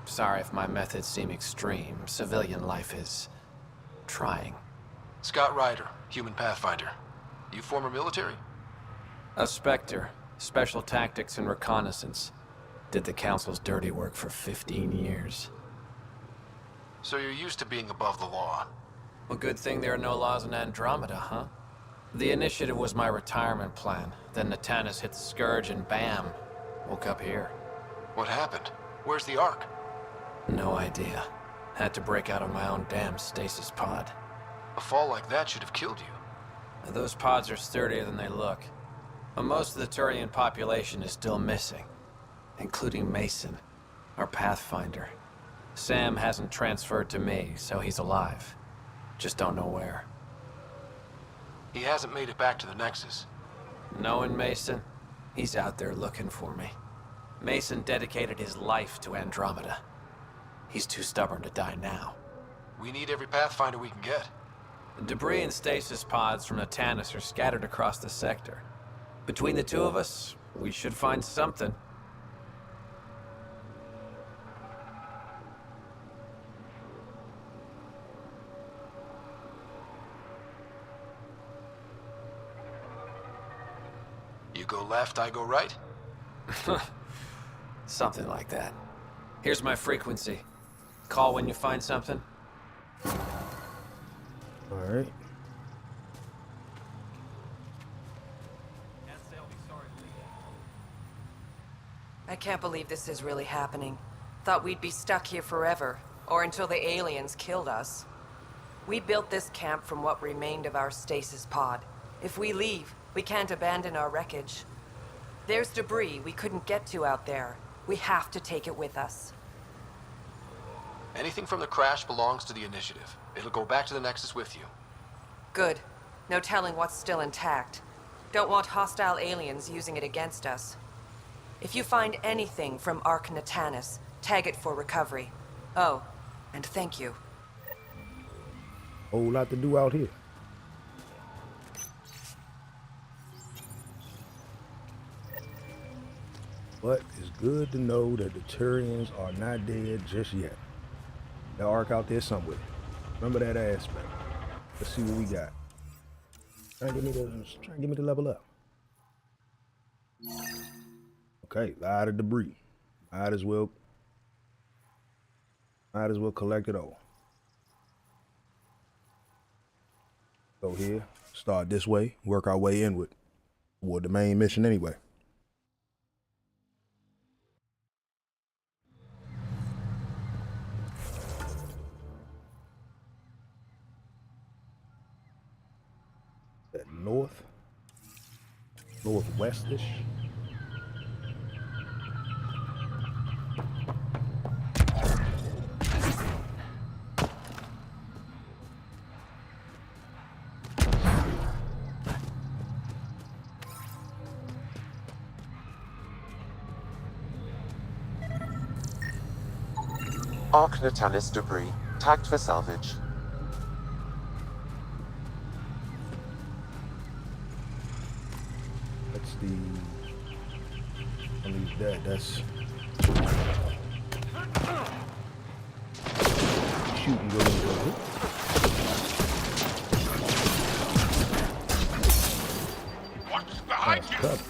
Sorry if my methods seem extreme. Civilian life is trying. Scott Ryder, human pathfinder. You former military? A Spectre. Special tactics and reconnaissance. Did the Council's dirty work for 15 years. So you're used to being above the law. Well, good thing there are no laws in Andromeda, huh? The initiative was my retirement plan. Then Natanis hit the Scourge and bam, woke up here. What happened? Where's the Ark? No idea. Had to break out of my own damn stasis pod. A fall like that should have killed you. Those pods are sturdier than they look. But most of the Turian population is still missing, including Mason, our Pathfinder. Sam hasn't transferred to me, so he's alive. Just don't know where. He hasn't made it back to the Nexus. Knowing Mason, he's out there looking for me. Mason dedicated his life to Andromeda. He's too stubborn to die now. We need every Pathfinder we can get. The debris and stasis pods from the Tannis are scattered across the sector. Between the two of us, we should find something. You go left, I go right? Something like that. Here's my frequency. Call when you find something. All right. I can't believe this is really happening. Thought we'd be stuck here forever, or until the aliens killed us. We built this camp from what remained of our stasis pod. If we leave, we can't abandon our wreckage. There's debris we couldn't get to out there. We have to take it with us. Anything from the crash belongs to the Initiative. It'll go back to the Nexus with you. Good. No telling what's still intact. Don't want hostile aliens using it against us. If you find anything from Ark Natanis, tag it for recovery. Oh, and thank you. Whole lot to do out here. But it's good to know that the Turians are not dead just yet. The Ark out there somewhere. Remember that aspect. Let's see what we got. Try and get me to level up. Okay, a lot of debris. Might as well collect it all. Go here, start this way, work our way inward toward the main mission anyway. That northwestish. Ark Natalis debris, tagged for salvage. That's the... I'll leave that, that's... Shoot and go into it. What's behind you? Cover.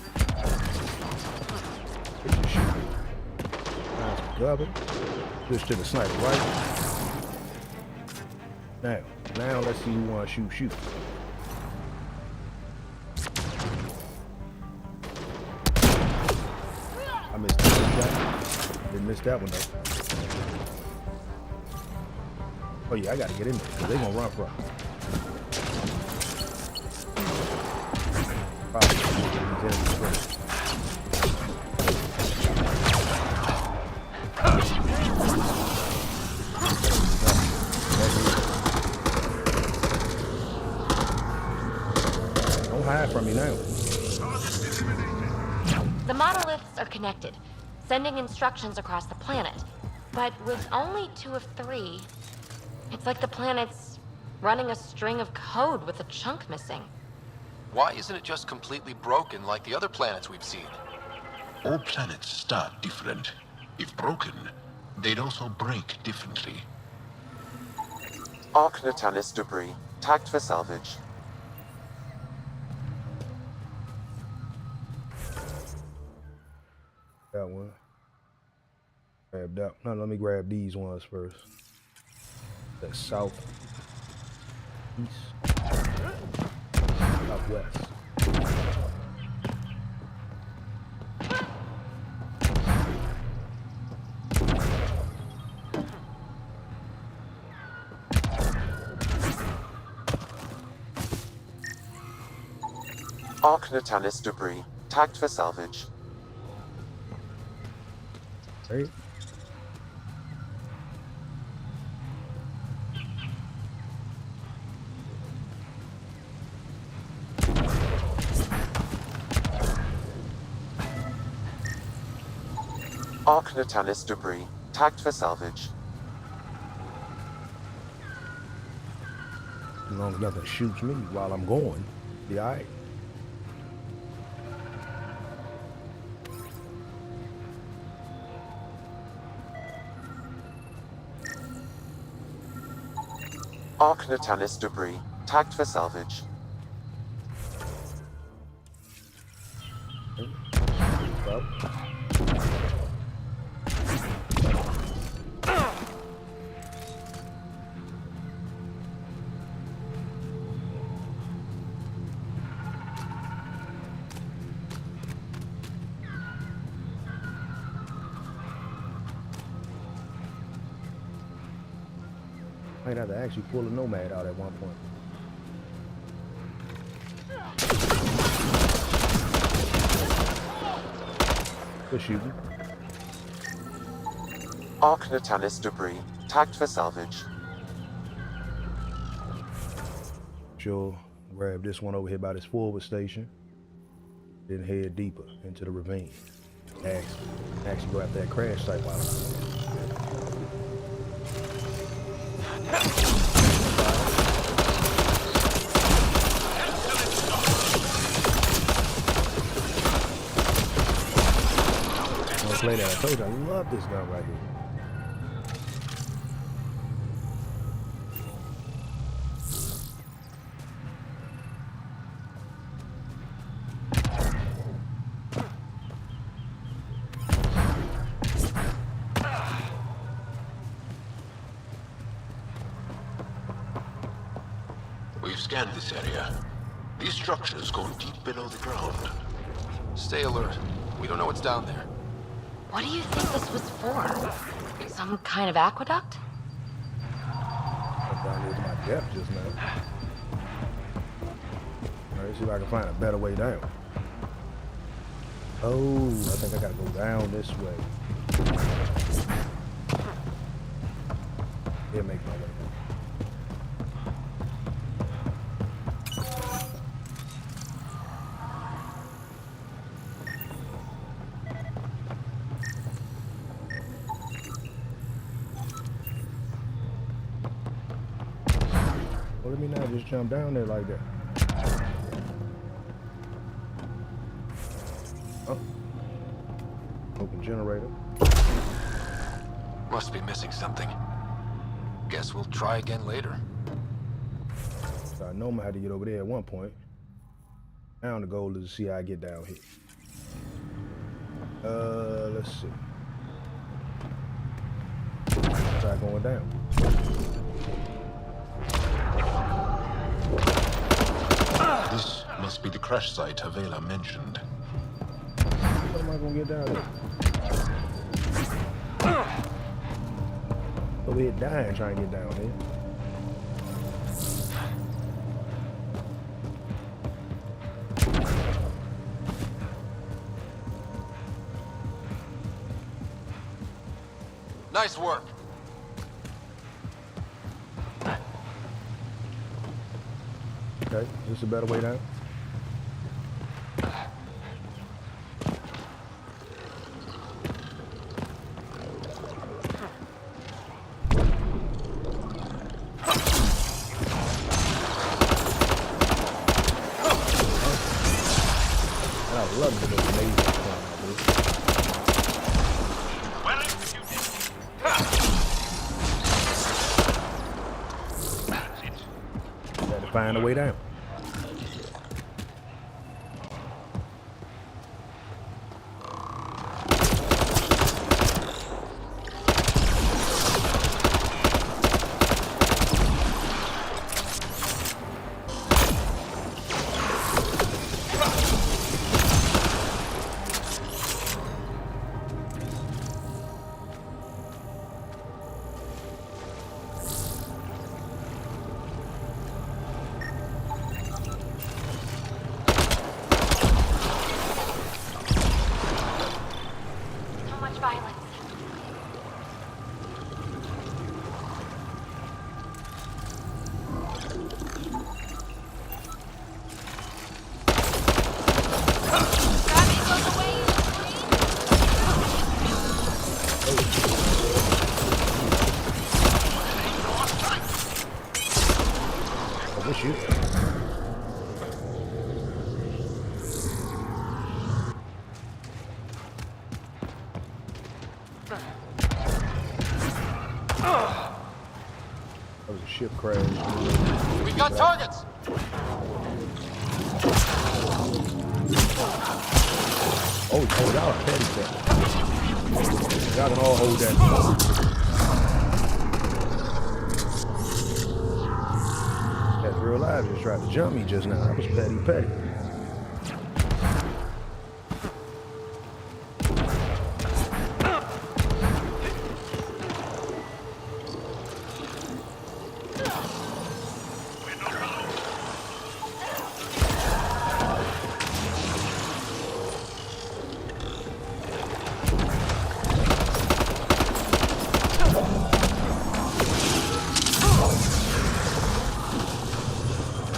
Nice cover. Switch to the sniper, right? Now let's see who wants to shoot. I missed that. Didn't miss that one though. Oh yeah, I gotta get in there because they're gonna run from. Don't hide from me now. The monoliths are connected, sending instructions across the planet. But with only 2 of 3, it's like the planet's running a string of code with a chunk missing. Why isn't it just completely broken like the other planets we've seen? All planets start different. If broken, they'd also break differently. Ark Natalis debris, tagged for salvage. That one. Grab that. No, let me grab these ones first. The south, east, southwest. Arc Natalis debris, tagged for salvage. Right? Arc Natalis debris, tagged for salvage. As long as nothing shoots me while I'm going, be alright. Arc Natalis debris, tagged for salvage. Well. Might have to actually pull a nomad out at one point. Good shooting. Arc Natalis debris, tagged for salvage. Sure, grab this one over here by this forward station, then head deeper into the ravine. Actually go after that crash site while I'm gonna play that. I told you I love this gun right here. We've scanned this area. These structures go deep below the ground. Stay alert. We don't know what's down there. What do you think this was for? Some kind of aqueduct? I'm down here to my depth just now. Alright, see if I can find a better way down. Oh, I think I gotta go down this way. It'll make my way down. Well, let me not just jump down there like that. Oh. Open generator. Must be missing something. Guess we'll try again later. So I know I had to get over there at one point. Now the goal is to see how I get down here. Let's see. Try going down. This must be the crash site Avela mentioned. What am I gonna get down there? Over here dying trying to get down here. Nice work. Okay, is this a better way down? I love the little laser thing, dude. Well executed. Got to find a way down. ship crashed. We've got targets! Oh, y'all are petty petty. Y'all can all hold that. That's real life just tried to jump me just now. That was petty petty.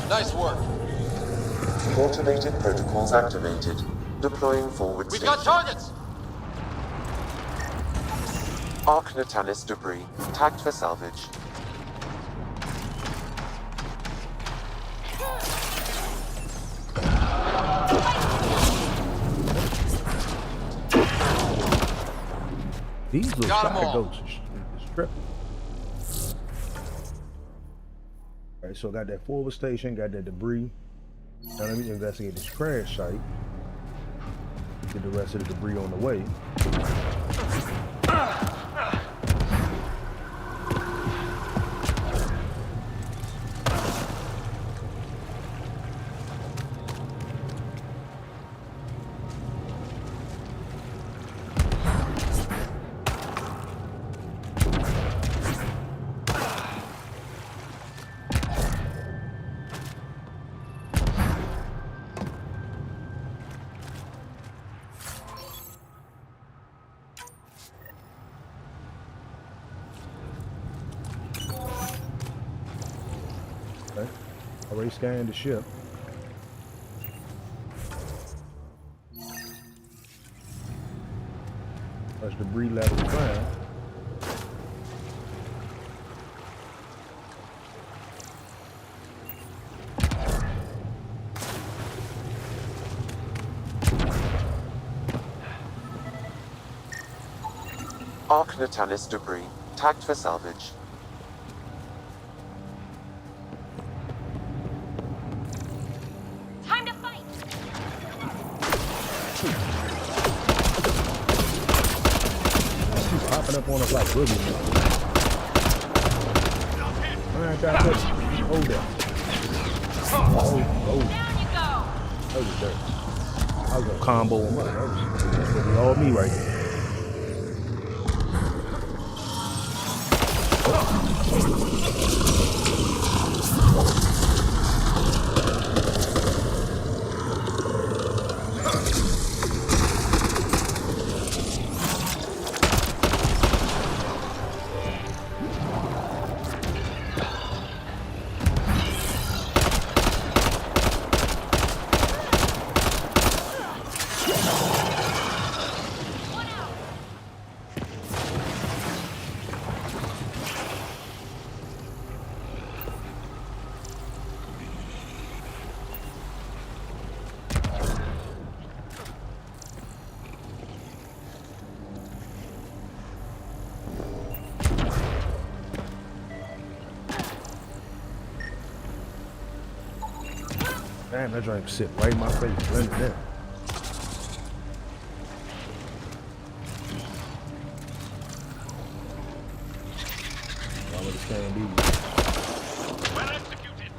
Nice work. Automated protocols activated. Deploying forward We've station. got targets! Arc Natalis debris. Tagged for salvage. These little side goats is tripping. Alright, so got that forward station, got that debris. Now let me investigate this crash site. Get the rest of the debris on the way. Okay. Already scanned the ship. That's debris level found. Arc Natalis debris. Tagged for salvage. Time to fight! She's popping up on us like boogie. Alright, got this. Hold that. Oh. Down you go! That was dirt. I was gonna combo him up. That's gonna be all me right there. Damn, that drink sit right in my face, blended in. All of this can be. Well executed.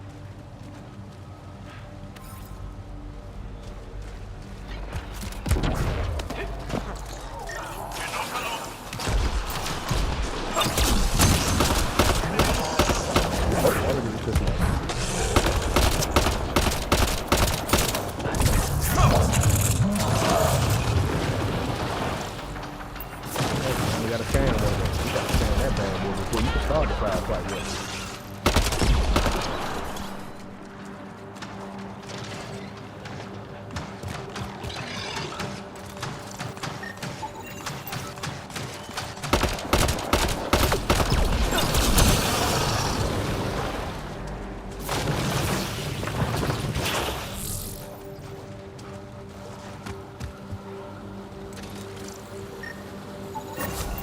We got a can of one. You got to scan that bad boy before you can start the firefight with.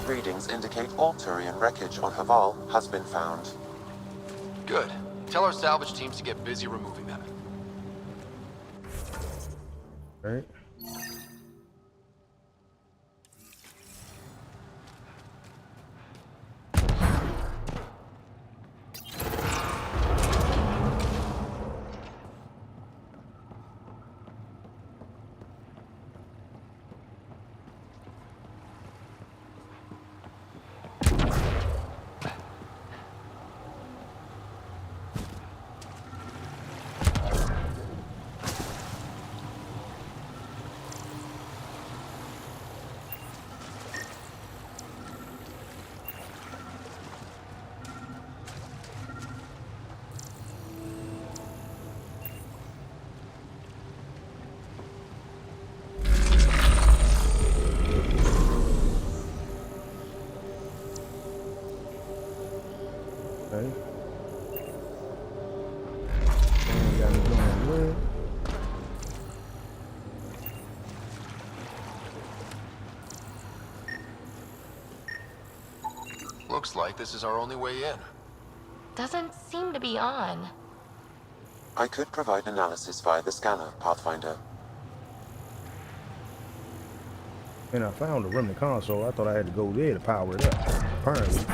Readings indicate all Turian wreckage on Haval has been found. Good. Tell our salvage teams to get busy removing them. All right. Okay. And got it going well. Looks like this is our only way in. Doesn't seem to be on. I could provide analysis via the scanner, Pathfinder. And I found the remnant console. I thought I had to go there to power it up. Apparently.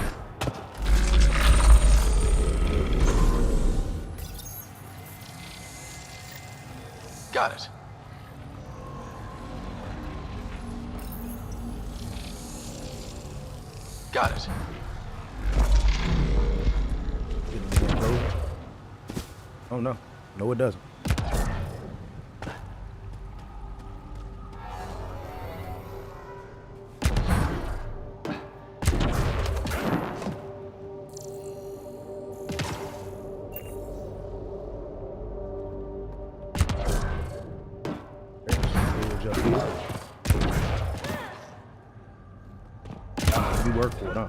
Got it. Got it. Oh no. No, it doesn't. You work for it, huh?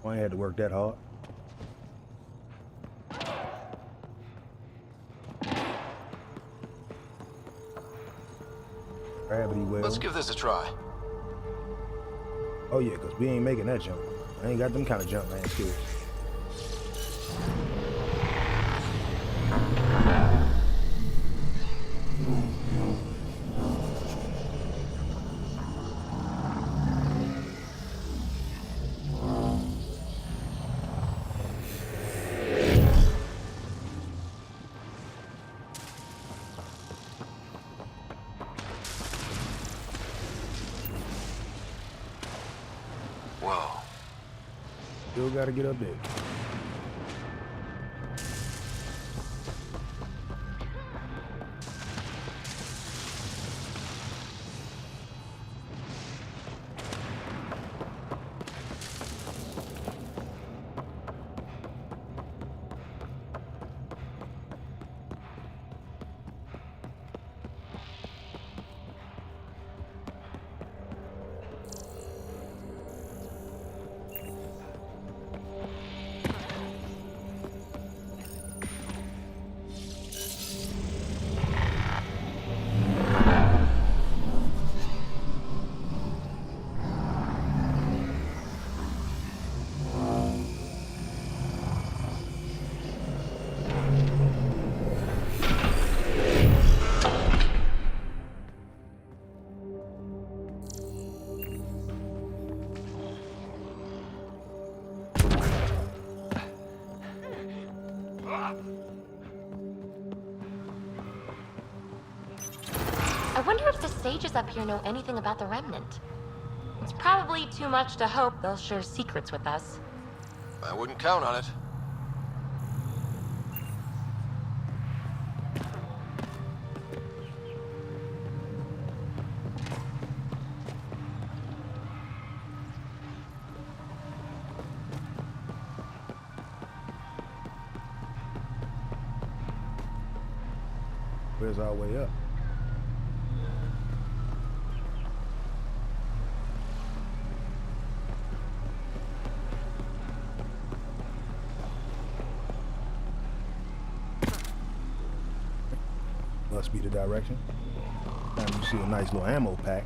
I ain't had to work that hard. Gravity well. Let's give this a try. Oh yeah, because we ain't making that jump. I ain't got them kind of jump man skills. Whoa. Still gotta get up there. I wonder if the sages up here know anything about the remnant. It's probably too much to hope they'll share secrets with us. I wouldn't count on it. Where's our way up? Must be the direction. Now you see a nice little ammo pack.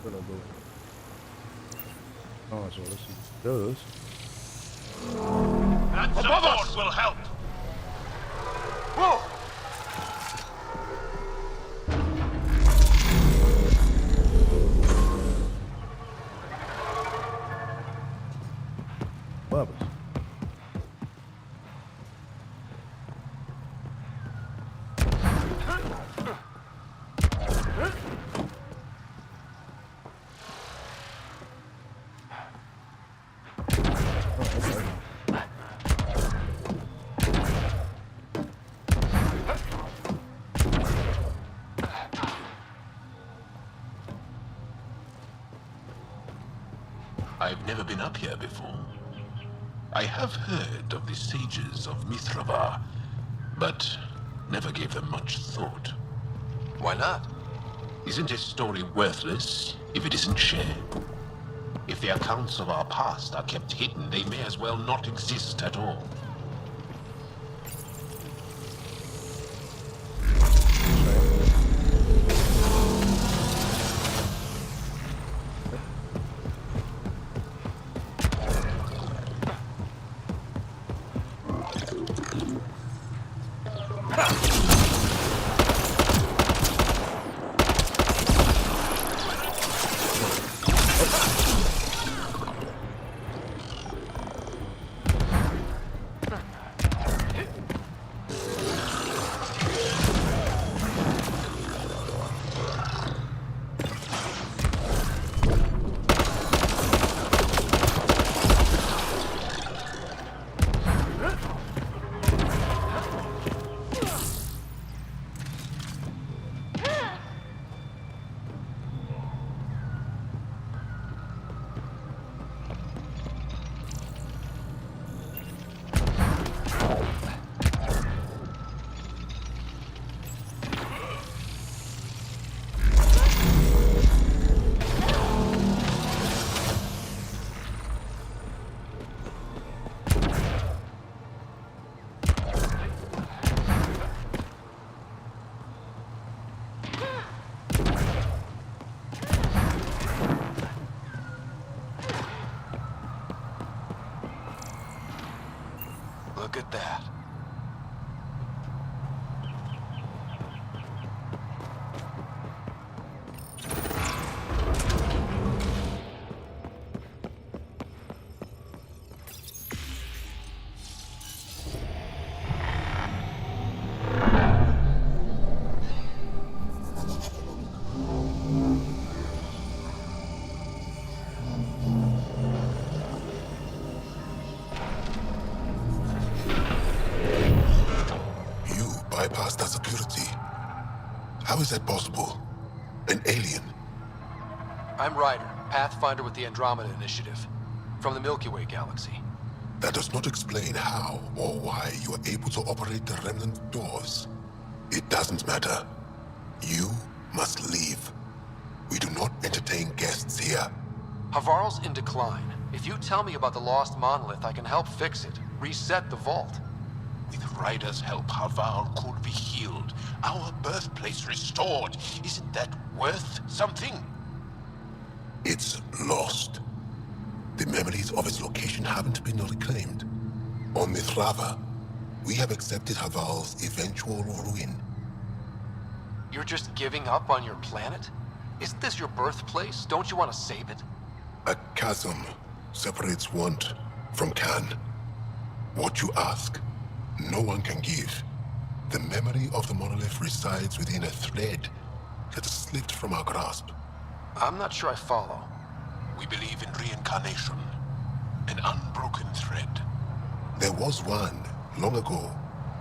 Gonna go. Oh, so let's see what it does. That support will help. Whoa! Bubbles. I've never been up here before. I have heard of the sages of Mithrava, but never gave them much thought. Why not? Isn't a story worthless if it isn't shared? If the accounts of our past are kept hidden, they may as well not exist at all. Look at that. Bypass that security. How is that possible? An alien? I'm Ryder, Pathfinder with the Andromeda Initiative, from the Milky Way galaxy. That does not explain how or why you are able to operate the remnant doors. It doesn't matter. You must leave. We do not entertain guests here. Havarl's in decline. If you tell me about the lost monolith, I can help fix it, reset the vault. With Ryder's help, Havarl could be healed. Our birthplace restored. Isn't that worth something? It's lost. The memories of its location haven't been reclaimed. On Mithrava, we have accepted Havarl's eventual ruin. You're just giving up on your planet? Isn't this your birthplace? Don't you want to save it? A chasm separates want from can. What you ask, no one can give. The memory of the monolith resides within a thread that slipped from our grasp. I'm not sure I follow. We believe in reincarnation, an unbroken thread. There was one, long ago,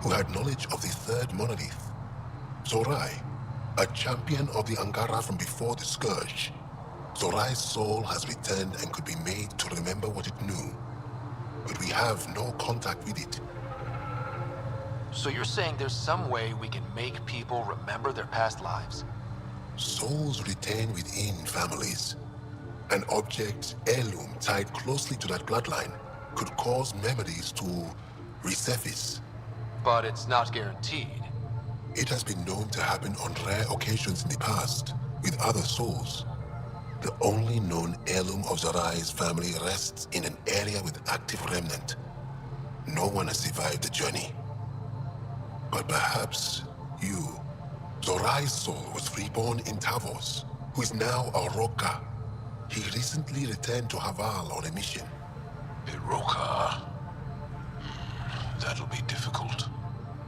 who had knowledge of the third monolith. Zorai, a champion of the Angara from before the Scourge. Zorai's soul has returned and could be made to remember what it knew. But we have no contact with it. So you're saying there's some way we can make people remember their past lives? Souls retain within families. An object, heirloom tied closely to that bloodline could cause memories to resurface. But it's not guaranteed. It has been known to happen on rare occasions in the past, with other souls. The only known heirloom of Zorai's family rests in an area with active remnant. No one has survived the journey. But perhaps you. Zorai's soul was reborn in Tavos, who is now a Roka. He recently returned to Haval on a mission. Iroka. That'll be difficult.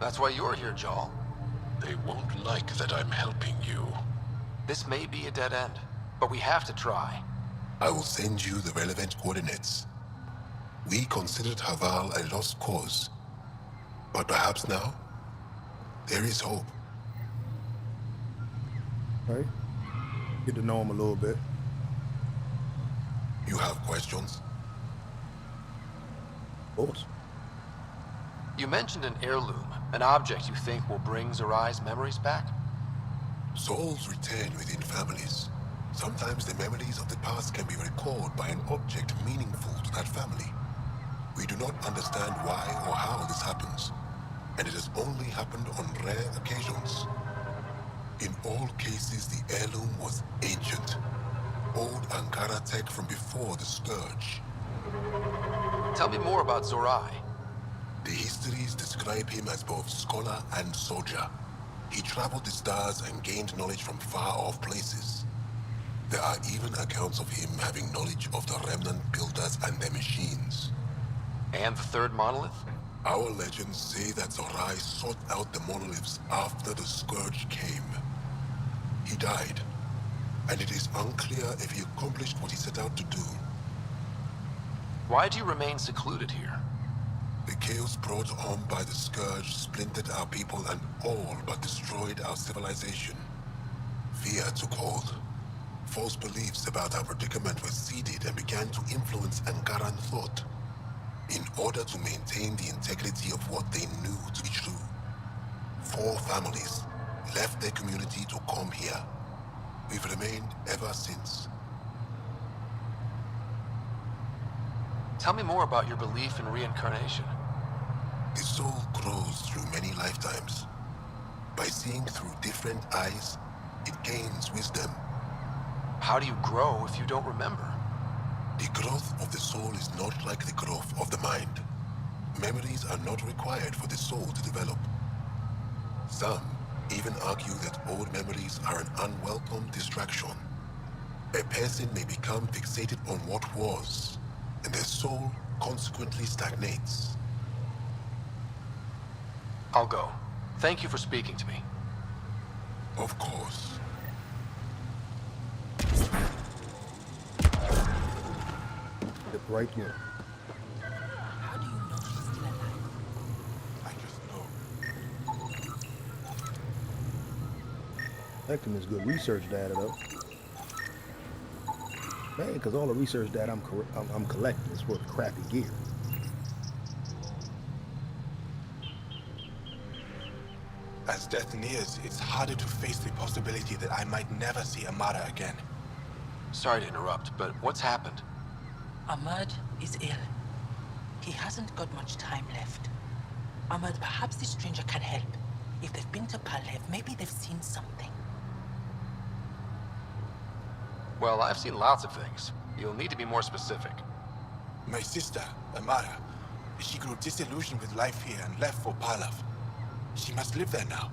That's why you're here, Jarl. They won't like that I'm helping you. This may be a dead end, but we have to try. I will send you the relevant coordinates. We considered Haval a lost cause. But perhaps now, there is hope. Right? Get to know him a little bit. You have questions? Of course. You mentioned an heirloom, an object you think will bring Zorai's memories back? Souls return within families. Sometimes the memories of the past can be recalled by an object meaningful to that family. We do not understand why or how this happens, and it has only happened on rare occasions. In all cases, the heirloom was ancient. Old Angara tech from before the Scourge. Tell me more about Zorai. The histories describe him as both scholar and soldier. He traveled the stars and gained knowledge from far-off places. There are even accounts of him having knowledge of the remnant builders and their machines. And the third monolith? Our legends say that Zorai sought out the monoliths after the Scourge came. He died, and it is unclear if he accomplished what he set out to do. Why do you remain secluded here? The chaos brought on by the Scourge splintered our people and all but destroyed our civilization. Fear took hold. False beliefs about our predicament were seeded and began to influence Angaran thought. In order to maintain the integrity of what they knew to be true, 4 families left their community to come here. We've remained ever since. Tell me more about your belief in reincarnation. The soul grows through many lifetimes. By seeing through different eyes, it gains wisdom. How do you grow if you don't remember? The growth of the soul is not like the growth of the mind. Memories are not required for the soul to develop. Some even argue that old memories are an unwelcome distraction. A person may become fixated on what was, and their soul consequently stagnates. I'll go. Thank you for speaking to me. Of course. Step right through. How do you know she's still alive? I just know. Collecting is good research data, though. Man, because all the research data I'm collecting is for the crappy gear. As death nears, it's harder to face the possibility that I might never see Amara again. Sorry to interrupt, but what's happened? Ahmad is ill. He hasn't got much time left. Ahmad, perhaps this stranger can help. If they've been to Palev, maybe they've seen something. Well, I've seen lots of things. You'll need to be more specific. My sister, Amara, she grew disillusioned with life here and left for Palav. She must live there now.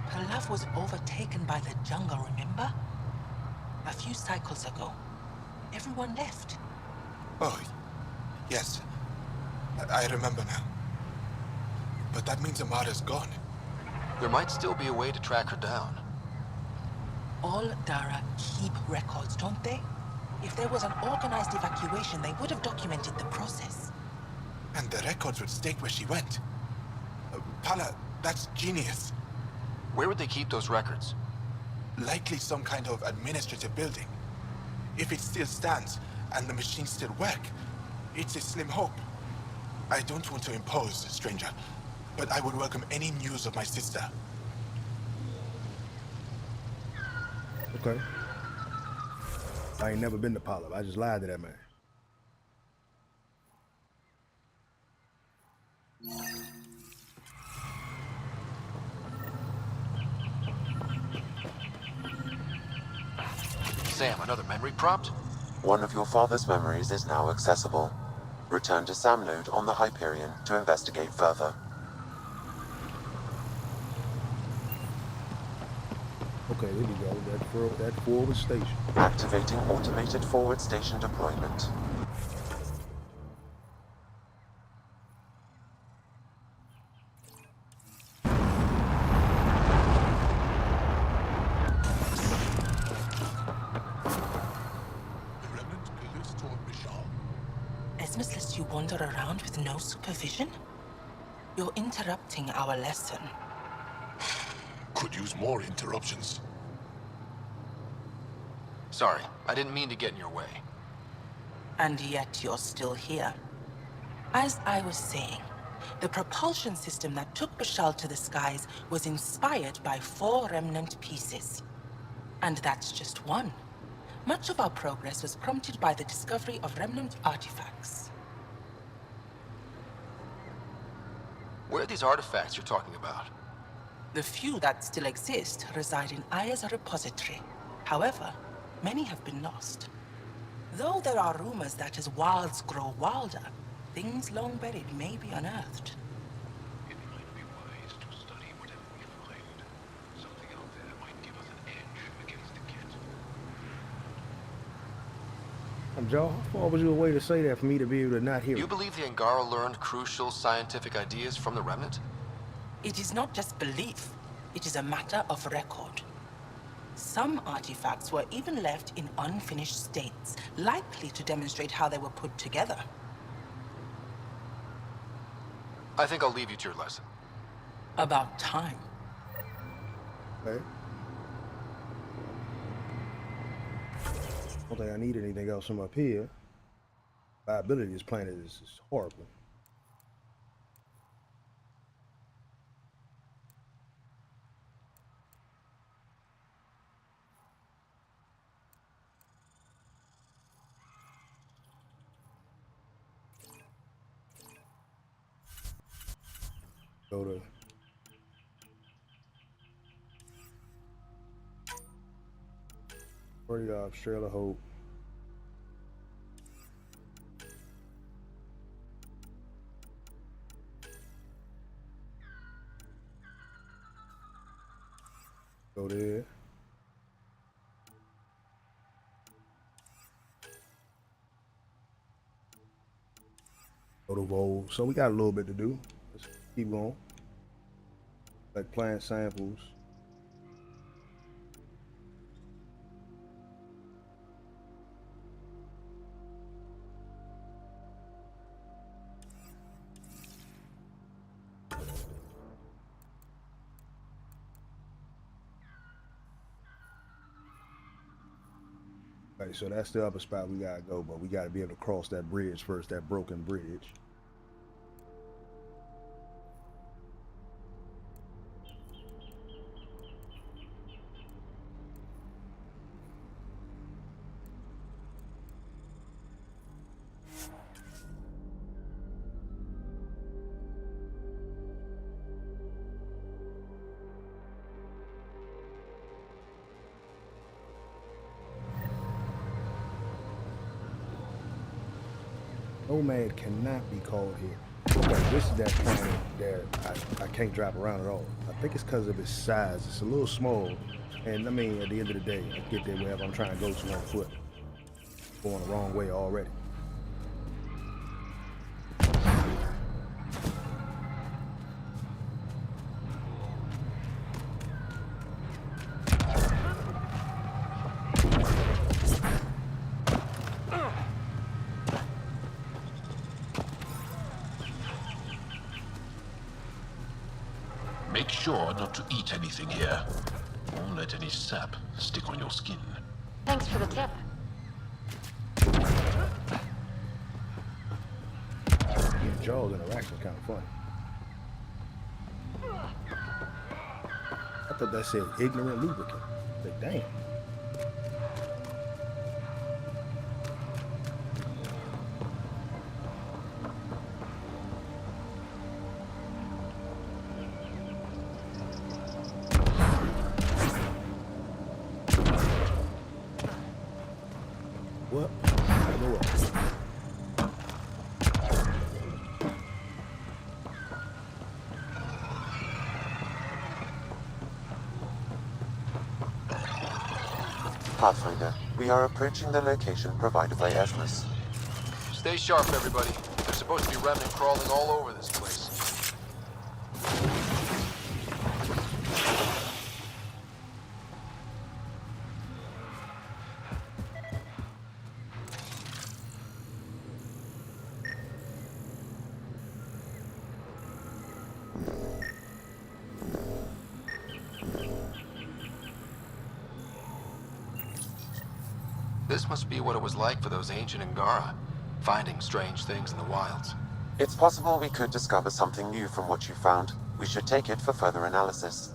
Palev was overtaken by the jungle, remember? A few cycles ago. Everyone left. Oh, yes. I remember now. But that means Amara's gone. There might still be a way to track her down. All Dara keep records, don't they? If there was an organized evacuation, they would have documented the process. And the records would state where she went. Pala, that's genius. Where would they keep those records? Likely some kind of administrative building. If it still stands, and the machines still work, it's a slim hope. I don't want to impose, stranger, but I would welcome any news of my sister. Okay. I ain't never been to Palav. I just lied to that man. Sam, another another memory prompt? One of your father's memories is now accessible. Return to Sam Node on the Hyperion to investigate further. Okay, there we go. That forward station. Activating automated forward station deployment. Esmus lets you wander around with no supervision? You're interrupting our lesson. Could use more interruptions. Sorry, I didn't mean to get in your way. And yet you're still here. As I was saying, the propulsion system that took Bashal to the skies was inspired by 4 remnant pieces. And that's just one. Much of our progress was prompted by the discovery of remnant artifacts. Where are these artifacts you're talking about? The few that still exist reside in Aya's repository. However, many have been lost. Though there are rumors that as wilds grow wilder, things long buried may be unearthed. It might be wise to study whatever we find. Something out there might give us an edge against the kit. Joe, how far was you away to say that for me to be able to not hear You it? believe the Angara learned crucial scientific ideas from the Remnant? It is not just belief, it is a matter of record. Some artifacts were even left in unfinished states, likely to demonstrate how they were put together. I think I'll leave you to your lesson. About time. Okay. I don't think I need anything else from up here. Viability of this planet is horrible. Go to Pretty off, Trail of Hope. Go there. Go to Vogue. So we got a little bit to do. Let's keep going. Like plant samples. Right, so that's the upper spot we gotta go, but we gotta be able to cross that bridge first, that broken bridge. Nomad cannot be called here. Okay, this is that planet that I can't drive around at all. I think it's because of its size. It's a little small. And I mean, at the end of the day, I get there wherever I'm trying to go to on foot. Going the wrong way already. Make sure not to eat anything here. Won't let any sap stick on your skin. Thanks for the tip. These Jaws interaction kind of funny. I thought that said ignorant lubricant. Like, damn. What? I go up. Pathfinder, we are approaching the location provided by Esmus. Stay sharp, everybody. There's supposed to be remnant crawling all over this place. This must be what it was like for those ancient Angara, finding strange things in the wilds. It's possible we could discover something new from what you found. We should take it for further analysis.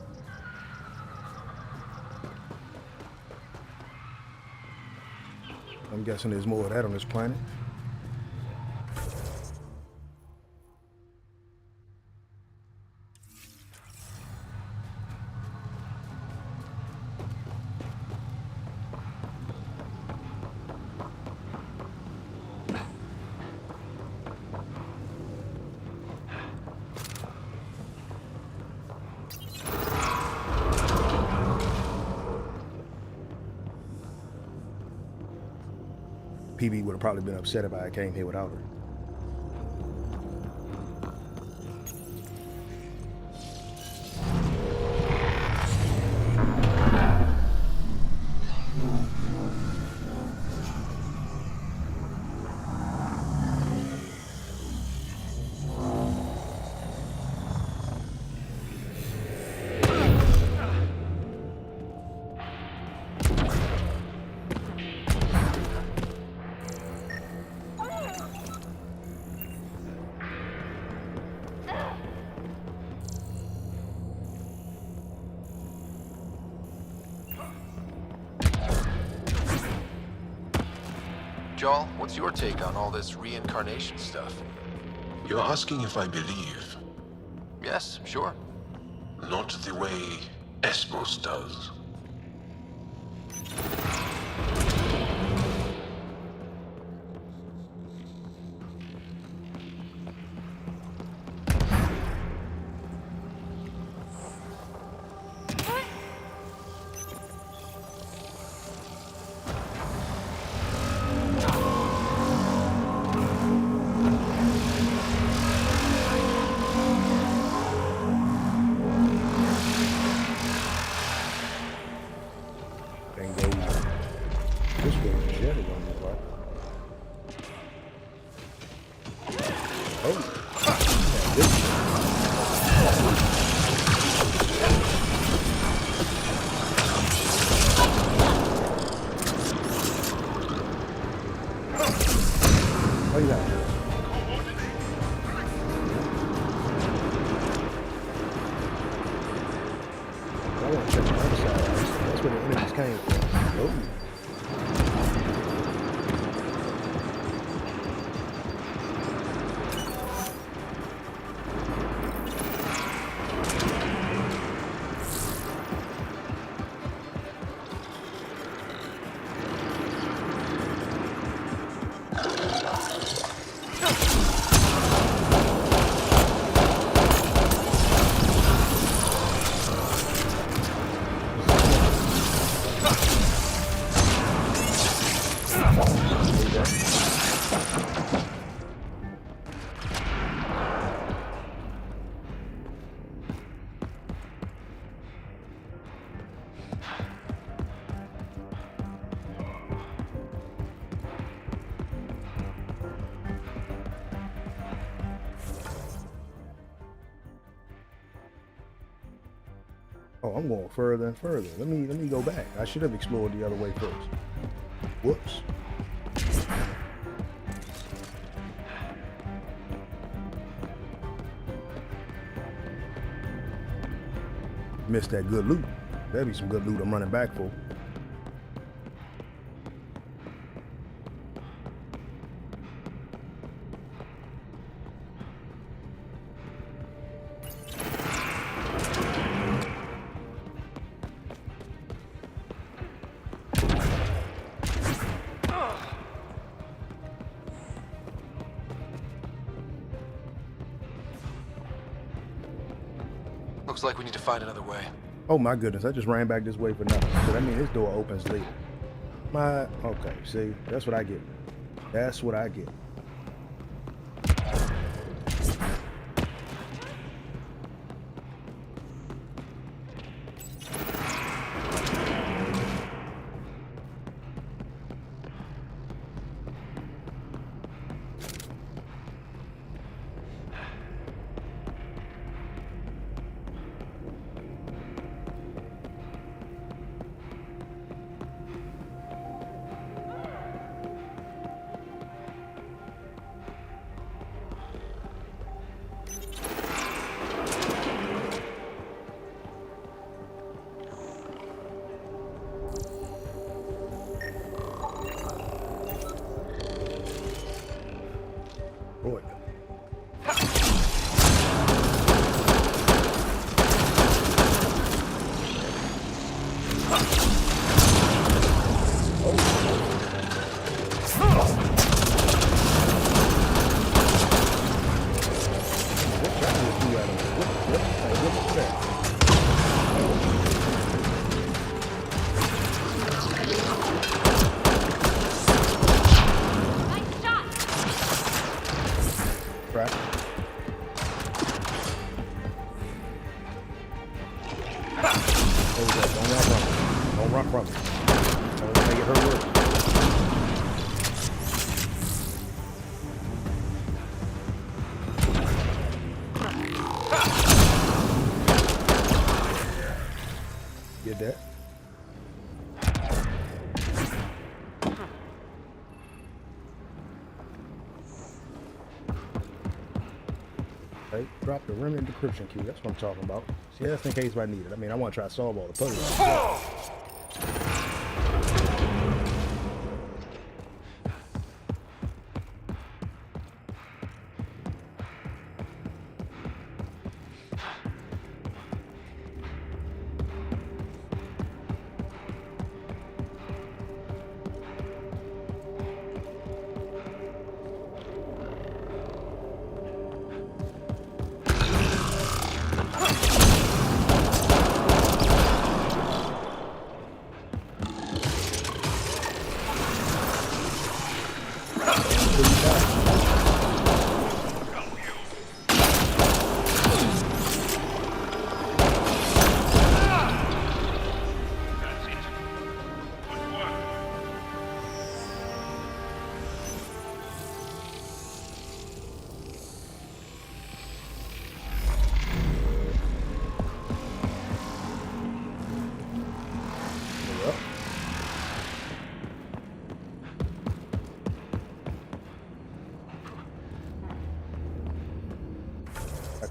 I'm guessing there's more of that on this planet. PB would have probably been upset if I came here without her. Joel, what's your take on all this reincarnation stuff? You're asking if I believe? Yes, sure. Not the way Esmos does. Oh, I'm going further and further. Let me go back. I should have explored the other way first. Whoops. Missed that good loot. That'd be some good loot I'm running back for. Looks like we need to find another way. Oh my goodness, I just ran back this way for nothing. So that means this door opens later. Okay, see, that's what I get. That's what I get. Boy. Don't run from me. Don't make it hurt worse. Get that? Okay, drop the remnant decryption key. That's what I'm talking about. See, that's in case I need it. I mean, I want to try to solve all the puzzles.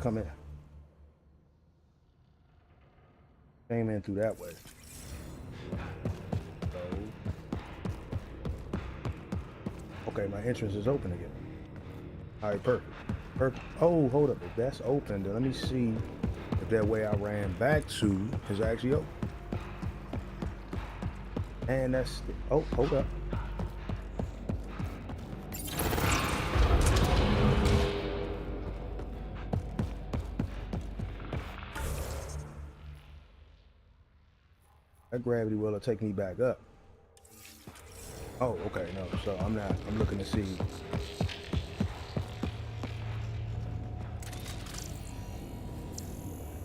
Come in. Came in through that way. So, okay, my entrance is open again. All right, perfect. Perfect. Oh, hold up. If that's open, then let me see if that way I ran back to is actually open. And that's, oh, hold up. That gravity well will take me back up. Oh, okay, no, so I'm looking to see.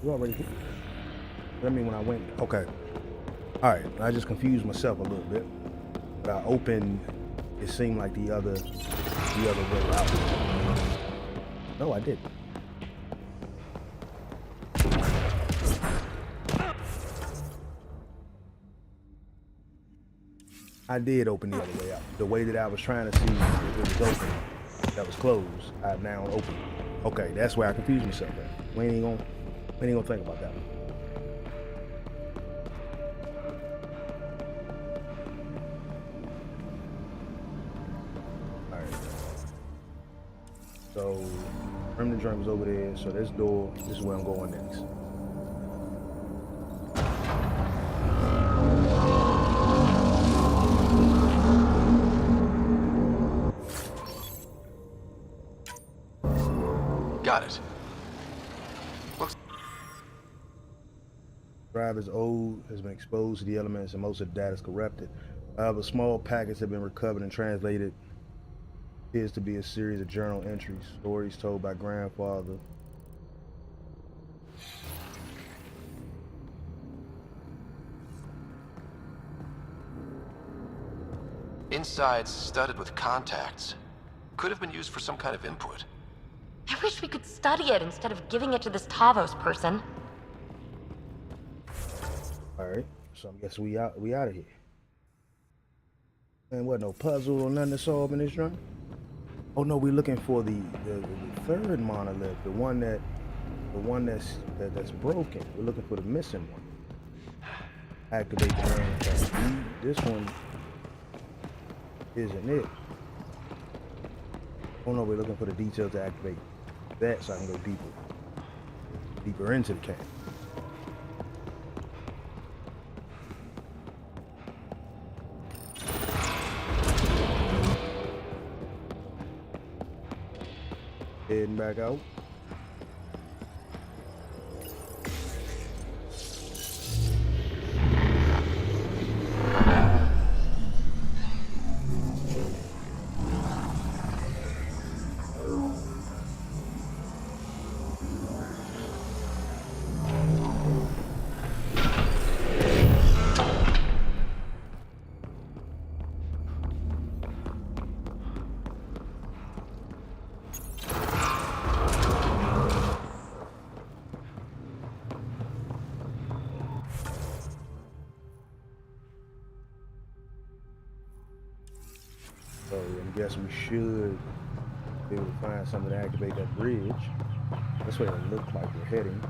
You already hit. I mean, when I went, okay. All right, I just confused myself a little bit. But I opened, it seemed like the other way out. No, I didn't. I did open the other way out. The way that I was trying to see if it was open, that was closed, I've now opened. Okay, that's where I confused myself at. We ain't gonna think about that one. Alright. So, remnant drum is over there, so this door, this is where I'm going next. Got it. Looks... drive is old, has been exposed to the elements, and most of the data is corrupted. However, small packets have been recovered and translated. Appears to be a series of journal entries, stories told by grandfather. Inside's studded with contacts. Could have been used for some kind of input. I wish we could study it instead of giving it to this Tavos person. All right, so I guess we out of here. And what, no puzzle or nothing to solve in this joint? Oh no, we're looking for the third monolith, the one that's broken. We're looking for the missing one. Activate the man. This one isn't it. Oh no, we're looking for the details to activate that so I can go deeper into the camp. Heading back out. So I guess we should be able to find something to activate that bridge. That's where it looks like we're heading.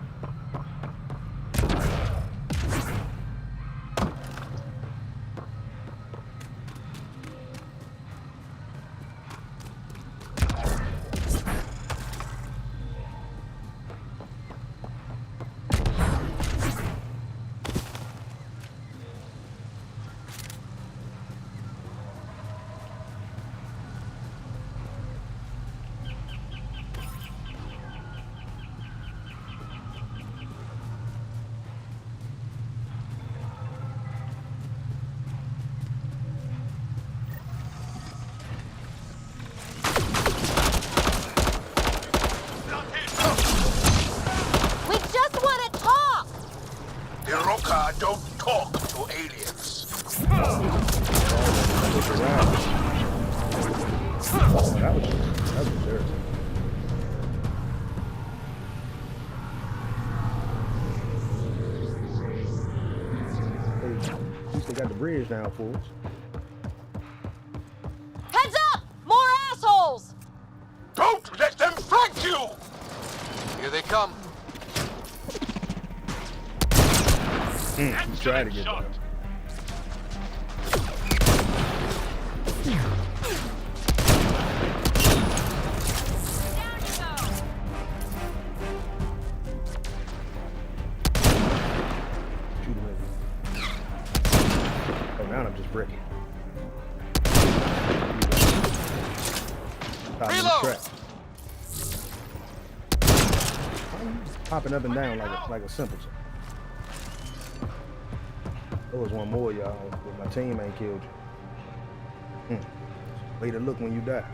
Don't talk to aliens. That was irritating. Hey, at least they got the bridge down for us. Heads up! More assholes! Don't let them flank you! Here they come. You try to get down. Shoot him in. Oh, now I'm just bricking. Reload! Popping up and down like a simpleton. There was one more, y'all. My team ain't killed you. Way to look when you die.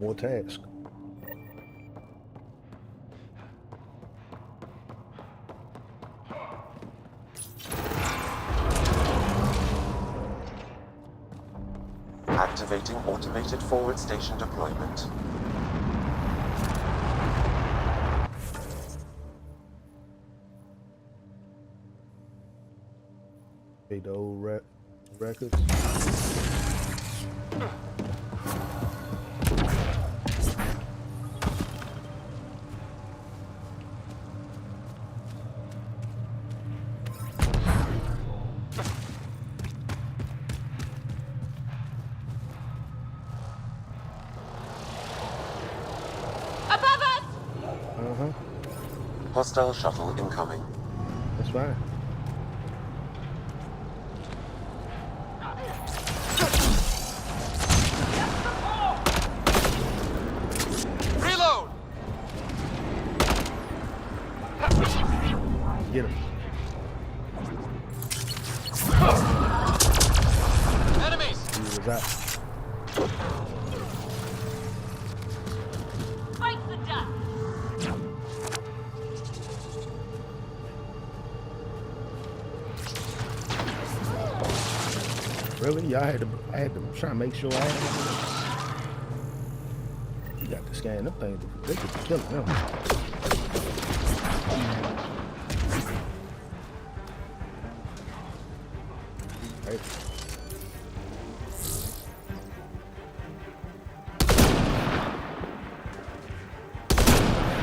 More task. Activating automated forward station deployment. Hey, the old records. Hostile shuttle incoming. That's fine. Reload! Get him. Enemies! He was out. Fight the dust! Really? Yeah, I had to try to make sure I had him. You got to scan them things. They could be killing them. Right.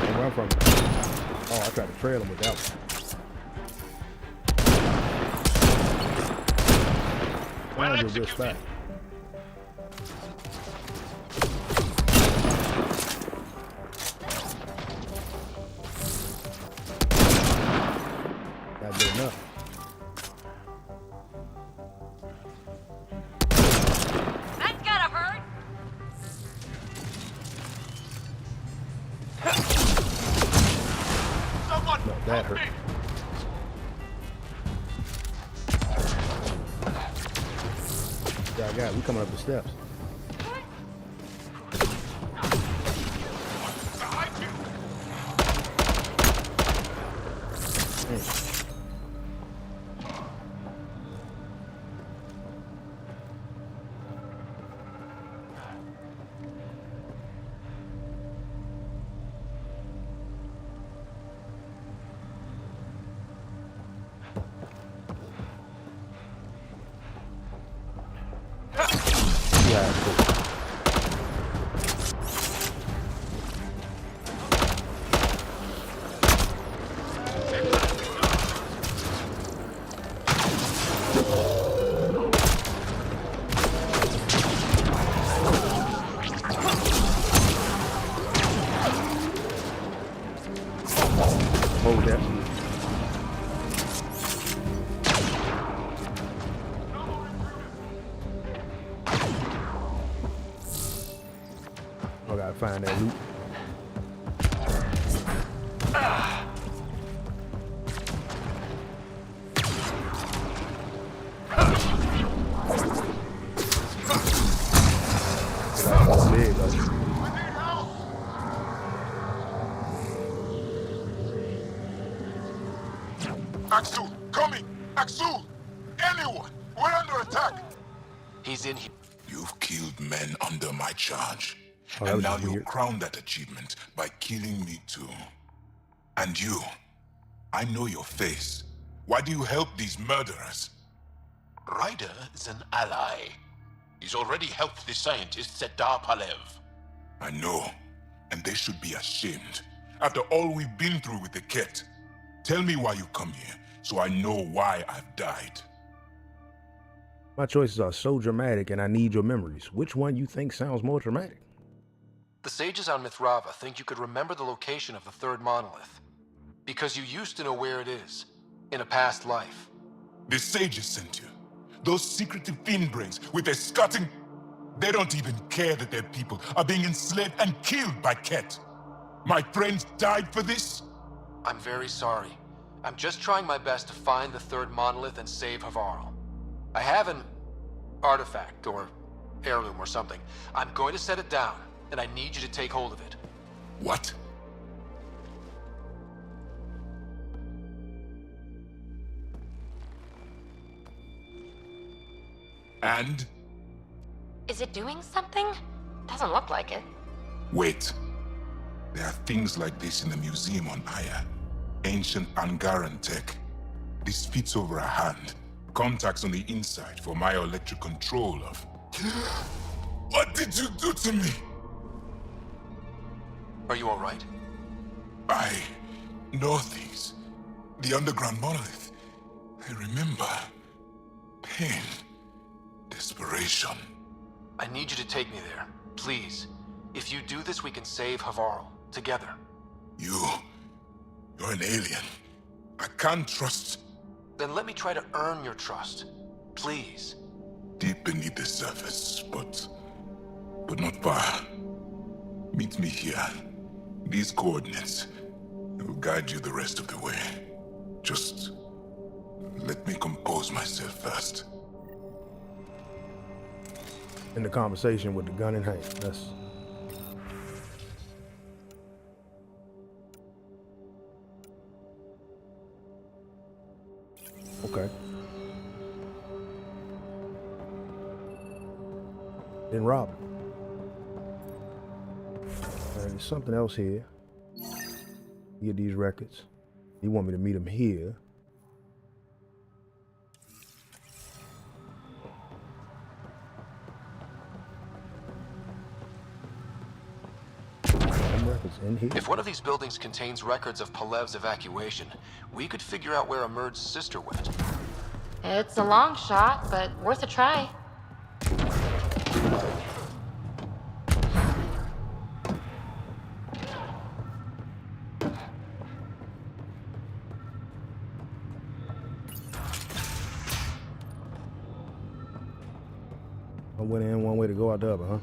Don't run from him. Oh, I tried to trail him with that one. Well just fine. Not good enough. That's gotta hurt! Someone No, that hurt. Yeah, I got it. We coming up the steps. Yeah, cool. Hold that. I gotta find that loot. That's big, though. Axel, coming! Axel! Anyone! We're under attack! He's in here. You've killed men under my charge. Oh, that And was now just you weird. crown that achievement by killing me too. And you, I know your face. Why do you help these murderers? Ryder is an ally. He's already helped the scientists at Dar Palev. I know, and they should be ashamed. After all we've been through with the Ket. Tell me why you come here, so I know why I've died. My choices are so dramatic, and I need your memories. Which one you think sounds more dramatic? The sages on Mithrava think you could remember the location of the third monolith. Because you used to know where it is, in a past life. The sages sent you. Those secretive fiend brains with their scutting... They don't even care that their people are being enslaved and killed by Ket. My friends died for this? I'm very sorry. I'm just trying my best to find the third monolith and save Havarl. I have an artifact, or heirloom or something. I'm going to set it down, and I need you to take hold of it. What? And? Is it doing something? Doesn't look like it. Wait. There are things like this in the museum on Aya. Ancient Angaran tech. This fits over a hand. Contacts on the inside for my electric control of... What did you do to me? Are you all right? I know things. The underground monolith. I remember. Pain. Desperation. I need you to take me there, please. If you do this, we can save Havarl, together. You're an alien. I can't trust. Then let me try to earn your trust. Please. Deep beneath the surface, but not far. Meet me here. These coordinates will guide you the rest of the way. Just let me compose myself first. In the conversation with the gun in hand. That's okay. Then rob him. There's something else here. Get these records. You want me to meet him here? Records in here. If one of these buildings contains records of Palev's evacuation, we could figure out where Emerge's sister went. It's a long shot, but worth a try. I went in one way to go out the other, huh?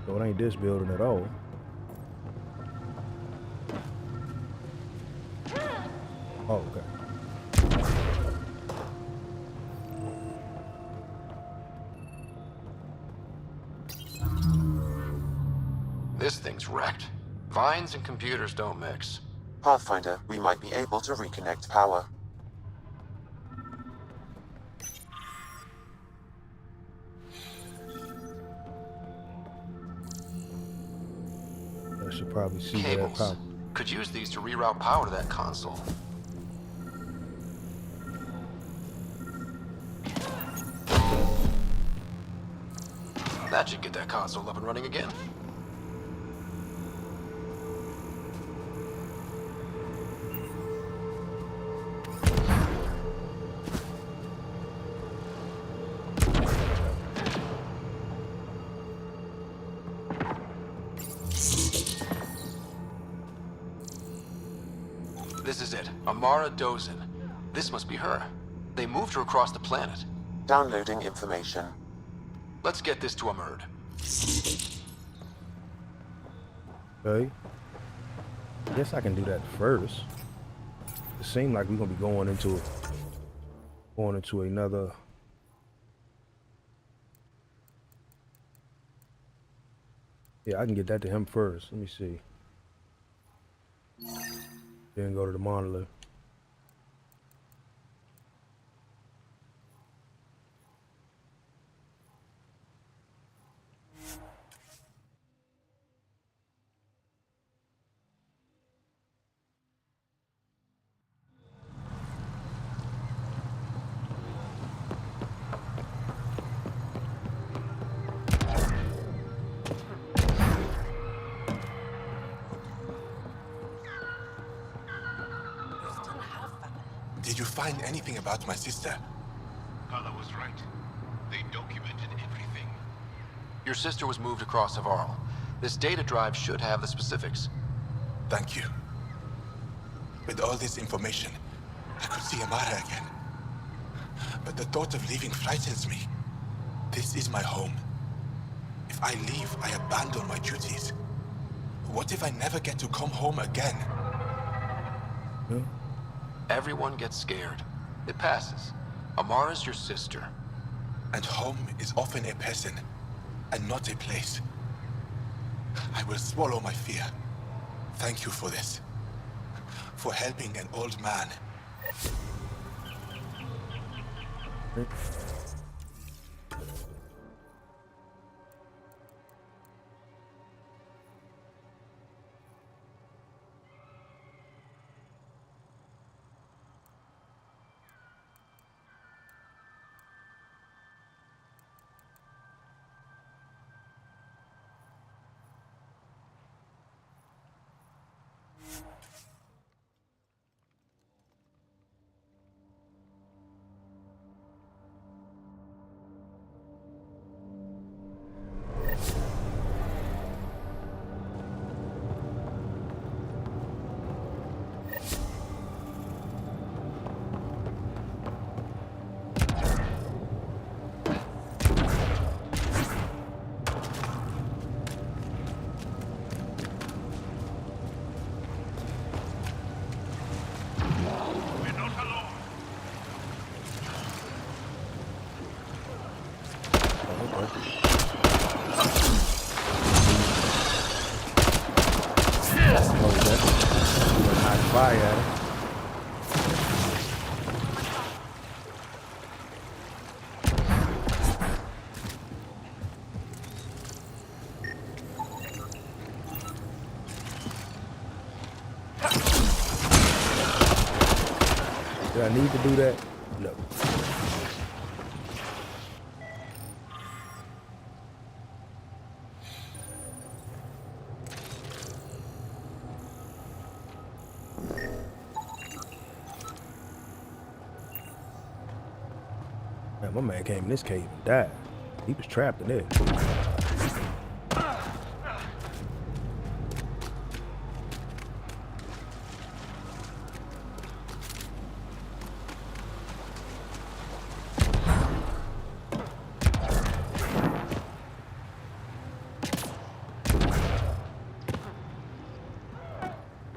So it ain't this building at all. Oh, okay. This thing's wrecked. Vines and computers don't mix. Pathfinder, we might be able to reconnect power. I should probably see where that Cables. power. Could use these to reroute power to that console. That should get that console up and running again. This is it. Amara Dozin. This must be her. They moved her across the planet. Downloading information. Let's get this to Amerd. Okay. I guess I can do that first. It seemed like we're gonna be going into another. Yeah, I can get that to him first. Let me see. Then go to the monolith. Did you find anything about my sister? Carla was right. They documented everything. Your sister was moved across Avarl. This data drive should have the specifics. Thank you. With all this information, I could see Amara again. But the thought of leaving frightens me. This is my home. If I leave, I abandon my duties. What if I never get to come home again? Everyone gets scared. It passes. Amara's your sister. And home is often a person, and not a place. I will swallow my fear. Thank you for this. For helping an old man. fire at him. Do I need to do that? No. Man, my man came in this cave and died. He was trapped in there.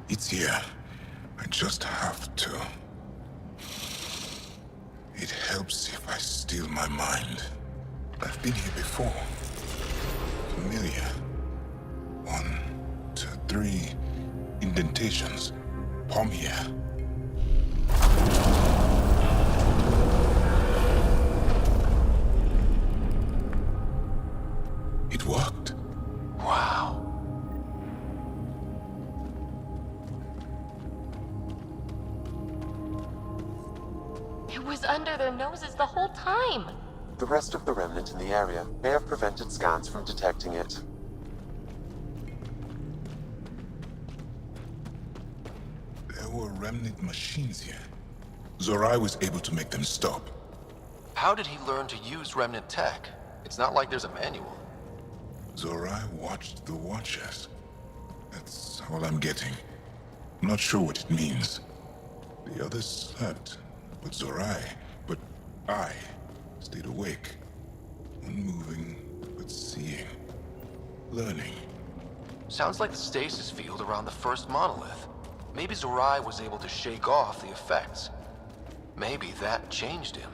It's here. I just have to. It helps if I steal my mind. I've been here before. Familiar. 1, 2, 3 indentations. Palm here. It worked. Wow. It was under their noses the whole time. The rest of the remnant in the area may have prevented scans from detecting it. There were remnant machines here. Zorai was able to make them stop. How did he learn to use remnant tech? It's not like there's a manual. Zorai watched the Watchers. That's all I'm getting. I'm not sure what it means. The others slept, but I stayed awake. Unmoving, but seeing. Learning. Sounds like the stasis field around the first monolith. Maybe Zorai was able to shake off the effects. Maybe that changed him.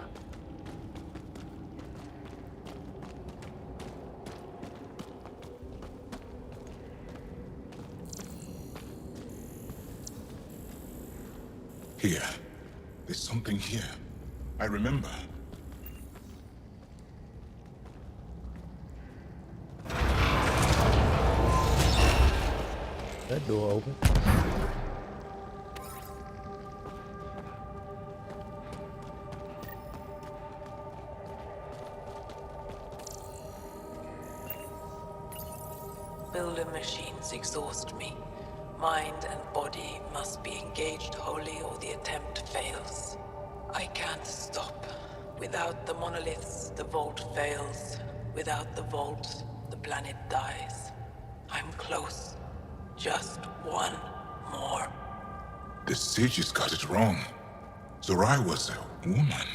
Here. There's something here. I remember. That door open. Builder machines exhaust me. Mind and body must be engaged wholly or the attempt fails. I can't stop. Without the monoliths, the vault fails. Without the vault, the planet dies. I'm close. Just one more. The sages got it wrong. Zorai was a woman.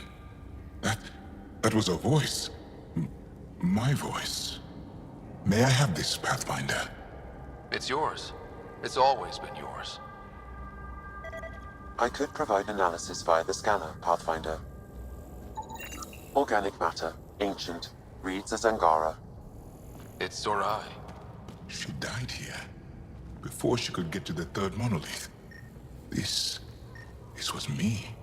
That was a voice. My voice. May I have this, Pathfinder? It's yours. It's always been yours. I could provide analysis via the scanner, Pathfinder. Organic matter, ancient, reads as Angara. It's Zorai. She died here, before she could get to the third monolith. This was me.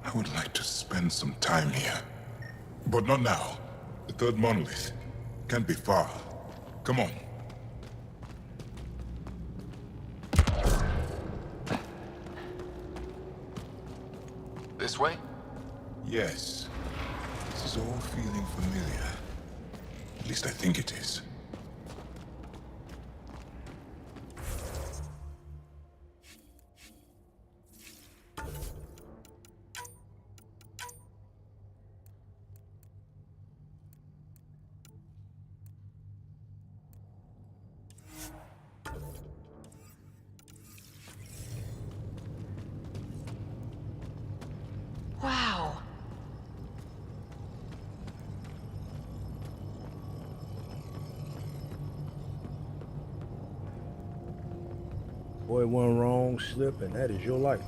I would like to spend some time here. But not now. The third monolith can't be far. Come on. This way? Yes. This is all feeling familiar. At least I think it is. Wow. Boy, one wrong slip and that is your life.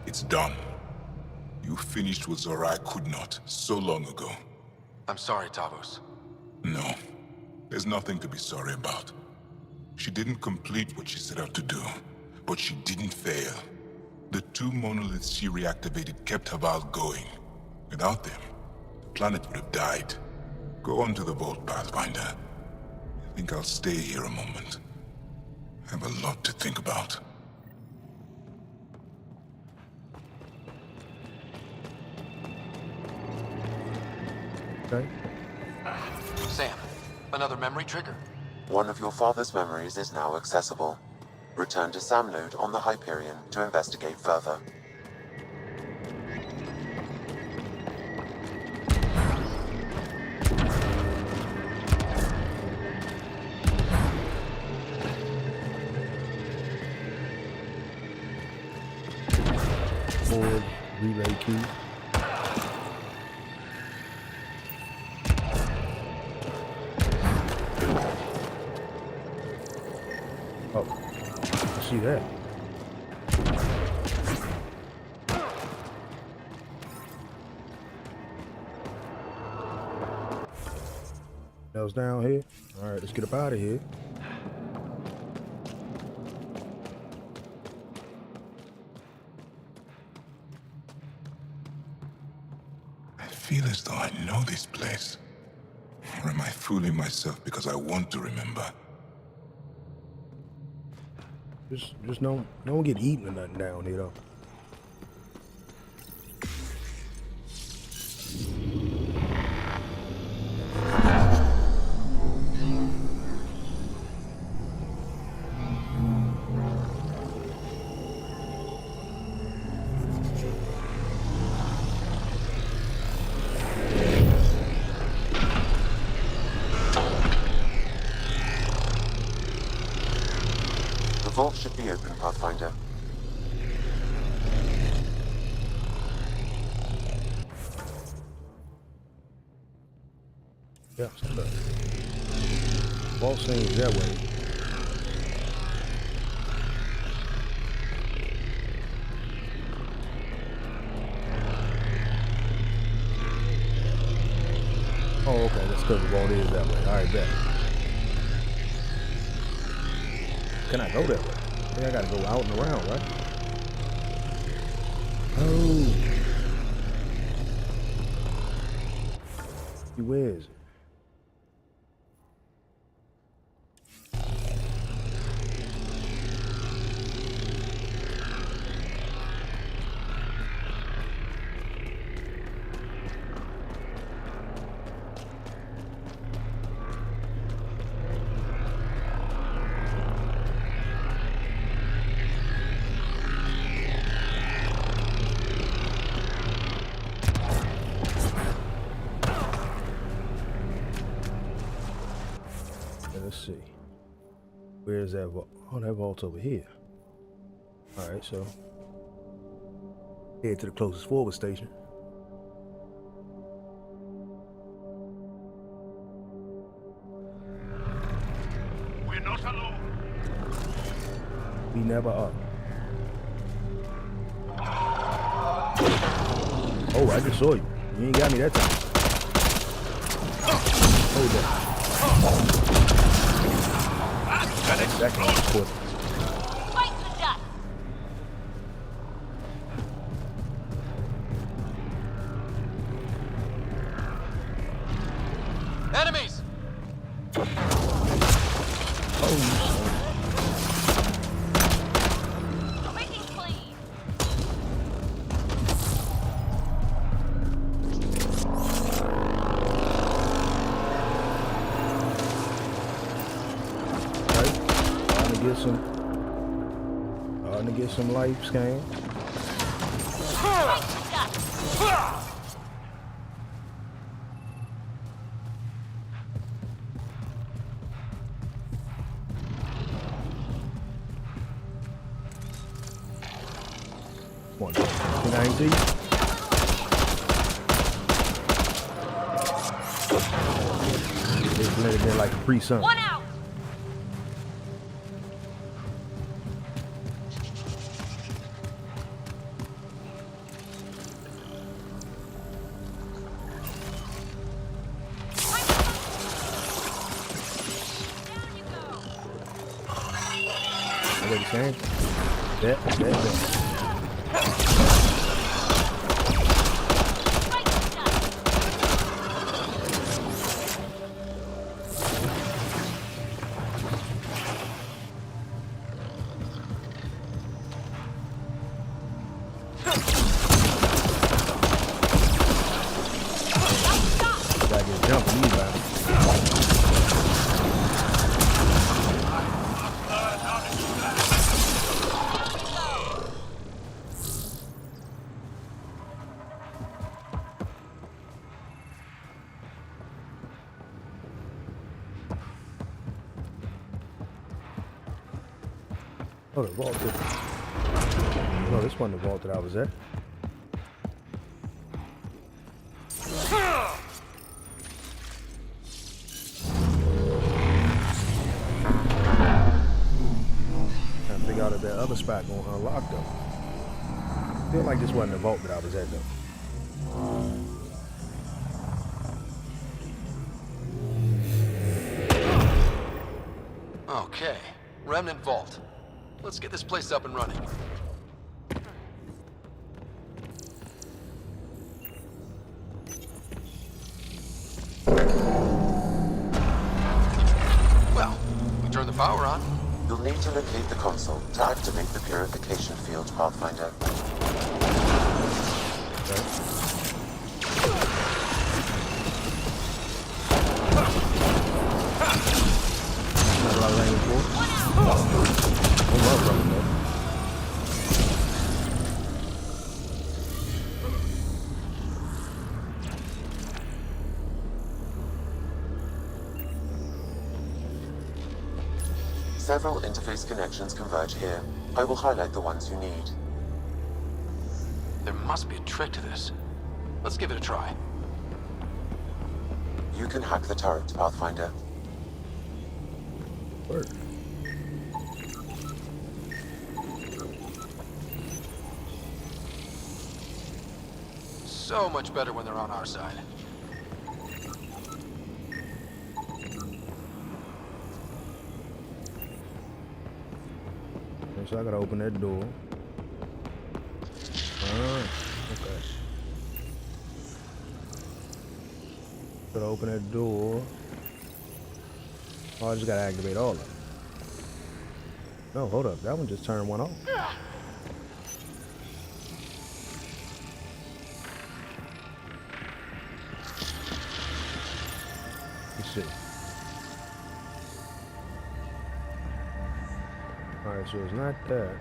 It's done. You finished what Zorai could not so long ago. I'm sorry, Tavos. No. There's nothing to be sorry about. She didn't complete what she set out to do, but she didn't fail. The 2 monoliths she reactivated kept Haval going. Without them, the planet would have died. Go on to the vault, Pathfinder. I think I'll stay here a moment. I have a lot to think about. Okay. Sam, another memory trigger? One of your father's memories is now accessible. Return to Sam node on the Hyperion to investigate further. Forward relay key. Oh, I see that. That was down here. All right, let's get up out of here. I feel as though I know this place. Or am I fooling myself because I want to remember? Just don't get eaten or nothing down here though. The vault should be open, Pathfinder. Yeah, stand up. Vault seems that way. Oh, okay, that's because the vault is that way. All right, bet. Can I go that way? I think I gotta go out and around, right? Oh. Where is it? Let's see. Where's that vault? Oh, that vault's over here. Alright, so head to the closest forward station. We're not alone. We never are. Oh, I just saw you. You ain't got me that time. Hold that. That can be Fight the dust! Enemies! Making clean! Starting to get some life scan. One, think I ain't see you? It's blended in like a pre-sun. One out! Wait, the same? That. Gotta get jumping these guys. Oh, the vault. No, this wasn't the vault that I was at. Trying to figure out if that other spot gonna unlock though. I feel like this wasn't the vault that I was at though. Okay, Remnant Vault. Let's get this place up and running. Well, we turn the power on. You'll need to locate the console to activate the purification field, Pathfinder. Not what I was aiming for. I love running though. Several interface connections converge here. I will highlight the ones you need. There must be a trick to this. Let's give it a try. You can hack the turret, Pathfinder. Word. So much better when they're on our side. So I gotta open that door. Okay. Gotta open that door. Oh, I just gotta activate all of them. No, hold up. That one just turned one off. Let's see. Alright, so it's not that.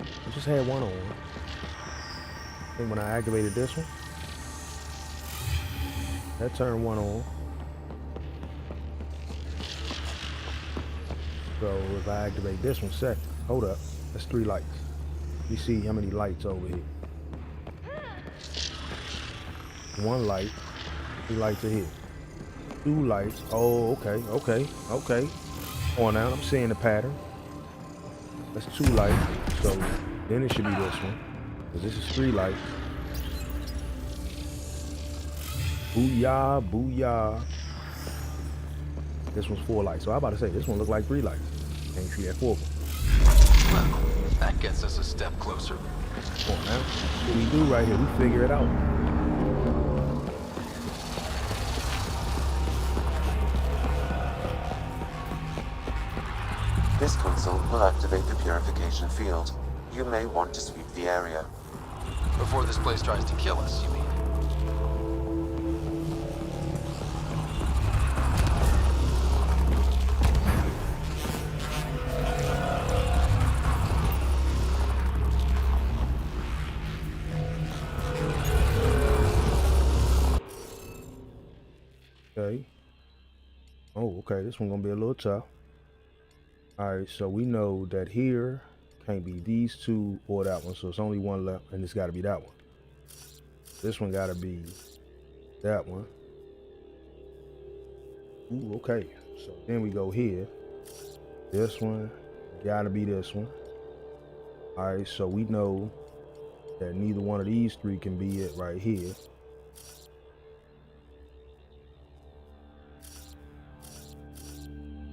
I just had one on. I think when I activated this one, that turned one on. So if I activate this one second, hold up, that's 3 lights. You see how many lights over here. 1 light, 3 lights are here. 2 lights, oh, okay. On now, I'm seeing the pattern. That's 2 lights, so then it should be this one, because this is 3 lights. Booyah, booyah. This one's 4 lights, so I'm about to say, this one look like 3 lights. Can't see that 4th one. Well, that gets us a step closer. Come on now, what we do right here, we figure it out. This console will activate the purification field. You may want to sweep the area. Before this place tries to kill us, you mean? Okay. Oh, okay, this one gonna be a little tough. Alright, so we know that here can't be these 2 or that one, so it's only 1 left, and it's gotta be that one. This one gotta be that one. Ooh, okay. So then we go here. This one gotta be this one. Alright, so we know that neither one of these 3 can be it right here.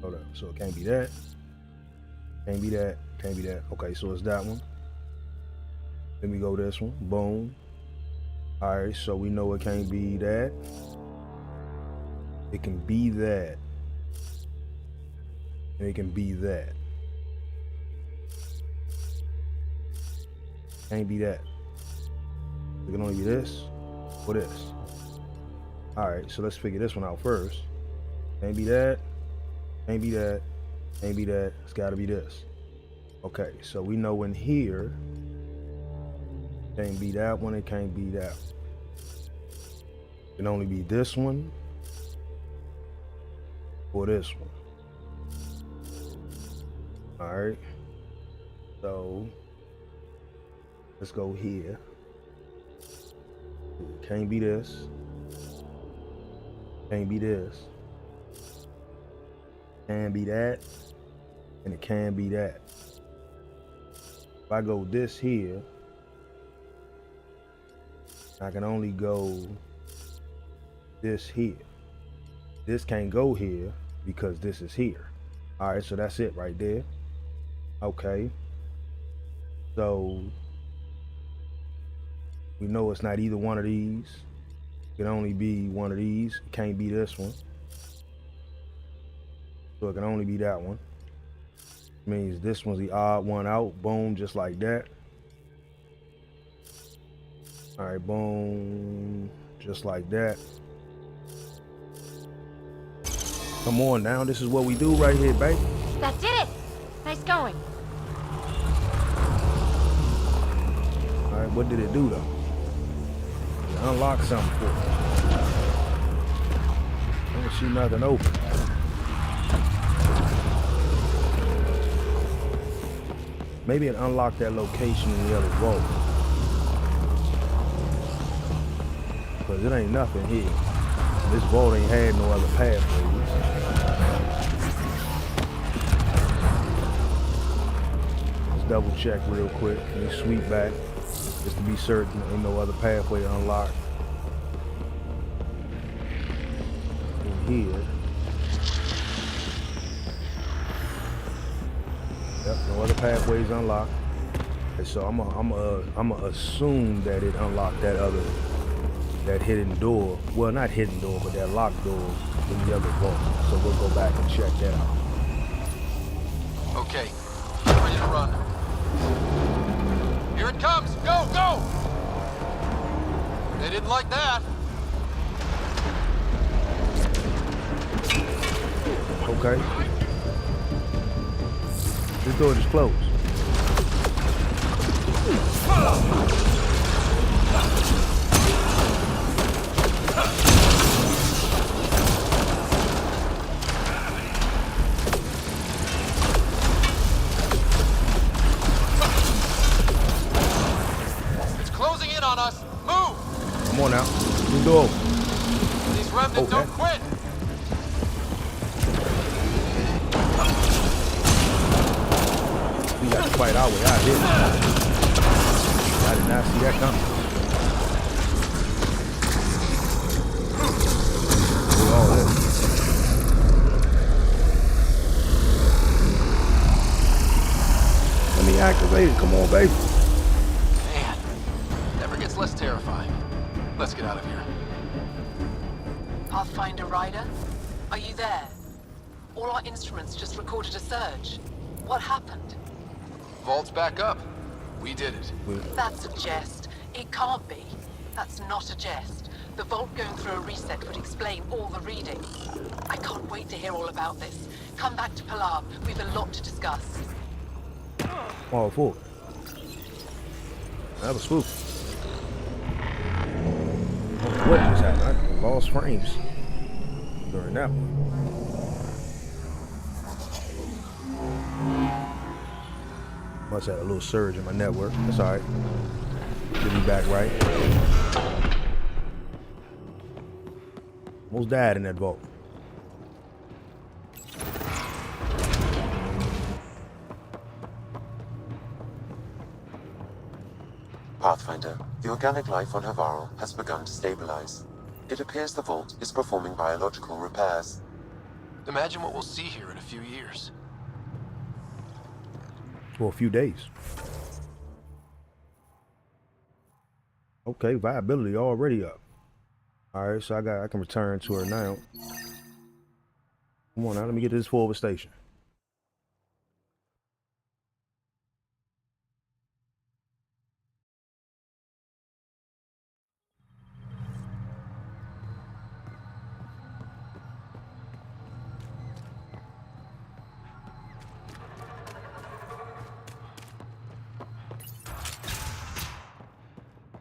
Hold up, so it can't be that. Can't be that. Can't be that. Okay, so it's that one. Let me go this one. Boom. All right, so we know it can't be that. It can be that. And it can be that. Can't be that. It can only be this or this. All right, so let's figure this one out first. Can't be that. Can't be that. Can't be that. It's got to be this. Okay, so we know in here, can't be that one. It can't be that. It can only be this one or this one. All right. So let's go here. It can't be this. Can't be this. Can be that. And it can be that. If I go this here, I can only go this here. This can't go here because this is here. All right, so that's it right there. Okay. So we know it's not either one of these. It can only be one of these. It can't be this one. So it can only be that one. Means this one's the odd one out. Boom, just like that. All right, boom, just like that. Come on now, this is what we do right here, baby. That did it! Nice going. All right, what did it do though? It unlocked something for us. I don't see nothing open. Maybe it unlocked that location in the other vault. Because it ain't nothing here. This vault ain't had no other pathways. Let's double check real quick. Let me sweep back just to be certain ain't no other pathway unlocked. In here. Yep, no other pathways unlocked. And so I'm gonna assume that it unlocked that hidden door. Well, not hidden door, but that locked door in the other vault. So we'll go back and check that out. Okay, ready to run. Here it comes! Go, go! They didn't like that. Okay. This door just closed. It's closing in on us. Move! Come on now. New door. These remnants don't quit. We got to fight our way out here. I did not see that coming. Do all this. Let me activate it. Come on, baby. Man, never gets less terrifying. Let's get out of here. Pathfinder Ryder, are you there? All our instruments just recorded a surge. What happened? Vault's back up. We did it. That's a jest. It can't be. That's not a jest. The vault going through a reset would explain all the readings. I can't wait to hear all about this. Come back to Pilar. We've a lot to discuss. All for it. That was spooky. What just happened? I lost frames during that one. Must have had a little surge in my network. That's all right. Should be back right. Almost died in that vault. Pathfinder, the organic life on Havarl has begun to stabilize. It appears the vault is performing biological repairs. Imagine what we'll see here in a few years. for a few days. Okay, viability already up. All right, so I can return to her now. Come on now, let me get to this forward station.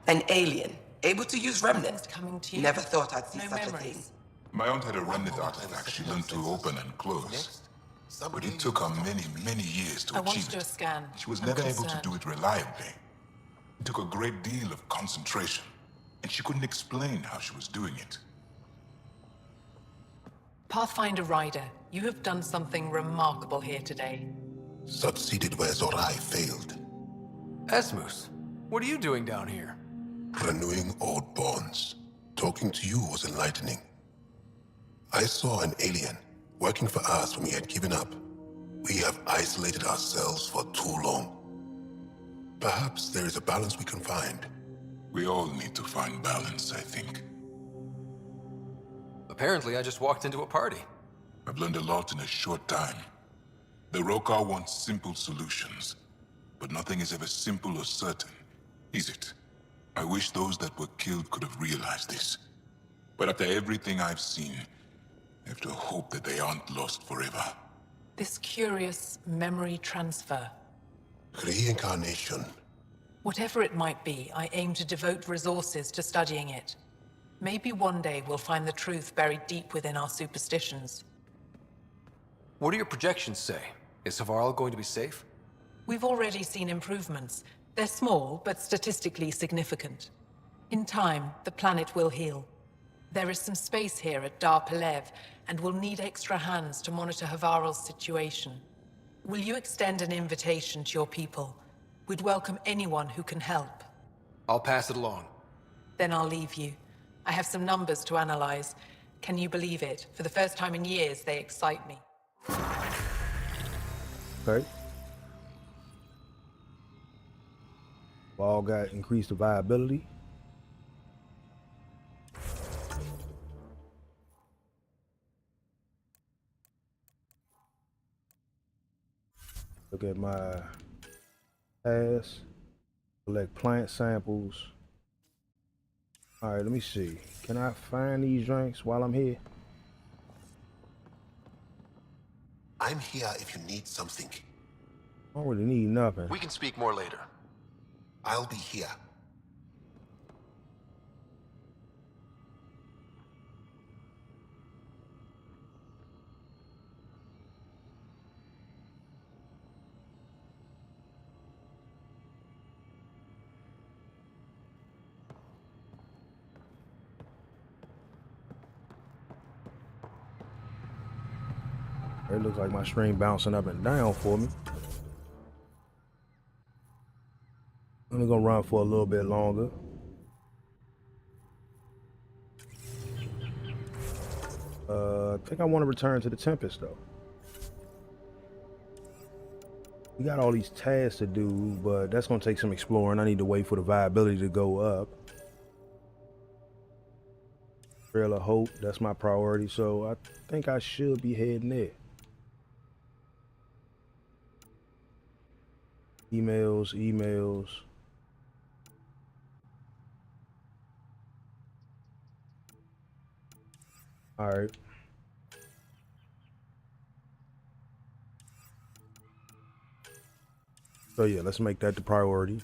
An alien, able to use remnants. Coming to you. Never thought I'd see No such a thing. memories. My aunt had a remnant artifact she learned to open and close. But it took her many, many years to I want achieve to do a it. scan. She was I'm never able to concerned. do it reliably. It took a great deal of concentration, and she couldn't explain how she was doing it. Pathfinder Ryder, you have done something remarkable here today. Succeeded where Zorai failed. Esmus, what are you doing down here? Renewing old bonds. Talking to you was enlightening. I saw an alien working for us when we had given up. We have isolated ourselves for too long. Perhaps there is a balance we can find. We all need to find balance, I think. Apparently, I just walked into a party. I've learned a lot in a short time. The Rokar want simple solutions, but nothing is ever simple or certain, is it? I wish those that were killed could have realized this. But after everything I've seen, I have to hope that they aren't lost forever. This curious memory transfer. Reincarnation. Whatever it might be, I aim to devote resources to studying it. Maybe one day we'll find the truth buried deep within our superstitions. What do your projections say? Is Savarl going to be safe? We've already seen improvements. They're small, but statistically significant. In time, the planet will heal. There is some space here at Dar Pelev, and we'll need extra hands to monitor Havarl's situation. Will you extend an invitation to your people? We'd welcome anyone who can help. I'll pass it along. Then I'll leave you. I have some numbers to analyze. Can you believe it? For the first time in years, they excite me. Okay. All got increased viability. Look at my pass. Collect plant samples. All right, let me see. Can I find these drinks while I'm here? I'm here if you need something. I don't really need nothing. We can speak more later. I'll be here. It looks like my stream bouncing up and down for me. I'm gonna run for a little bit longer. I think I want to return to the Tempest though. We got all these tasks to do, but that's gonna take some exploring. I need to wait for the viability to go up. Trail of Hope, that's my priority, so I think I should be heading there. Emails. All right. So yeah, let's make that the priority.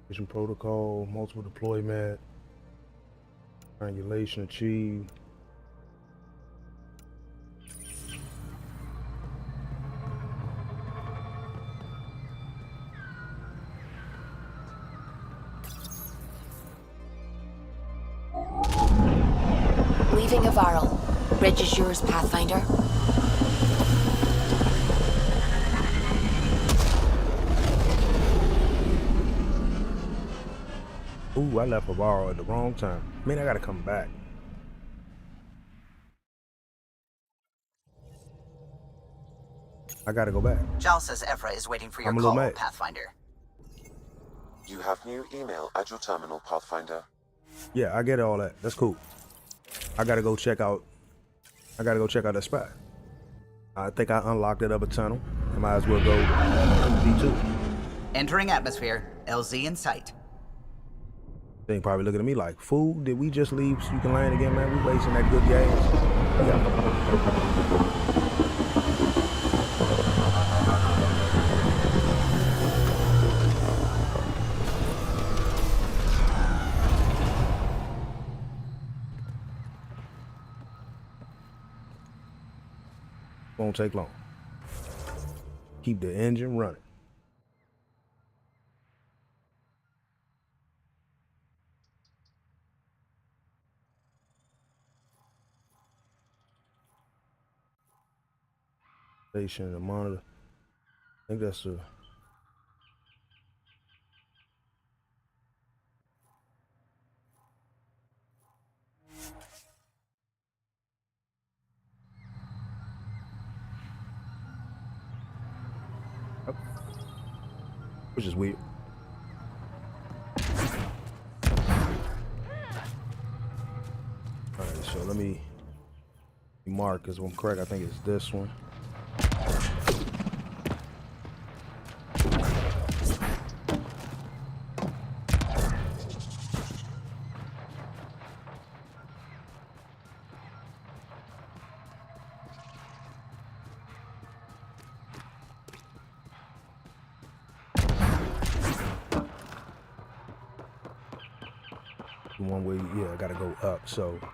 Mission protocol, multiple deployment, triangulation achieved. Briefing of Varl. Reg is yours, Pathfinder. Ooh, I left a borrow at the wrong time. Man, I gotta come back. I gotta go back. Jal says Evra is waiting for your I'm a little call, mad. Pathfinder. You have new email at your terminal, Pathfinder. Yeah, I get all that. That's cool. I gotta go check out that spot. I think I unlocked that other tunnel. I might as well go D2. Entering atmosphere, LZ in sight. They probably looking at me like, fool, did we just leave so you can land again, man? We wasting that good gas. Yeah. Won't take long. Keep the engine running. Station and monitor. I think that's a which is weird. Alright, so let me mark because I'm correct. I think it's this one. One way, yeah, I gotta go up, so I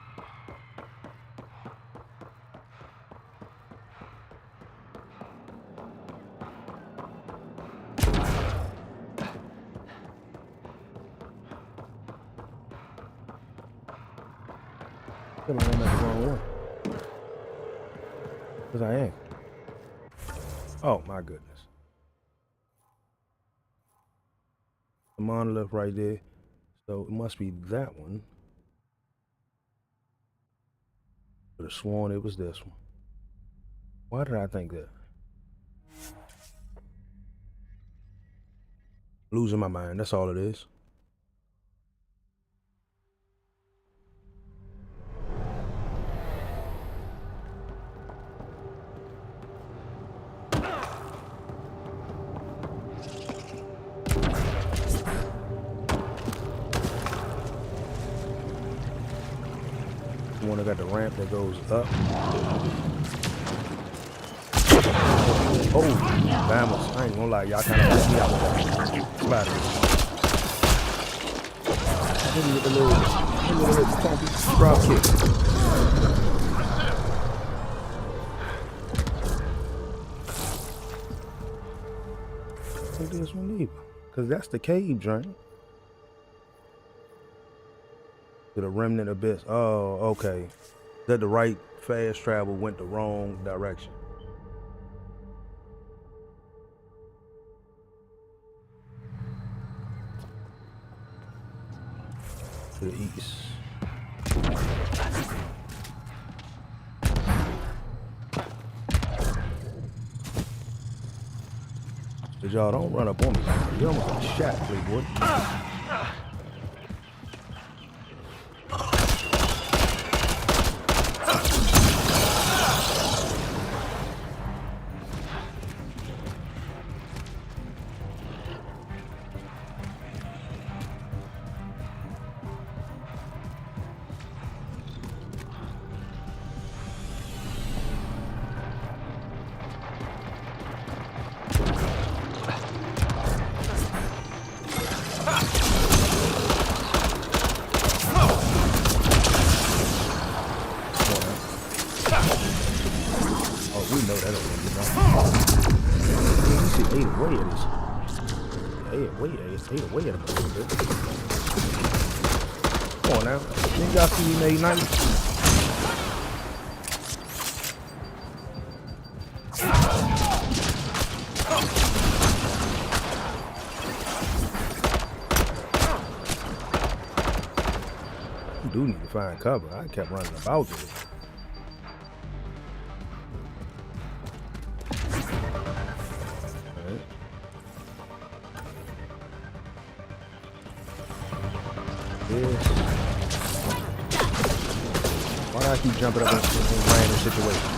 feel like I'm at the wrong one. Because I am. Oh my goodness. The monolith right there. So it must be that one. Could have sworn it was this one. Why did I think that? Losing my mind, that's all it is. The one that got the ramp that goes up. Oh, Bamos. I ain't gonna lie, y'all kind of messed me out with that. Splatter. Hit me with the little funky drop kick. Take this one either. Cause that's the cave joint. To the remnant abyss. Oh, okay. That the right fast travel went the wrong direction. To the east. But y'all don't run up on me. You almost got shot, playboy. Ate away at him a little bit. Come on now. Didn't y'all see me made nice? do need to find cover. I kept running about this. Alright. This. Why do I keep jumping up in random situations?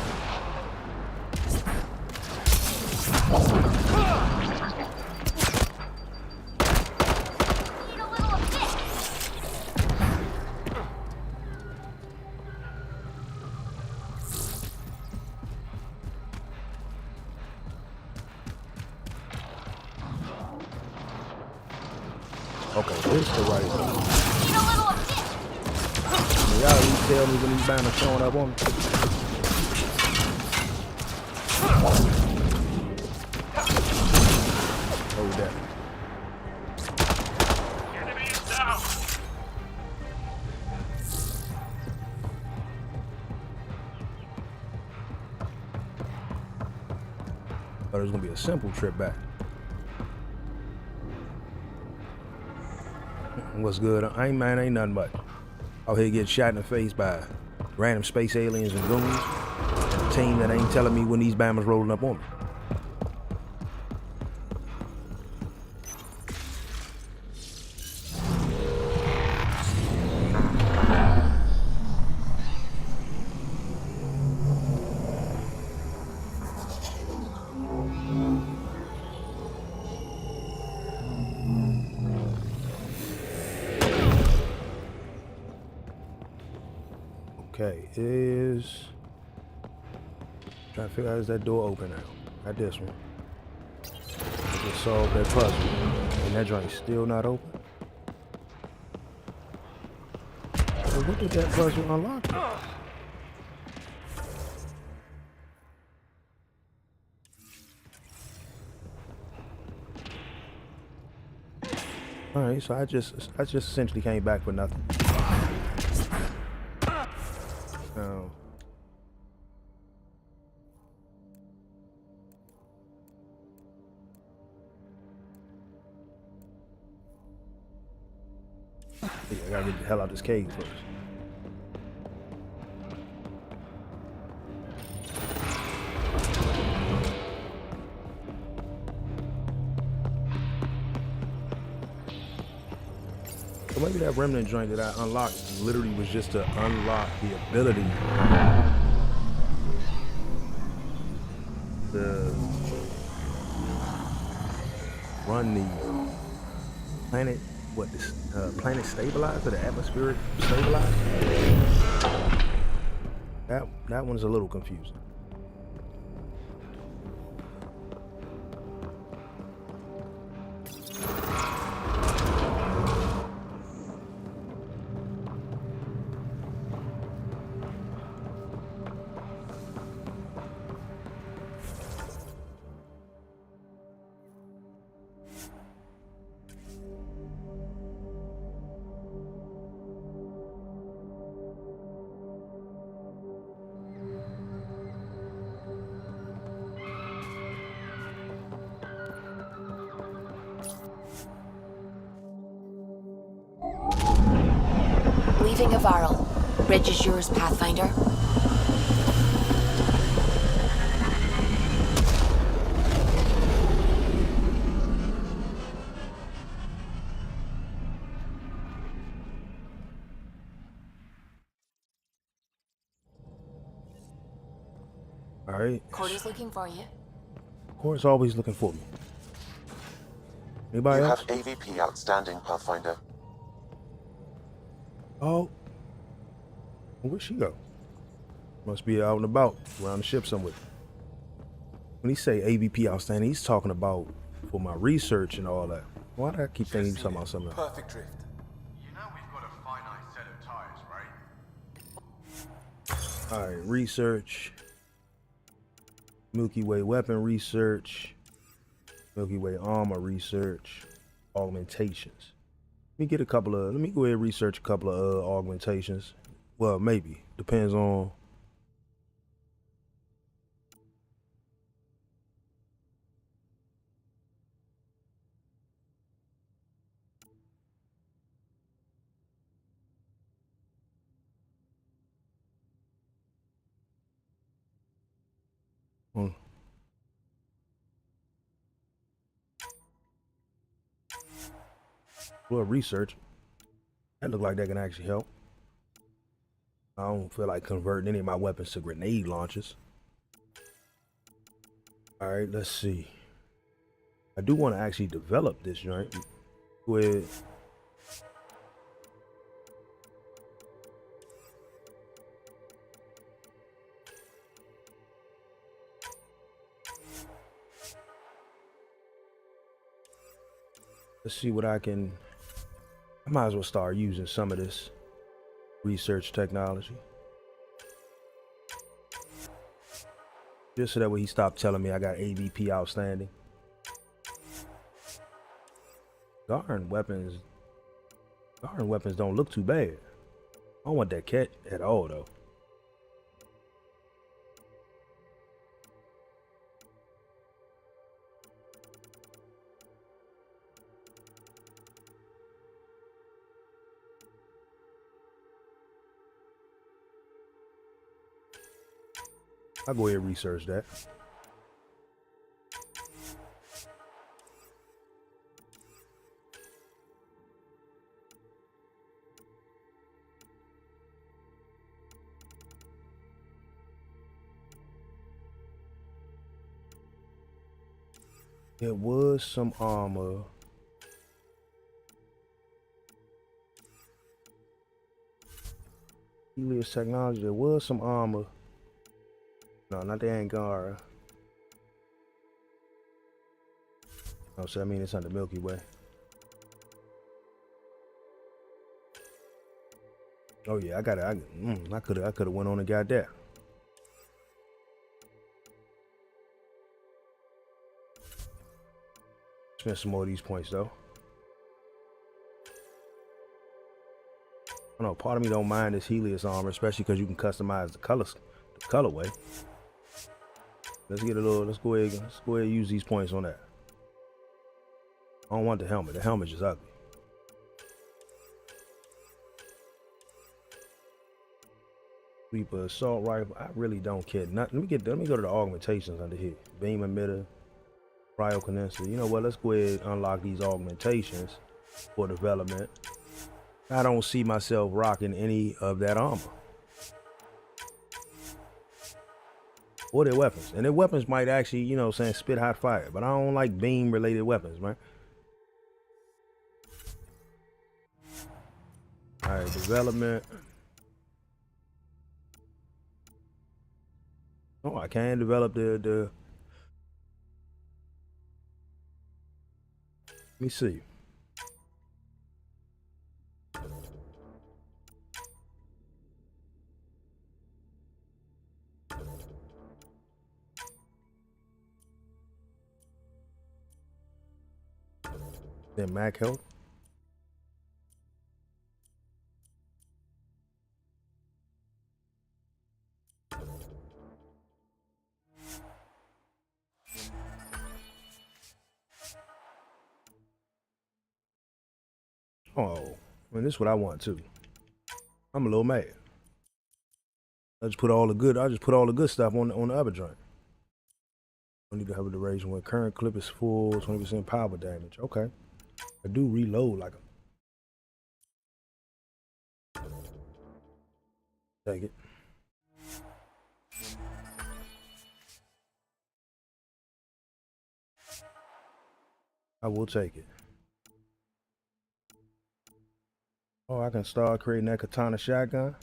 Okay, this is the right one. Y'all at least tell me when these banners showing up on me. Hold that. Enemy is down. But it's gonna be a simple trip back. What's good? Ain't nothing much. Out here getting shot in the face by random space aliens and goons. And a team that ain't telling me when these bammers rolling up on me. Okay, is trying to figure out, is that door open now? Not this one. I just solved that puzzle. And that joint's still not open. So what did that puzzle unlock? Alright, so I just essentially came back for nothing. Oh. Yeah, I gotta get the hell out of this cave first. So maybe that remnant joint that I unlocked literally was just to unlock the ability to run the planet, planet stabilizer, the atmospheric stabilizer. That one's a little confusing. Leaving a Varl. Bridge is yours, Pathfinder. All right. Cordy's looking for you. Cordy's always looking for me. Anybody You else? have AVP outstanding, Pathfinder. Oh. Where'd she go? Must be out and about, around the ship somewhere. When he say AVP outstanding, he's talking about for my research and all that. Why do I keep thinking he's talking about something else? Perfect drift. You know we've got a finite set of tires, right? All right, research. Milky Way weapon research. Milky Way armor research. Augmentations. Let me go ahead and research a couple of augmentations. Well, maybe. Depends on. Hmm. Well, research. That look like that can actually help. I don't feel like converting any of my weapons to grenade launchers. All right, let's see. I do want to actually develop this joint with. Let's see what I can. I might as well start using some of this research technology. Just so that way he stopped telling me I got AVP outstanding. Garden weapons don't look too bad. I don't want that cat at all though. I'll go ahead and research that. There was some armor. Helios technology. There was some armor. No, not the Angara. Oh, so I mean it's on the Milky Way. Oh yeah, I got it. I could have went on and got that. Spend some more of these points though. I know part of me don't mind this Helios armor, especially because you can customize the colorway. Let's get a little. Let's go ahead and use these points on that. I don't want the helmet. The helmet's just ugly. Sweeper, assault rifle. I really don't care. Let me go to the augmentations under here. Beam emitter, cryo condenser. You know what? Let's go ahead and unlock these augmentations for development. I don't see myself rocking any of that armor or their weapons. And their weapons might actually, you know, saying spit hot fire, but I don't like beam related weapons, man. All right, development. Oh, I can develop the. Let me see. Then Mac help. Oh, man, this is what I want too. I'm a little mad. I just put all the good stuff on the other joint. I need to have a duration when current clip is full, 20% power damage. Okay. I do reload like a. Take it. I will take it. Oh, I can start creating that katana shotgun.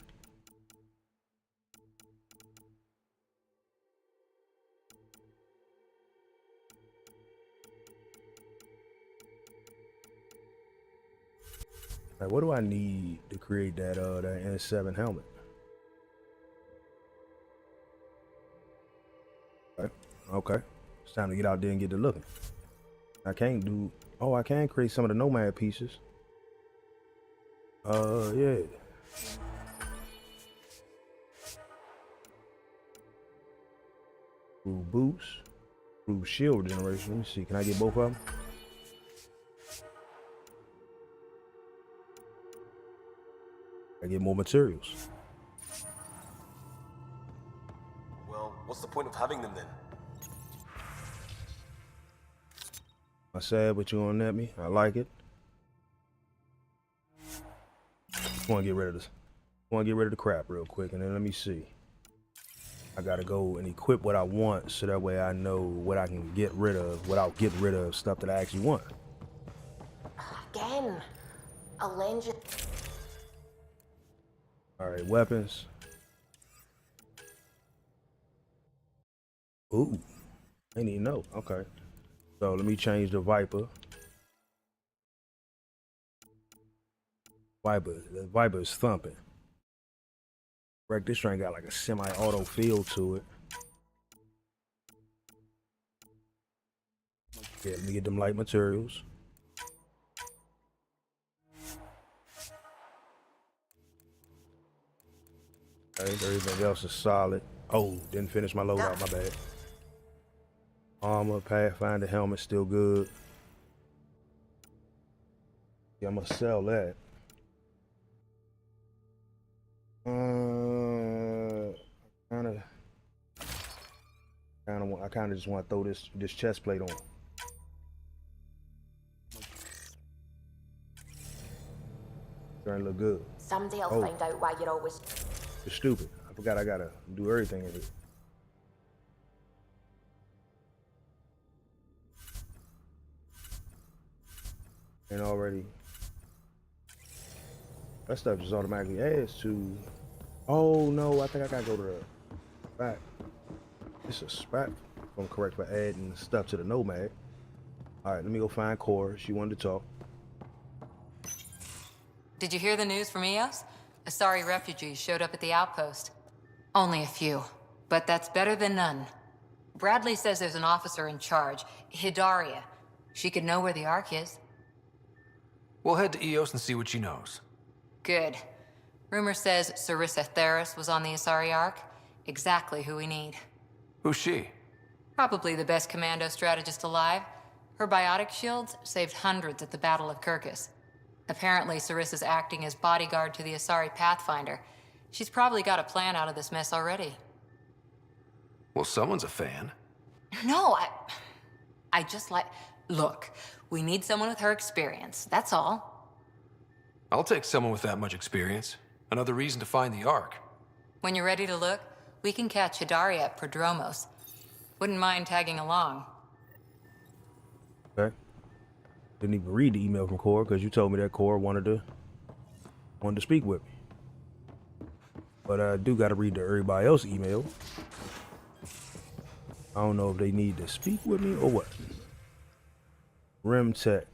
All right, what do I need to create that that N7 helmet? Okay. It's time to get out there and get to looking. I can't do. Oh, I can create some of the nomad pieces. Yeah. Through boots, through shield generation. Let me see. Can I get both of them? I get more materials. Well, what's the point of having them then? I sad, but you on at me. I like it. Want to get rid of this. Want to get rid of the crap real quick, and then let me see. I gotta go and equip what I want, so that way I know what I can get rid of without getting rid of stuff that I actually want. Again, a lens. All right, weapons. Ooh, I didn't even know. Okay, so let me change the Viper. The Viper is thumping. Right, this train got like a semi-auto feel to it. Yeah, let me get them light materials. Okay, everything else is solid. Oh, didn't finish my loadout, my bad. Armor, Pathfinder, helmet, still good. Yeah, I'm gonna sell that. I kind of just want to throw this chest plate on. Starting to look good. Someday I'll find out why you're always. It's stupid. I forgot I gotta do everything in it. And already, that stuff just automatically adds to. Oh no, I think I gotta go to the back. It's a spec, if I'm correct, for adding stuff to the Nomad. All right, let me go find Cora. She wanted to talk. Did you hear the news from Eos? Asari refugees showed up at the outpost. Only a few, but that's better than none. Bradley says there's an officer in charge, Hidaria. She could know where the Ark is. We'll head to Eos and see what she knows. Good. Rumor says Sarissa Theris was on the Asari Ark. Exactly who we need. Who's she? Probably the best commando strategist alive. Her biotic shields saved hundreds at the Battle of Kirkus. Apparently, Sarissa's acting as bodyguard to the Asari Pathfinder. She's probably got a plan out of this mess already. Well, someone's a fan. No, I just like... Look, we need someone with her experience, that's all. I'll take someone with that much experience. Another reason to find the Ark. When you're ready to look, we can catch Hidaria at Prodromos. Wouldn't mind tagging along. Okay. Didn't even read the email from Cora because you told me that Cora wanted to speak with me. But I do got to read to everybody else's email. I don't know if they need to speak with me or what. Rim Tech.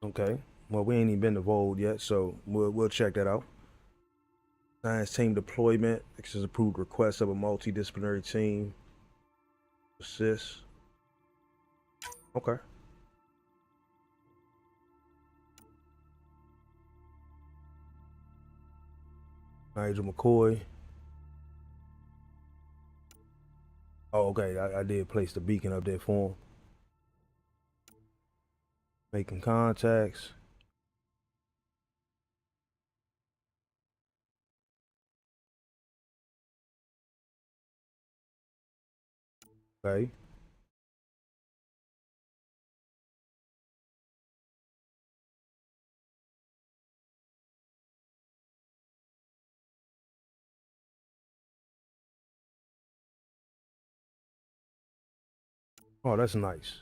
Okay. Well, we ain't even been to Vold yet, so we'll check that out. Science team deployment. This is approved request of a multidisciplinary team. Assist. Okay. Nigel McCoy. Oh, okay. I did place the beacon up there for him. Making contacts. Okay. Oh, that's nice.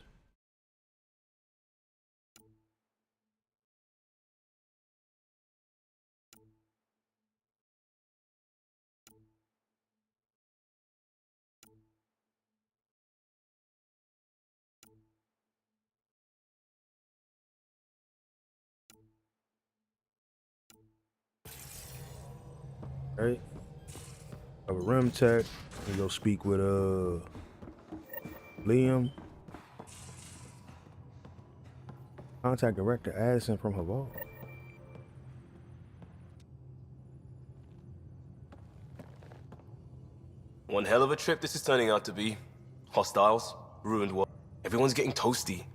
Right. Have a rim tech. We go speak with Liam. Contact Director Addison from Havard. One hell of a trip this is turning out to be. Hostiles, ruined world. Everyone's getting toasty.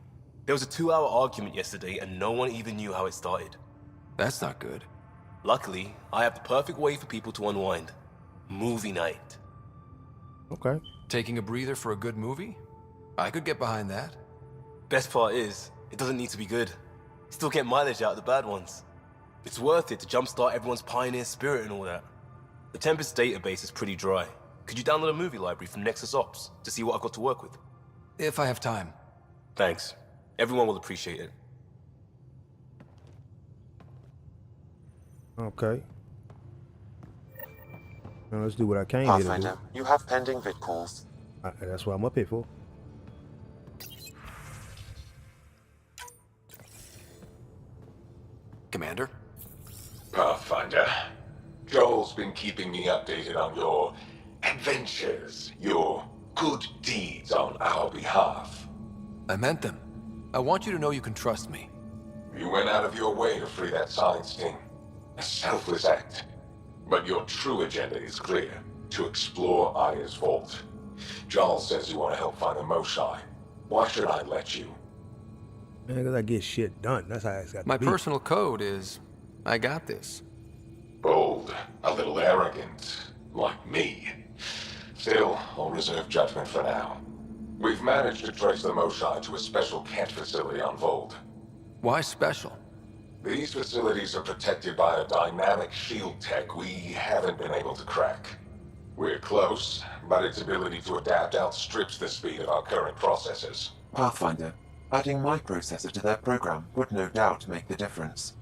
There was a 2-hour argument yesterday and no one even knew how it started. That's not good. Luckily, I have the perfect way for people to unwind. Movie night. Okay. Taking a breather for a good movie? I could get behind that. Best part is, it doesn't need to be good. Still get mileage out of the bad ones. It's worth it to jumpstart everyone's pioneer spirit and all that. The Tempest database is pretty dry. Could you download a movie library from Nexus Ops to see what I've got to work with? If I have time. Thanks. Everyone will appreciate it. Okay. Now let's do what I came here to do. Pathfinder, you have pending vid calls. That's what I'm up here for. Commander? Pathfinder, Joel's been keeping me updated on your adventures, your good deeds on our behalf. I meant them. I want you to know you can trust me. You went out of your way to free that science team. A selfless act. But your true agenda is clear. To explore Aya's vault. Joel says you want to help find the Moshai. Why should I let you? Man, because I get shit done. That's how it's got to My be. personal code is, I got this. Bold, a little arrogant, like me. Still, I'll reserve judgment for now. We've managed to trace the Moshai to a special Kent facility on Vold. Why special? These facilities are protected by a dynamic shield tech we haven't been able to crack. We're close, but its ability to adapt outstrips the speed of our current processors. Pathfinder, adding my processor to their program would no doubt make the difference.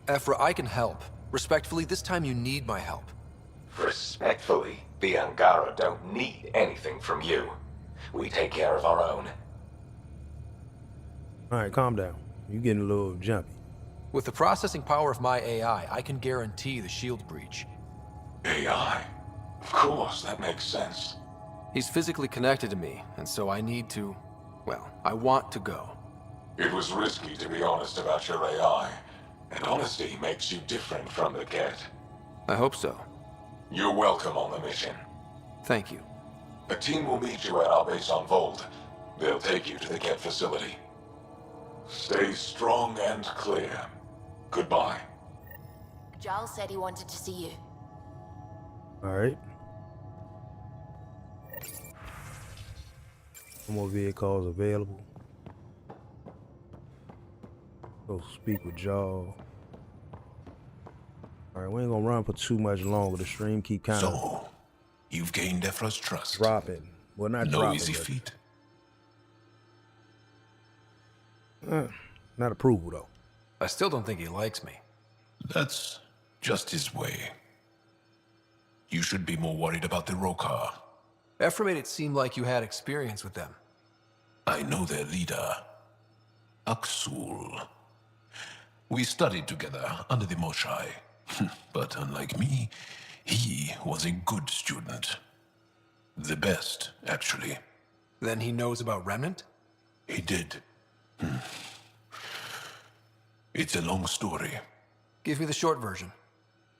Ephra, I can help. Respectfully, this time you need my help. Respectfully, the Angara don't need anything from you. We take care of our own. All right, calm down. You're getting a little jumpy. With the processing power of my AI, I can guarantee the shield breach. AI? Of course, that makes sense. He's physically connected to me, and so I need to... well, I want to go. It was risky to be honest about your AI, and honesty makes you different from the Ket. I hope so. You're welcome on the mission. Thank you. A team will meet you at our base on Vold. They'll take you to the Ket facility. Stay strong and clear. Goodbye. Giles said he wanted to see you. All right. No more vehicles available. Go speak with y'all. All right, we ain't gonna run for too much longer. The stream keep kind of. So, you've gained Ephra's trust. Dropping. Well, not no dropping. easy feat. Not approval though. I still don't think he likes me. That's just his way. You should be more worried about the Rokar. Ephra made it seem like you had experience with them. I know their leader, Aksul. We studied together under the Moshai. But unlike me, he was a good student. The best, actually. Then he knows about Remnant? He did. It's a long story. Give me the short version.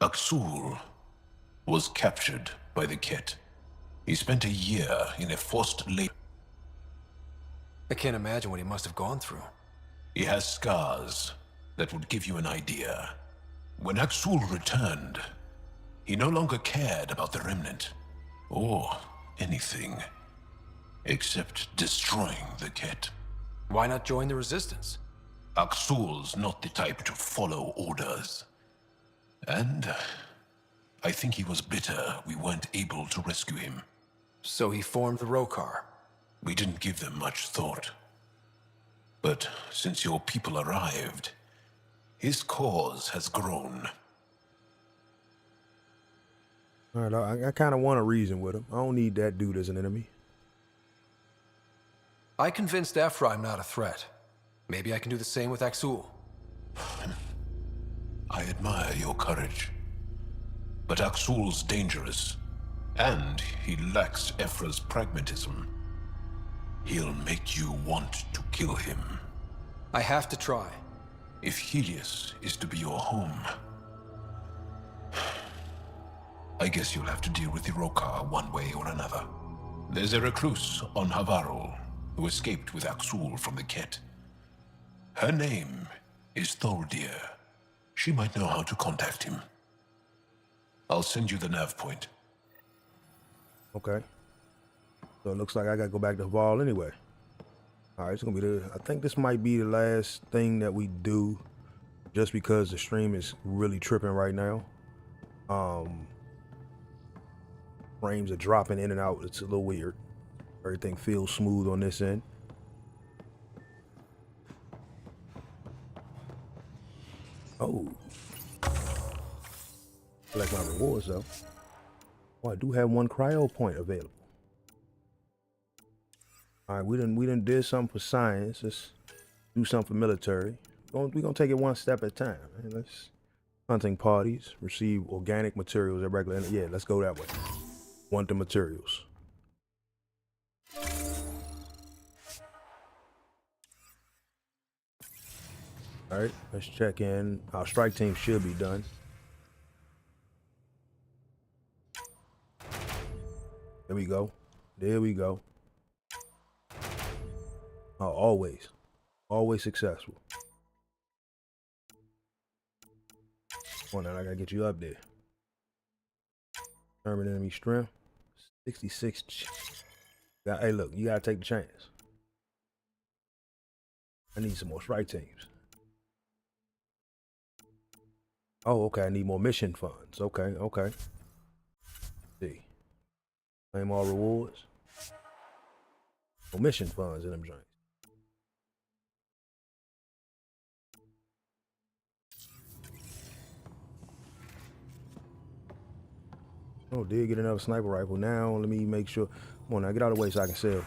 Aksul was captured by the Ket. He spent a year in a forced labor. I can't imagine what he must have gone through. He has scars that would give you an idea. When Aksul returned, he no longer cared about the Remnant, or anything, except destroying the Ket. Why not join the Resistance? Aksul's not the type to follow orders. And I think he was bitter we weren't able to rescue him. So he formed the Rokar. We didn't give them much thought. But since your people arrived, his cause has grown. All right, I kind of want to reason with him. I don't need that dude as an enemy. I convinced Ephra I'm not a threat. Maybe I can do the same with Aksul. I admire your courage. But Aksul's dangerous, and he lacks Ephra's pragmatism. He'll make you want to kill him. I have to try. If Helios is to be your home, I guess you'll have to deal with the Rokar one way or another. There's a recluse on Havarul who escaped with Aksul from the Ket. Her name is Thordir. She might know how to contact him. I'll send you the nav point. Okay. So it looks like I gotta go back to Val anyway. All right, it's gonna be I think this might be the last thing that we do, just because the stream is really tripping right now. Frames are dropping in and out. It's a little weird. Everything feels smooth on this end. Oh. Collect my rewards though. Oh, I do have one cryo point available. All right, we done did something for science. Let's do something for military. We're gonna take it one step at a time. Man. Let's hunting parties, receive organic materials at regular. Yeah, let's go that way. Want the materials. All right, let's check in. Our strike team should be done. There we go. There we go. Oh, always successful. Come on now, I gotta get you up there. Determine enemy strength, 66. Hey, look, you gotta take the chance. I need some more strike teams. Oh, okay, I need more mission funds. Okay. Let's see. Claim all rewards. More mission funds in them joints. Oh, did get another sniper rifle. Now let me make sure. Come on now, get out of the way so I can sell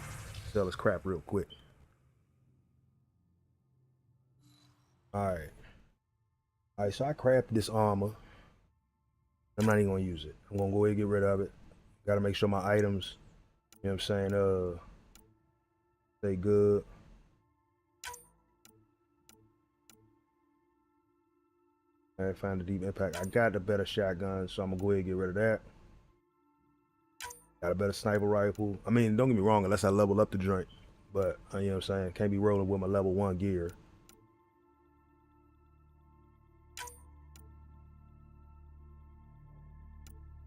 this crap real quick. Alright, so I crafted this armor. I'm not even gonna use it. I'm gonna go ahead and get rid of it. Gotta make sure my items, you know what I'm saying, stay good. I find the deep impact. I got the better shotgun, so I'm gonna go ahead and get rid of that. Got a better sniper rifle. I mean, don't get me wrong, unless I level up the joint. But, you know what I'm saying, can't be rolling with my level 1 gear.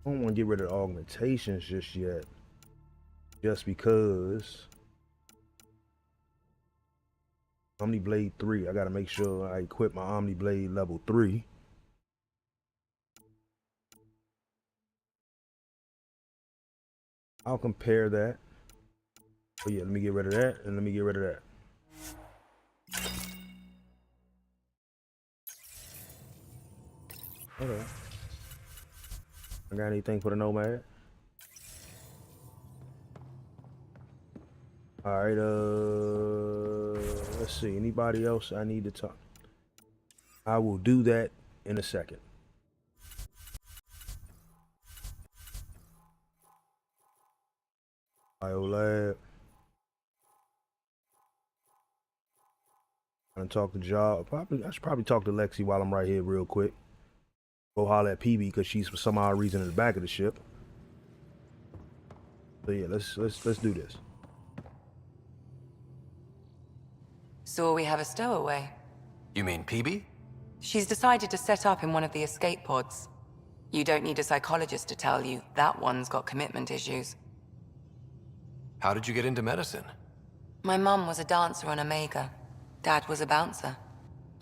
I don't want to get rid of the augmentations just yet. Just because Omni Blade 3, I gotta make sure I equip my Omni Blade level 3. I'll compare that. But yeah, let me get rid of that, and let me get rid of that. Okay. I got anything for the Nomad? All right, let's see. Anybody else I need to talk? I will do that in a second. Biolab. I'm gonna talk to Jaw. I should probably talk to Lexi while I'm right here real quick. Go holler at PB because she's for some odd reason in the back of the ship. So yeah, let's do this. So we have a stowaway. You mean PB? She's decided to set up in one of the escape pods. You don't need a psychologist to tell you that one's got commitment issues. How did you get into medicine? My mum was a dancer on Omega. Dad was a bouncer.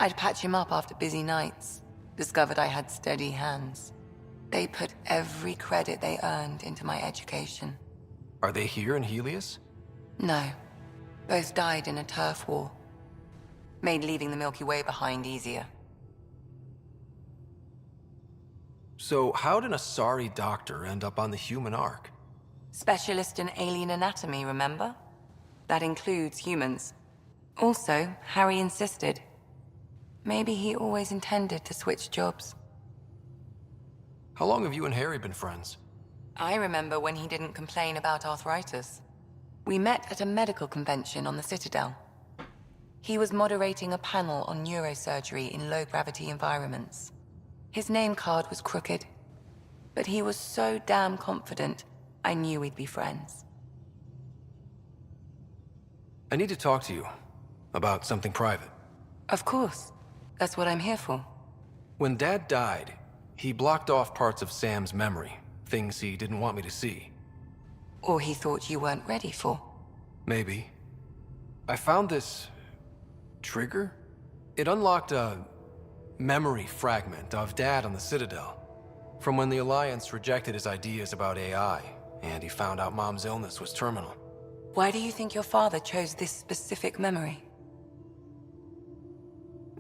I'd patch him up after busy nights. Discovered I had steady hands. They put every credit they earned into my education. Are they here in Helios? No. Both died in a turf war. Made leaving the Milky Way behind easier. So how did a sorry doctor end up on the human ark? Specialist in alien anatomy, remember? That includes humans. Also, Harry insisted. Maybe he always intended to switch jobs. How long have you and Harry been friends? I remember when he didn't complain about arthritis. We met at a medical convention on the Citadel. He was moderating a panel on neurosurgery in low-gravity environments. His name card was crooked, but he was so damn confident, I knew we'd be friends. I need to talk to you about something private. Of course. That's what I'm here for. When Dad died, he blocked off parts of Sam's memory, things he didn't want me to see. Or he thought you weren't ready for. Maybe. I found this trigger. It unlocked a memory fragment of Dad on the Citadel, from when the Alliance rejected his ideas about AI, and he found out Mom's illness was terminal. Why do you think your father chose this specific memory?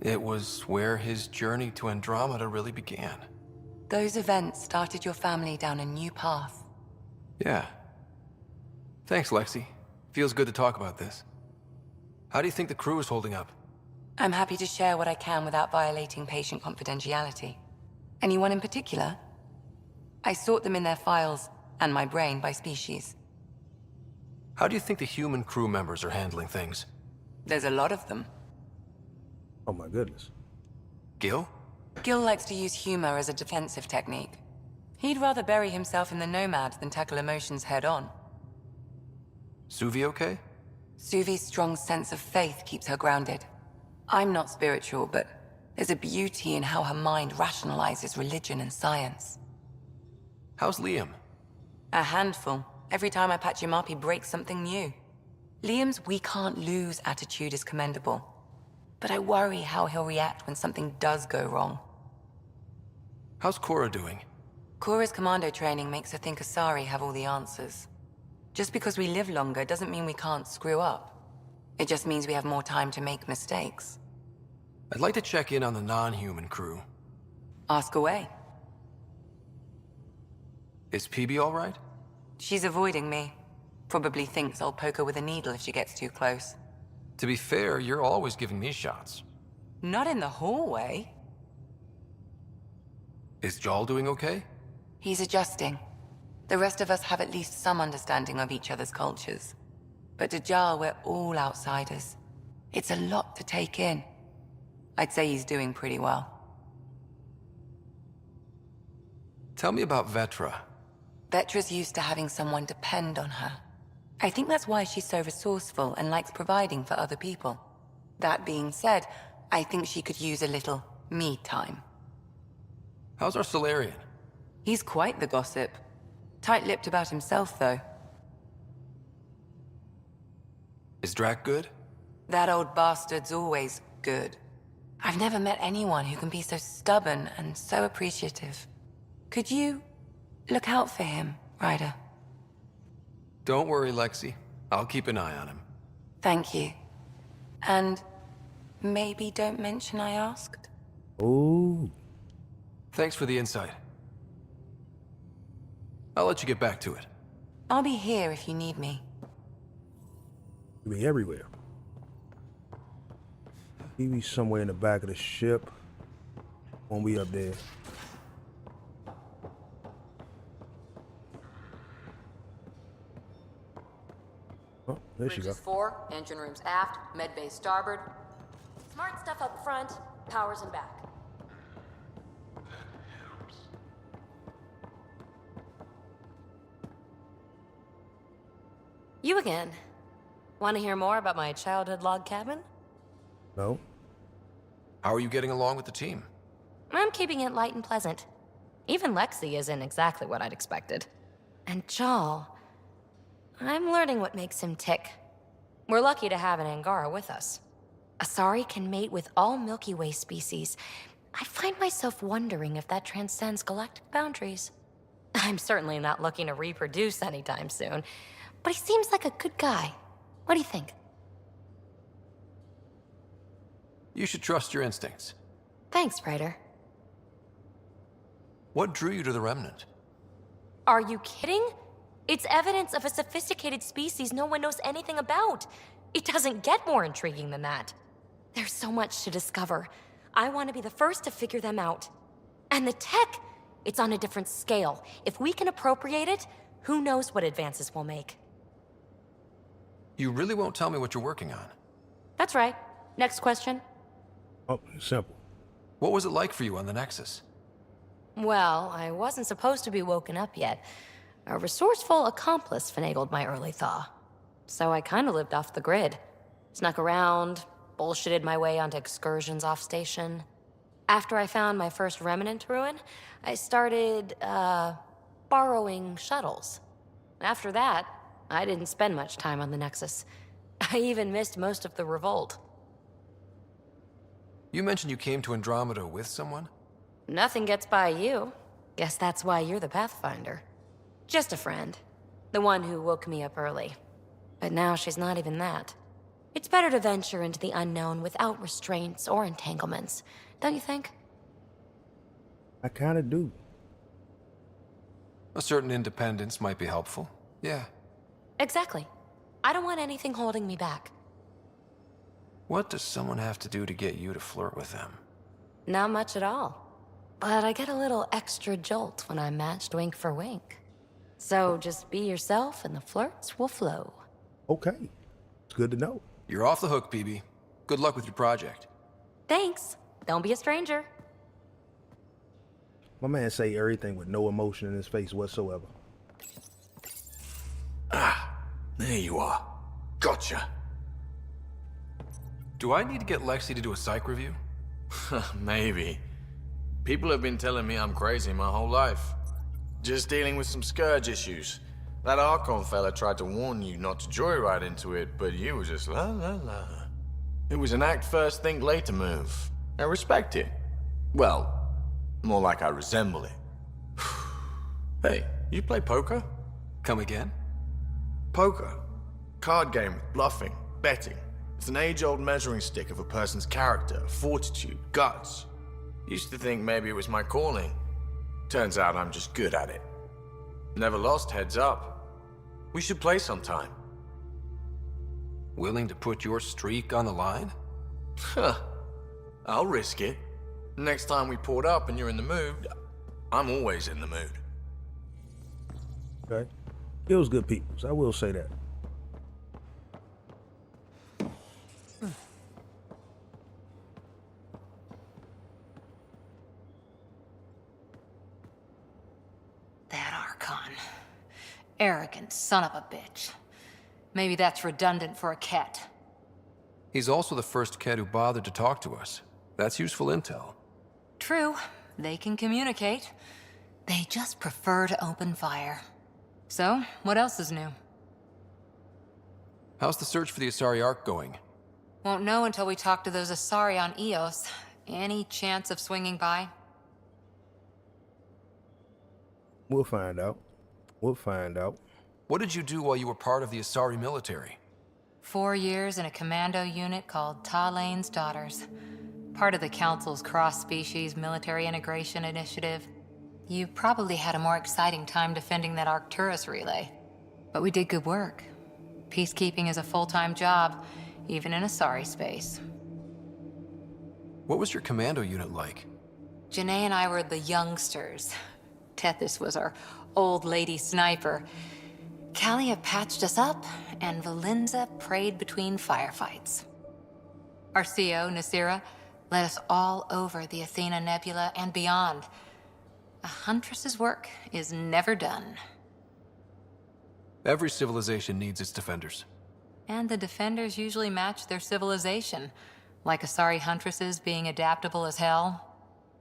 It was where his journey to Andromeda really began. Those events started your family down a new path. Yeah. Thanks, Lexi. Feels good to talk about this. How do you think the crew is holding up? I'm happy to share what I can without violating patient confidentiality. Anyone in particular? I sort them in their files, and my brain, by species. How do you think the human crew members are handling things? There's a lot of them. Oh my goodness. Gil? Gil likes to use humor as a defensive technique. He'd rather bury himself in the Nomad than tackle emotions head-on. Suvi okay? Suvi's strong sense of faith keeps her grounded. I'm not spiritual, but there's a beauty in how her mind rationalizes religion and science. How's Liam? A handful. Every time I patch him up, he breaks something new. Liam's "we can't lose" attitude is commendable. But I worry how he'll react when something does go wrong. How's Cora doing? Cora's commando training makes her think Asari have all the answers. Just because we live longer doesn't mean we can't screw up. It just means we have more time to make mistakes. I'd like to check in on the non-human crew. Ask away. Is PB all right? She's avoiding me. Probably thinks I'll poke her with a needle if she gets too close. To be fair, you're always giving me shots. Not in the hallway. Is Jal doing okay? He's adjusting. The rest of us have at least some understanding of each other's cultures. But to Jal, we're all outsiders. It's a lot to take in. I'd say he's doing pretty well. Tell me about Vetra. Vetra's used to having someone depend on her. I think that's why she's so resourceful and likes providing for other people. That being said, I think she could use a little me time. How's our Solarian? He's quite the gossip. Tight-lipped about himself, though. Is Drac good? That old bastard's always good. I've never met anyone who can be so stubborn and so appreciative. Could you look out for him, Ryder? Don't worry, Lexi. I'll keep an eye on him. Thank you. And maybe don't mention I asked? Oh. Thanks for the insight. I'll let you get back to it. I'll be here if you need me. You mean everywhere? Maybe somewhere in the back of the ship. Won't be up there. Oh, there she Bridges goes. 4, engine rooms aft, med bay starboard. Smart stuff up front, powers in back. You again. Want to hear more about my childhood log cabin? No. How are you getting along with the team? I'm keeping it light and pleasant. Even Lexi isn't exactly what I'd expected. And Jal, I'm learning what makes him tick. We're lucky to have an Angara with us. Asari can mate with all Milky Way species. I find myself wondering if that transcends galactic boundaries. I'm certainly not looking to reproduce anytime soon, but he seems like a good guy. What do you think? You should trust your instincts. Thanks, Ryder. What drew you to the Remnant? Are you kidding? It's evidence of a sophisticated species no one knows anything about. It doesn't get more intriguing than that. There's so much to discover. I want to be the first to figure them out. And the tech, it's on a different scale. If we can appropriate it, who knows what advances we'll make. You really won't tell me what you're working on? That's right. Next question. Oh, simple. What was it like for you on the Nexus? Well, I wasn't supposed to be woken up yet. A resourceful accomplice finagled my early thaw. So I kinda lived off the grid. Snuck around, bullshitted my way onto excursions off station. After I found my first remnant ruin, I started, borrowing shuttles. After that, I didn't spend much time on the Nexus. I even missed most of the revolt. You mentioned you came to Andromeda with someone? Nothing gets by you. Guess that's why you're the Pathfinder. Just a friend. The one who woke me up early. But now she's not even that. It's better to venture into the unknown without restraints or entanglements, don't you think? I kind of do. A certain independence might be helpful. Yeah. Exactly. I don't want anything holding me back. What does someone have to do to get you to flirt with them? Not much at all. But I get a little extra jolt when I'm matched wink for wink. So just be yourself and the flirts will flow. Okay. It's good to know. You're off the hook, PB. Good luck with your project. Thanks. Don't be a stranger. My man say everything with no emotion in his face whatsoever. Ah, there you are. Gotcha. Do I need to get Lexi to do a psych review? Maybe. People have been telling me I'm crazy my whole life. Just dealing with some scourge issues. That Archon fella tried to warn you not to joyride into it, but you were just la la la. It was an act first, think later move. I respect it. Well, more like I resemble it. Hey, you play poker? Come again? Poker. Card game with bluffing, betting. It's an age-old measuring stick of a person's character, fortitude, guts. Used to think maybe it was my calling. Turns out I'm just good at it. Never lost heads up. We should play sometime. Willing to put your streak on the line? Huh. I'll risk it. Next time we port up and you're in the mood, I'm always in the mood. Okay. It was good people, so I will say that. That Archon. Arrogant son of a bitch. Maybe that's redundant for a Ket. He's also the first Ket who bothered to talk to us. That's useful intel. True. They can communicate. They just prefer to open fire. So, what else is new? How's the search for the Asari Ark going? Won't know until we talk to those Asari on Eos. Any chance of swinging by? We'll find out. We'll find out. What did you do while you were part of the Asari military? 4 years in a commando unit called Talane's Daughters. Part of the Council's cross-species military integration initiative. You probably had a more exciting time defending that Arcturus relay. But we did good work. Peacekeeping is a full-time job, even in Asari space. What was your commando unit like? Janae and I were the youngsters. Tethys was our old lady sniper. Kalia patched us up, and Valenza prayed between firefights. Our CO, Nasira, led us all over the Athena Nebula and beyond. A huntress's work is never done. Every civilization needs its defenders. And the defenders usually match their civilization, like Asari huntresses being adaptable as hell.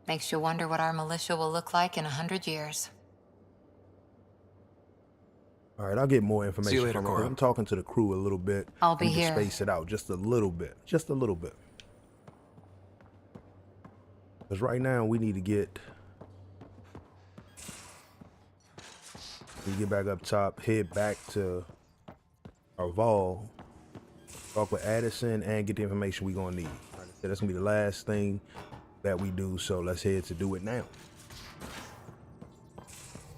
Makes you wonder what our militia will look like in 100 years. All right, I'll get more information. See you later, from Cora. I'm talking to the crew a little bit. I'll be Need to here. space it out just a little bit. Just a little bit. Because right now we need to get back up top, head back to our vault, talk with Addison, and get the information we're gonna need. Like I said, that's gonna be the last thing that we do, so let's head to do it now.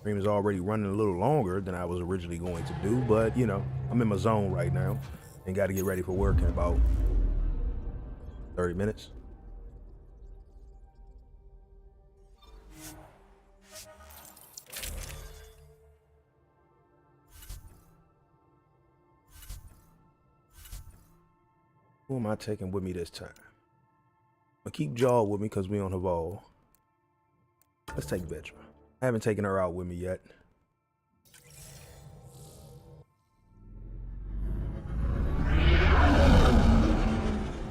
Stream is already running a little longer than I was originally going to do, but you know, I'm in my zone right now and got to get ready for work in about 30 minutes. Who am I taking with me this time? I'll keep Jaw with me because we on Haval. Let's take Vetra. I haven't taken her out with me yet.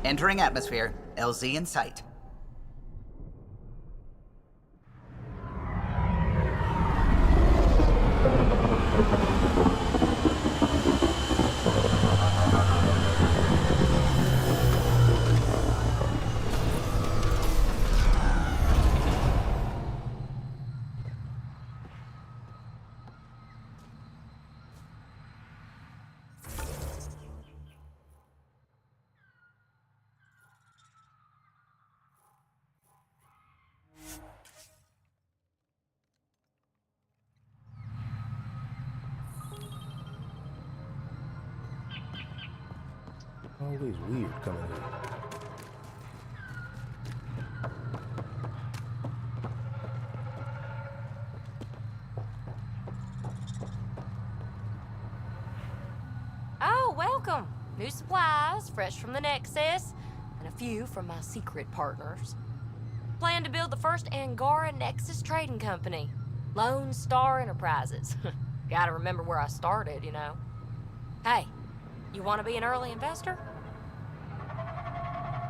Entering atmosphere. LZ in sight. Always weird coming in. Oh, welcome. New supplies, fresh from the Nexus, and a few from my secret partners. Plan to build the first Angara Nexus trading company. Lone Star Enterprises. Gotta remember where I started, you know. Hey, you want to be an early investor?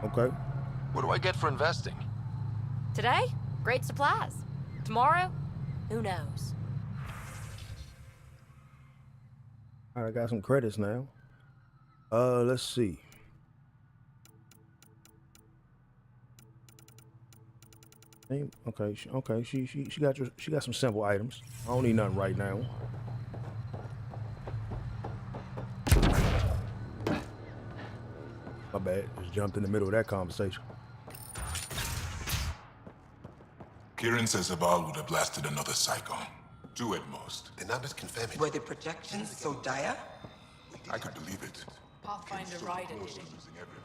Okay. What do I get for investing? Today, great supplies. Tomorrow, who knows? All right, I got some credits now. Let's see. Okay, she got some simple items. I don't need nothing right now. My bad, just jumped in the middle of that conversation. Kieran says Zabal would have blasted another cycle. 2 at most. The numbers confirm it. Were the projections so dire? I could believe it. Pathfinder Rider did it. Losing everything.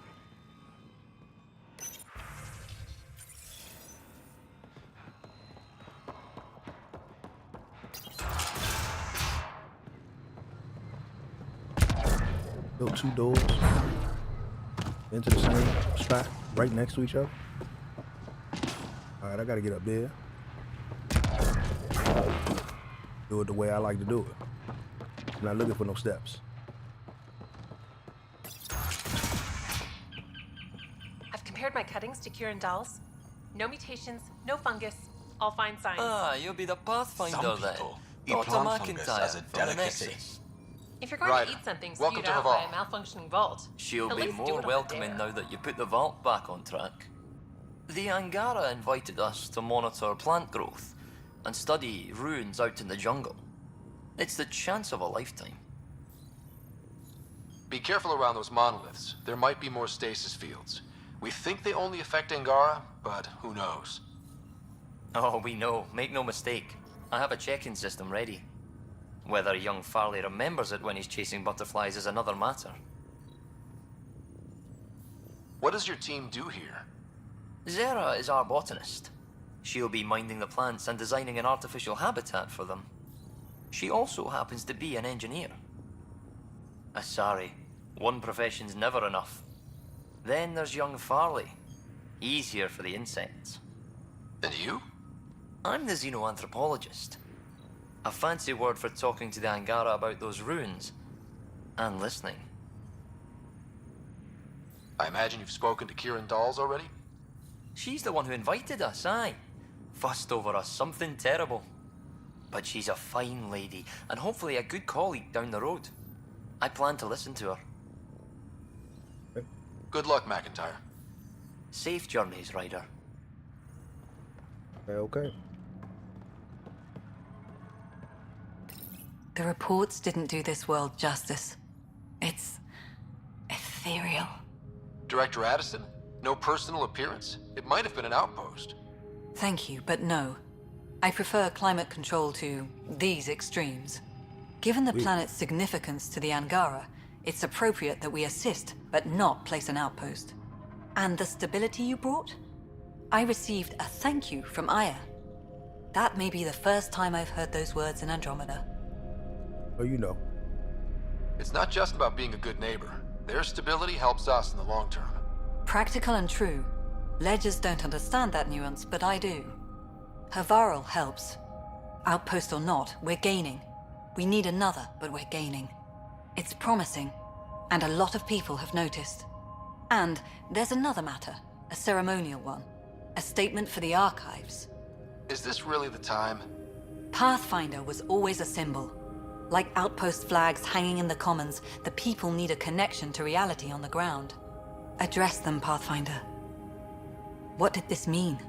Built 2 doors into the same spot, right next to each other. All right, I gotta get up there. Do it the way I like to do it. I'm not looking for no steps. I've compared my cuttings to Kieran Dahl's. No mutations, no fungus, all fine signs. Ah, you'll be the Pathfinder Some then. people eat Dr. plant fungus McIntyre as a from the delicacy. Nexus. If you're going Right. to eat something Welcome spewed to out her by a vault. malfunctioning vault, She'll at be least do more it on welcoming the now that you put the vault back on track. The Angara invited us to monitor plant growth and study ruins out in the jungle. It's the chance of a lifetime. Be careful around those monoliths. There might be more stasis fields. We think they only affect Angara, but who knows? Oh, we know. Make no mistake. I have a check-in system ready. Whether young Farley remembers it when he's chasing butterflies is another matter. What does your team do here? Zera is our botanist. She'll be minding the plants and designing an artificial habitat for them. She also happens to be an engineer. Sorry, one profession's never enough. Then there's young Farley. He's here for the insects. And you? I'm the xenoanthropologist. A fancy word for talking to the Angara about those ruins. And listening. I imagine you've spoken to Kieran Dahls already? She's the one who invited us, aye. Fussed over us something terrible. But she's a fine lady, and hopefully a good colleague down the road. I plan to listen to her. Good luck, McIntyre. Safe journeys, Ryder. Okay. The reports didn't do this world justice. It's ethereal. Director Addison? No personal appearance? It might have been an outpost. Thank you, but no. I prefer climate control to these extremes. Given the planet's significance to the Angara, it's appropriate that we assist, but not place an outpost. And the stability you brought? I received a thank you from Aya. That may be the first time I've heard those words in Andromeda. Oh, you know. It's not just about being a good neighbor. Their stability helps us in the long term. Practical and true. Ledgers don't understand that nuance, but I do. Havarl helps. Outpost or not, we're gaining. We need another, but we're gaining. It's promising, and a lot of people have noticed. And there's another matter, a ceremonial one. A statement for the archives. Is this really the time? Pathfinder was always a symbol. Like outpost flags hanging in the commons, the people need a connection to reality on the ground. Address them, Pathfinder. What did this mean?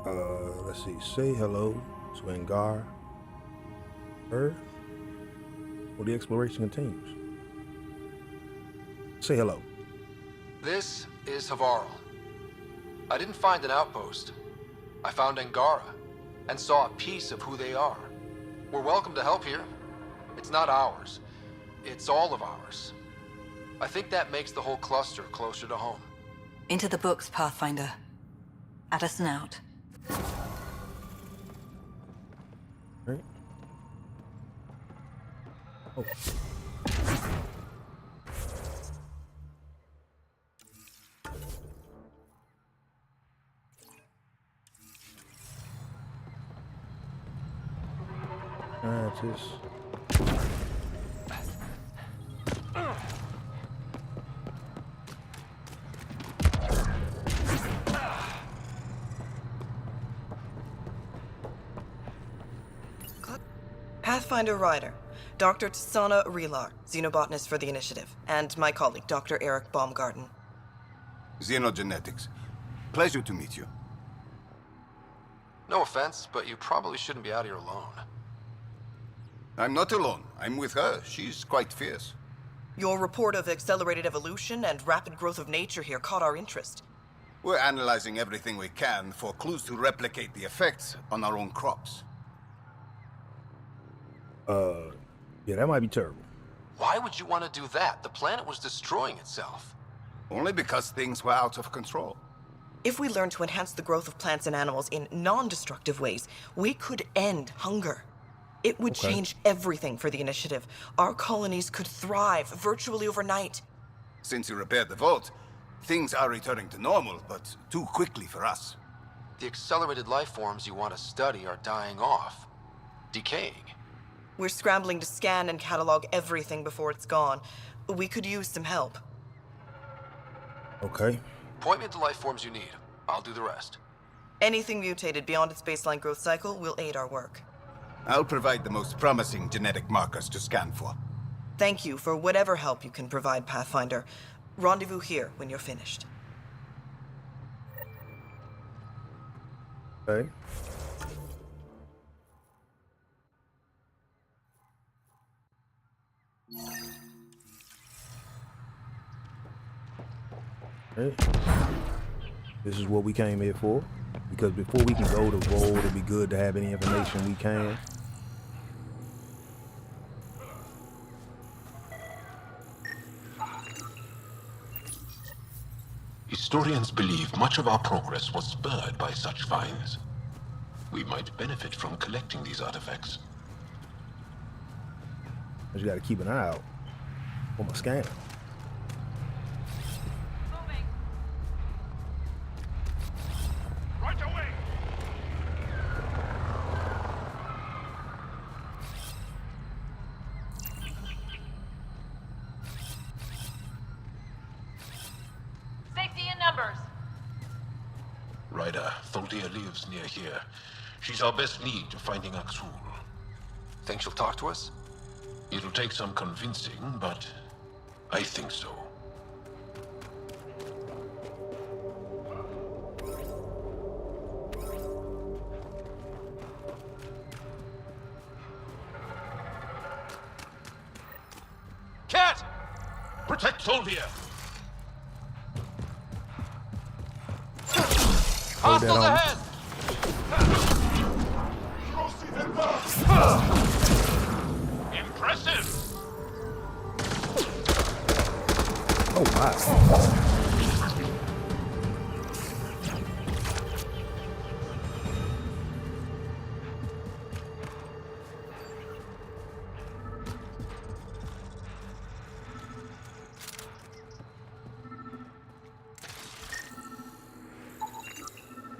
Let's see. Say hello to Angara. Earth. Or the exploration continues. Say hello. This is Havarl. I didn't find an outpost. I found Angara, and saw a piece of who they are. We're welcome to help here. It's not ours. It's all of ours. I think that makes the whole cluster closer to home. Into the books, Pathfinder. At a snout. Right. Oh. Scientists. Pathfinder Ryder, Dr. Tsana Relar, xenobotanist for the Initiative, and my colleague, Dr. Eric Baumgarten. Xenogenetics. Pleasure to meet you. No offense, but you probably shouldn't be out here alone. I'm not alone. I'm with her. She's quite fierce. Your report of accelerated evolution and rapid growth of nature here caught our interest. We're analyzing everything we can for clues to replicate the effects on our own crops. Yeah, that might be terrible. Why would you want to do that? The planet was destroying itself. Only because things were out of control. If we learn to enhance the growth of plants and animals in non-destructive ways, we could end hunger. It would change everything for the Initiative. Our colonies could thrive virtually overnight. Since you repaired the vault, things are returning to normal, but too quickly for us. The accelerated life forms you want to study are dying off. Decaying. We're scrambling to scan and catalog everything before it's gone. We could use some help. Okay. Point me to life forms you need. I'll do the rest. Anything mutated beyond its baseline growth cycle will aid our work. I'll provide the most promising genetic markers to scan for. Thank you for whatever help you can provide, Pathfinder. Rendezvous here when you're finished. Okay. Okay. This is what we came here for. Because before we can go to Vold, it'd be good to have any information we can. Historians believe much of our progress was spurred by such finds. We might benefit from collecting these artifacts. I just gotta keep an eye out on my scanner. Right away! Safety in numbers. Ryder, Tholdia lives near here. She's our best lead to finding Aksul. Think she'll talk to us? It'll take some convincing, but I think so. Cat! Protect Tholdia! Hostiles ahead! Impressive! Oh my.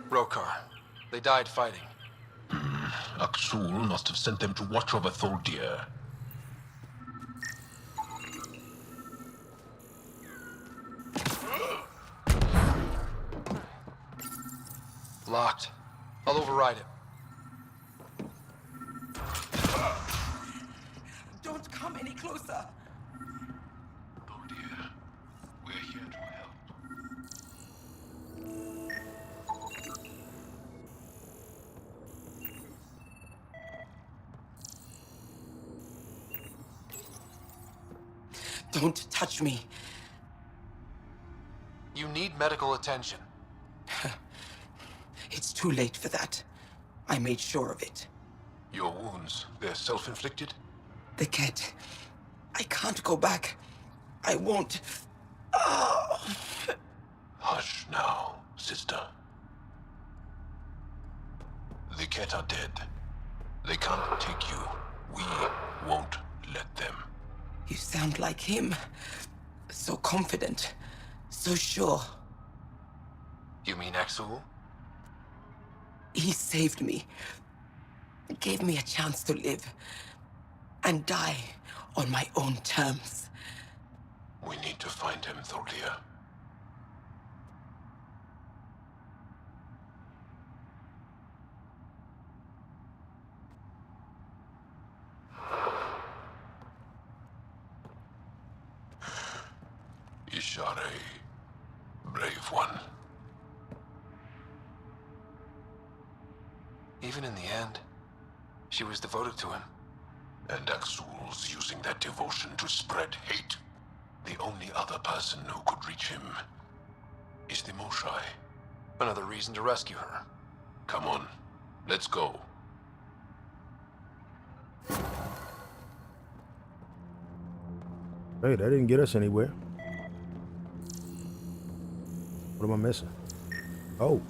Rokar. They died fighting. Aksul must have sent them to watch over Tholdia. Locked. I'll override it. Don't come any closer. Tholdia, we're here to help. Don't touch me. You need medical attention. It's too late for that. I made sure of it. Your wounds, they're self-inflicted? The cat. I can't go back. I won't. Hush now, sister. The Ket are dead. They can't take you. We won't let them. You sound like him. So confident. So sure. You mean Exul? He saved me. Gave me a chance to live. And die on my own terms. We need to find him, Thalia. Ishare, brave one. Even in the end, she was devoted to him. And Exul's using that devotion to spread hate. The only other person who could reach him is the Moshai. Another reason to rescue her. Come on, let's go. Hey, that didn't get us anywhere. What am I missing? Oh.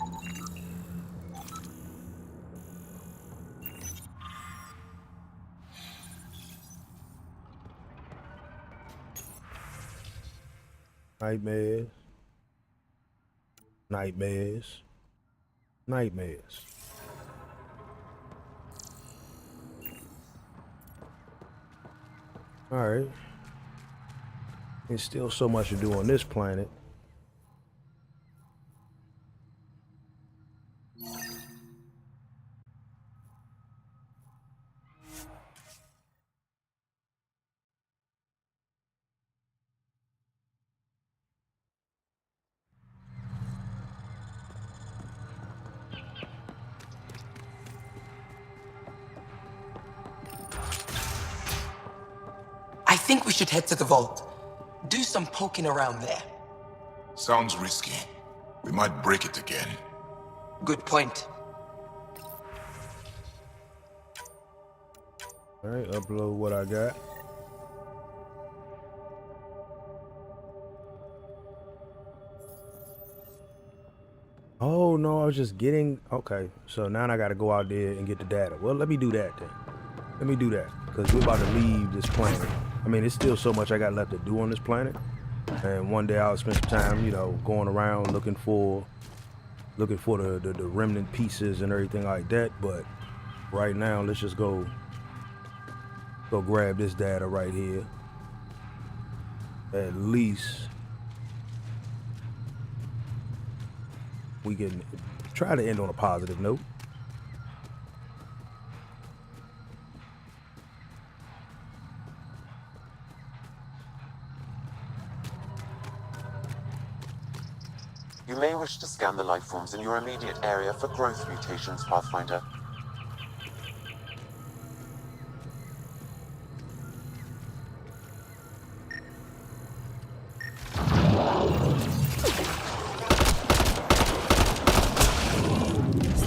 Nightmares. Nightmares. Nightmares. Alright. There's still so much to do on this planet. I think we should head to the vault. Do some poking around there. Sounds risky. We might break it again. Good point. Alright, upload what I got. Oh no, I was just getting, okay, so now I gotta go out there and get the data. Well, let me do that then. Let me do that, because we're about to leave this planet. I mean, it's still so much I got left to do on this planet. And one day I'll spend some time, you know, going around looking for the remnant pieces and everything like that. But right now, let's just go grab this data right here. At least we can try to end on a positive note. You may wish to scan the life forms in your immediate area for growth mutations, Pathfinder.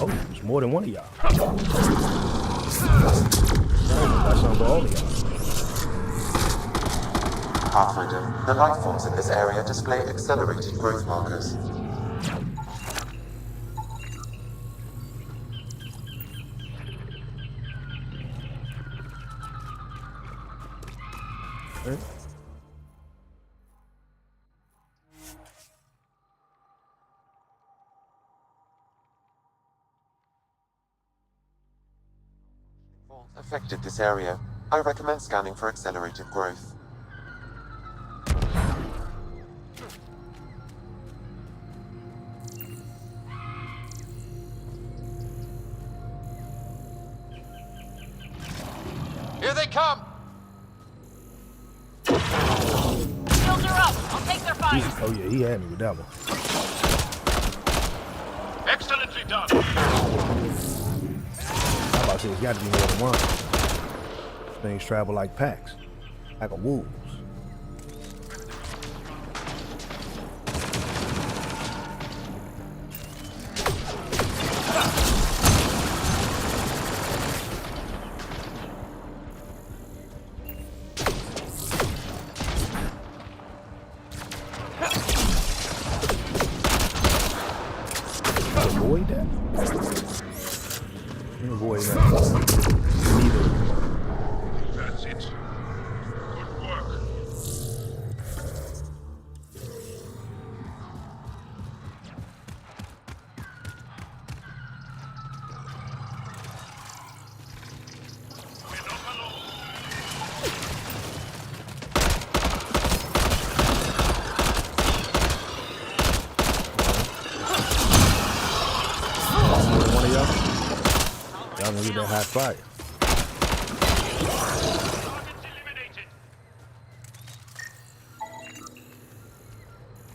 Oh, there's more than one of y'all. Got something for all of y'all. Pathfinder, the life forms in this area display accelerated growth markers. Okay. Affected this area. I recommend scanning for accelerated growth. Here they come! Shields are up! I'll take their fire! Oh yeah, he had me with that one. Excellently done! I'm about to say, it's got to be more than one. Things travel like packs, like a wolves. hot fire.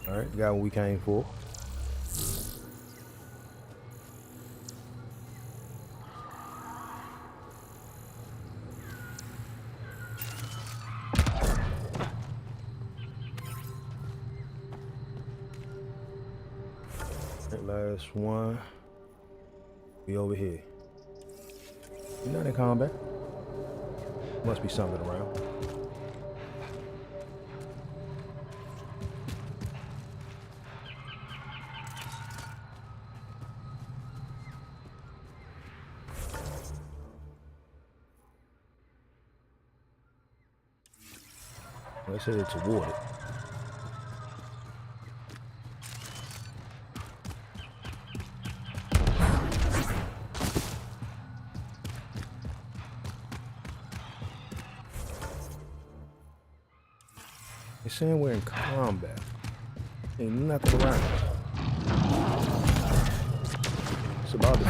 All right, got what we came for. That last one. We over here. You're not in combat. Must be something around. Let's head toward it. They're saying we're in combat. Ain't nothing around. It's about to be.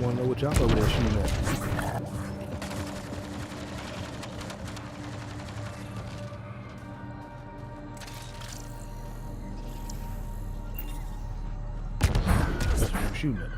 Wanna know what y'all over there shooting at? That's what I'm shooting at.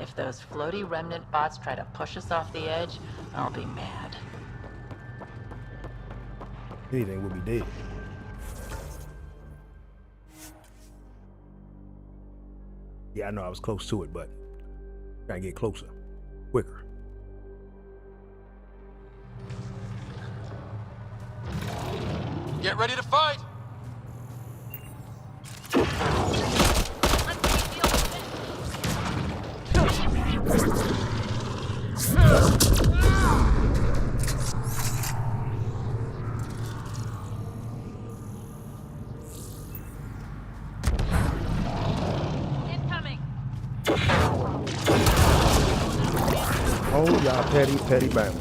If those floaty remnant bots try to push us off the edge, I'll be mad. Anything will be dead. Yeah, I know I was close to it, but gotta get closer, quicker. Get ready to fight! Oh, y'all petty bounds.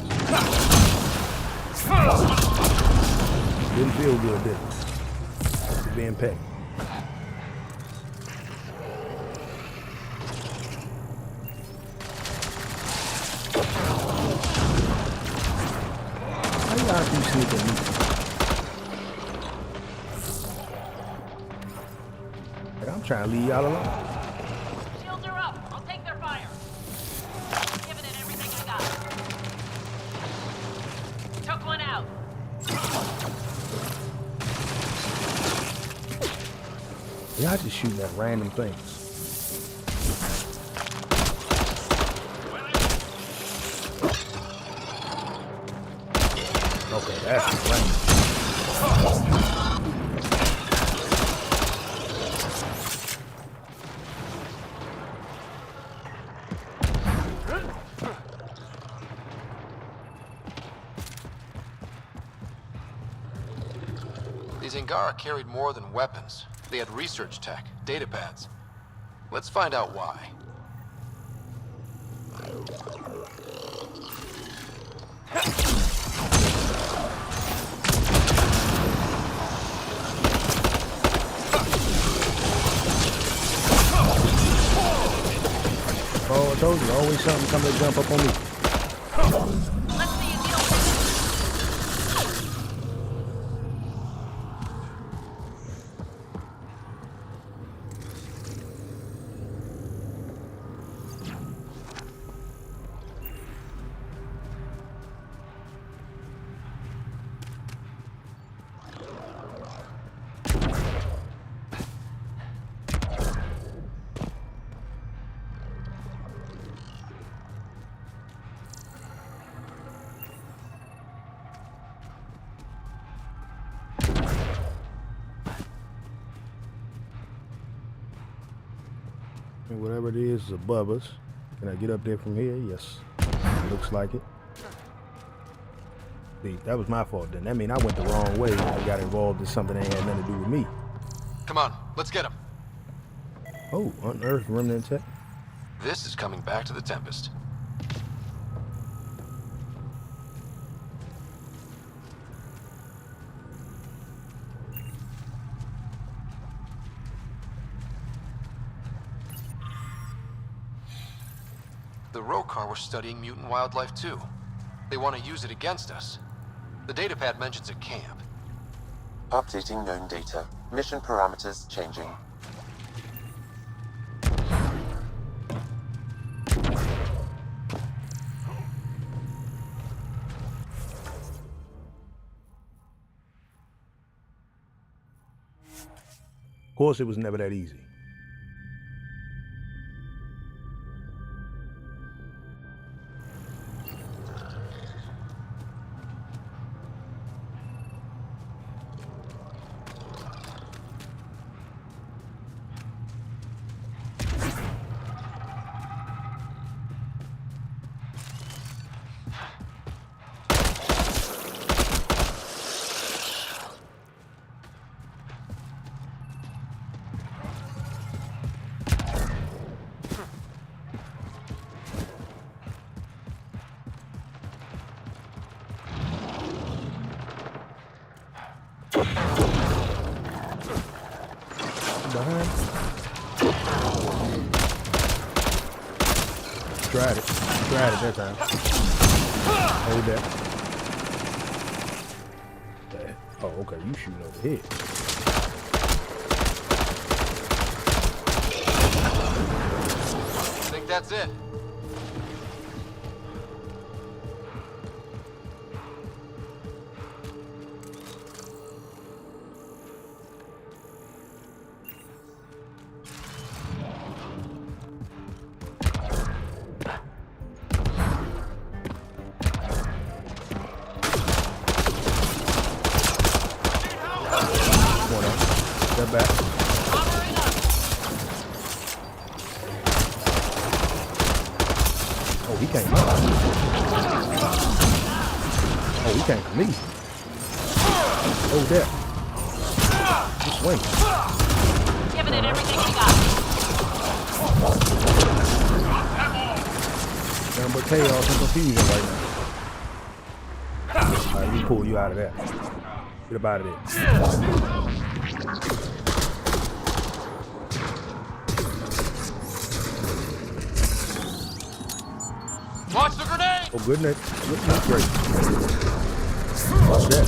Didn't feel good, did it? Being petty. How y'all keep sneaking me? Like, I'm trying to leave y'all alone. Shields are up. I'll take their fire. Giving it everything I got. Took one out. Y'all just shooting at random things. Okay, that's the plan. These Angara carried more than weapons. They had research tech, data pads. Let's find out why. Oh, I told you, always something coming to jump up on me. Let's see if you don't. whatever it is above us. Can I get up there from here? Yes. Looks like it. See, that was my fault then. That means I went the wrong way. I got involved in something that ain't had nothing to do with me. Come on, let's get him. Oh, unearthed remnant tech. This is coming back to the Tempest. The Rokar were studying mutant wildlife too. They want to use it against us. The datapad mentions a camp. Updating known data. Mission parameters changing. Of course, it was never that easy. Behind. Tried it. Tried it that time. Hold that. Oh, okay. You shooting over here. I think that's it. Step back. Oh, he came up. Oh, he came for me. Oh, there. Just swing. Giving it everything you got. Nothing but chaos and confusion right now. Alright, we pull you out of that. Get up out of there. Watch the grenade! Oh, good night. Good night, great. Watch that.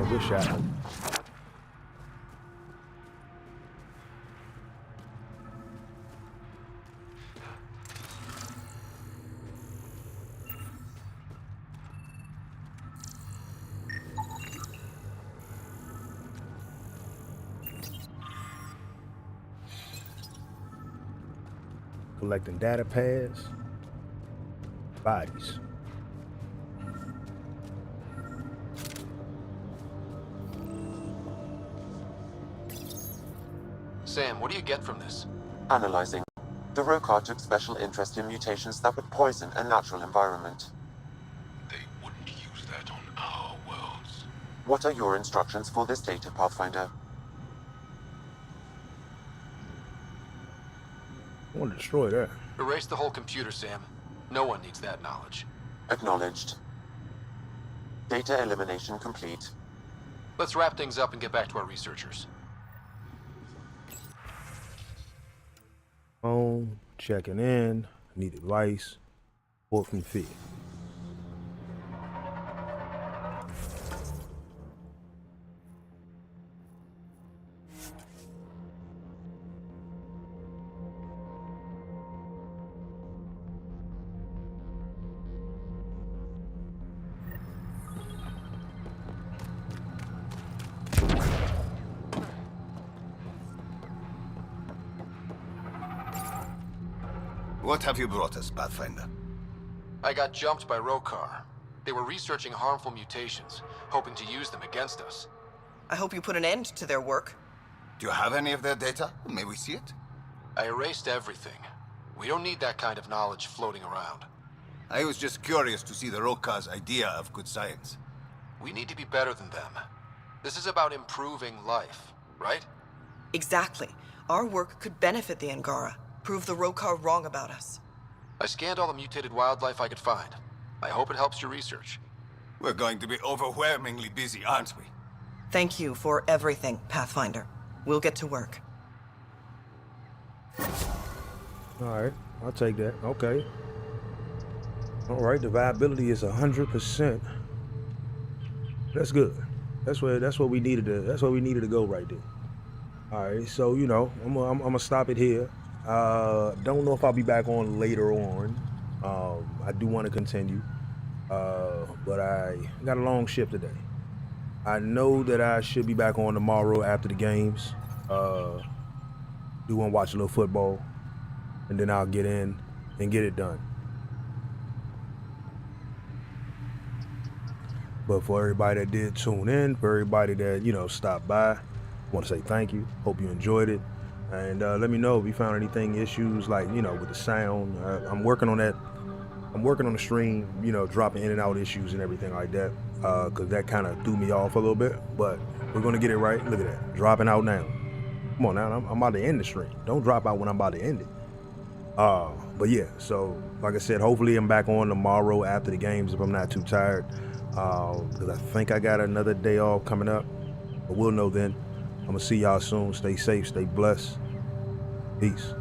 A good shot. Collecting data pads, bodies. Sam, what do you get from this? Analyzing. The Rokar took special interest in mutations that would poison a natural environment. They wouldn't use that on our worlds. What are your instructions for this data, Pathfinder? I want to destroy that. Erase the whole computer, Sam. No one needs that knowledge. Acknowledged. Data elimination complete. Let's wrap things up and get back to our researchers. Home, checking in, need advice, report from field. What have you brought us, Pathfinder? I got jumped by Rokar. They were researching harmful mutations. hoping to use them against us. I hope you put an end to their work. Do you have any of their data? May we see it? I erased everything. We don't need that kind of knowledge floating around. I was just curious to see the Roka's idea of good science. We need to be better than them. This is about improving life, right? Exactly. Our work could benefit the Angara, prove the Roka wrong about us. I scanned all the mutated wildlife I could find. I hope it helps your research. We're going to be overwhelmingly busy, aren't we? Thank you for everything, Pathfinder. We'll get to work. Alright, I'll take that. Okay. Alright, the viability is 100%. That's good. That's what we needed to go right there. Alright, so you know, I'm gonna stop it here. Don't know if I'll be back on later on. I do want to continue. But I got a long shift today. I know that I should be back on tomorrow after the games. Do want to watch a little football, and then I'll get in and get it done. But for everybody that did tune in, for everybody that, you know, stopped by, I want to say thank you. Hope you enjoyed it. And let me know if you found anything issues, like, you know, with the sound. I'm working on that. I'm working on the stream, you know, dropping in and out issues and everything like that, because that kind of threw me off a little bit. But we're going to get it right. Look at that. Dropping out now. Come on now. I'm about to end the stream. Don't drop out when I'm about to end it. But yeah, so like I said, hopefully I'm back on tomorrow after the games if I'm not too tired. Because I think I got another day off coming up. But we'll know then. I'm going to see y'all soon. Stay safe. Stay blessed. Peace.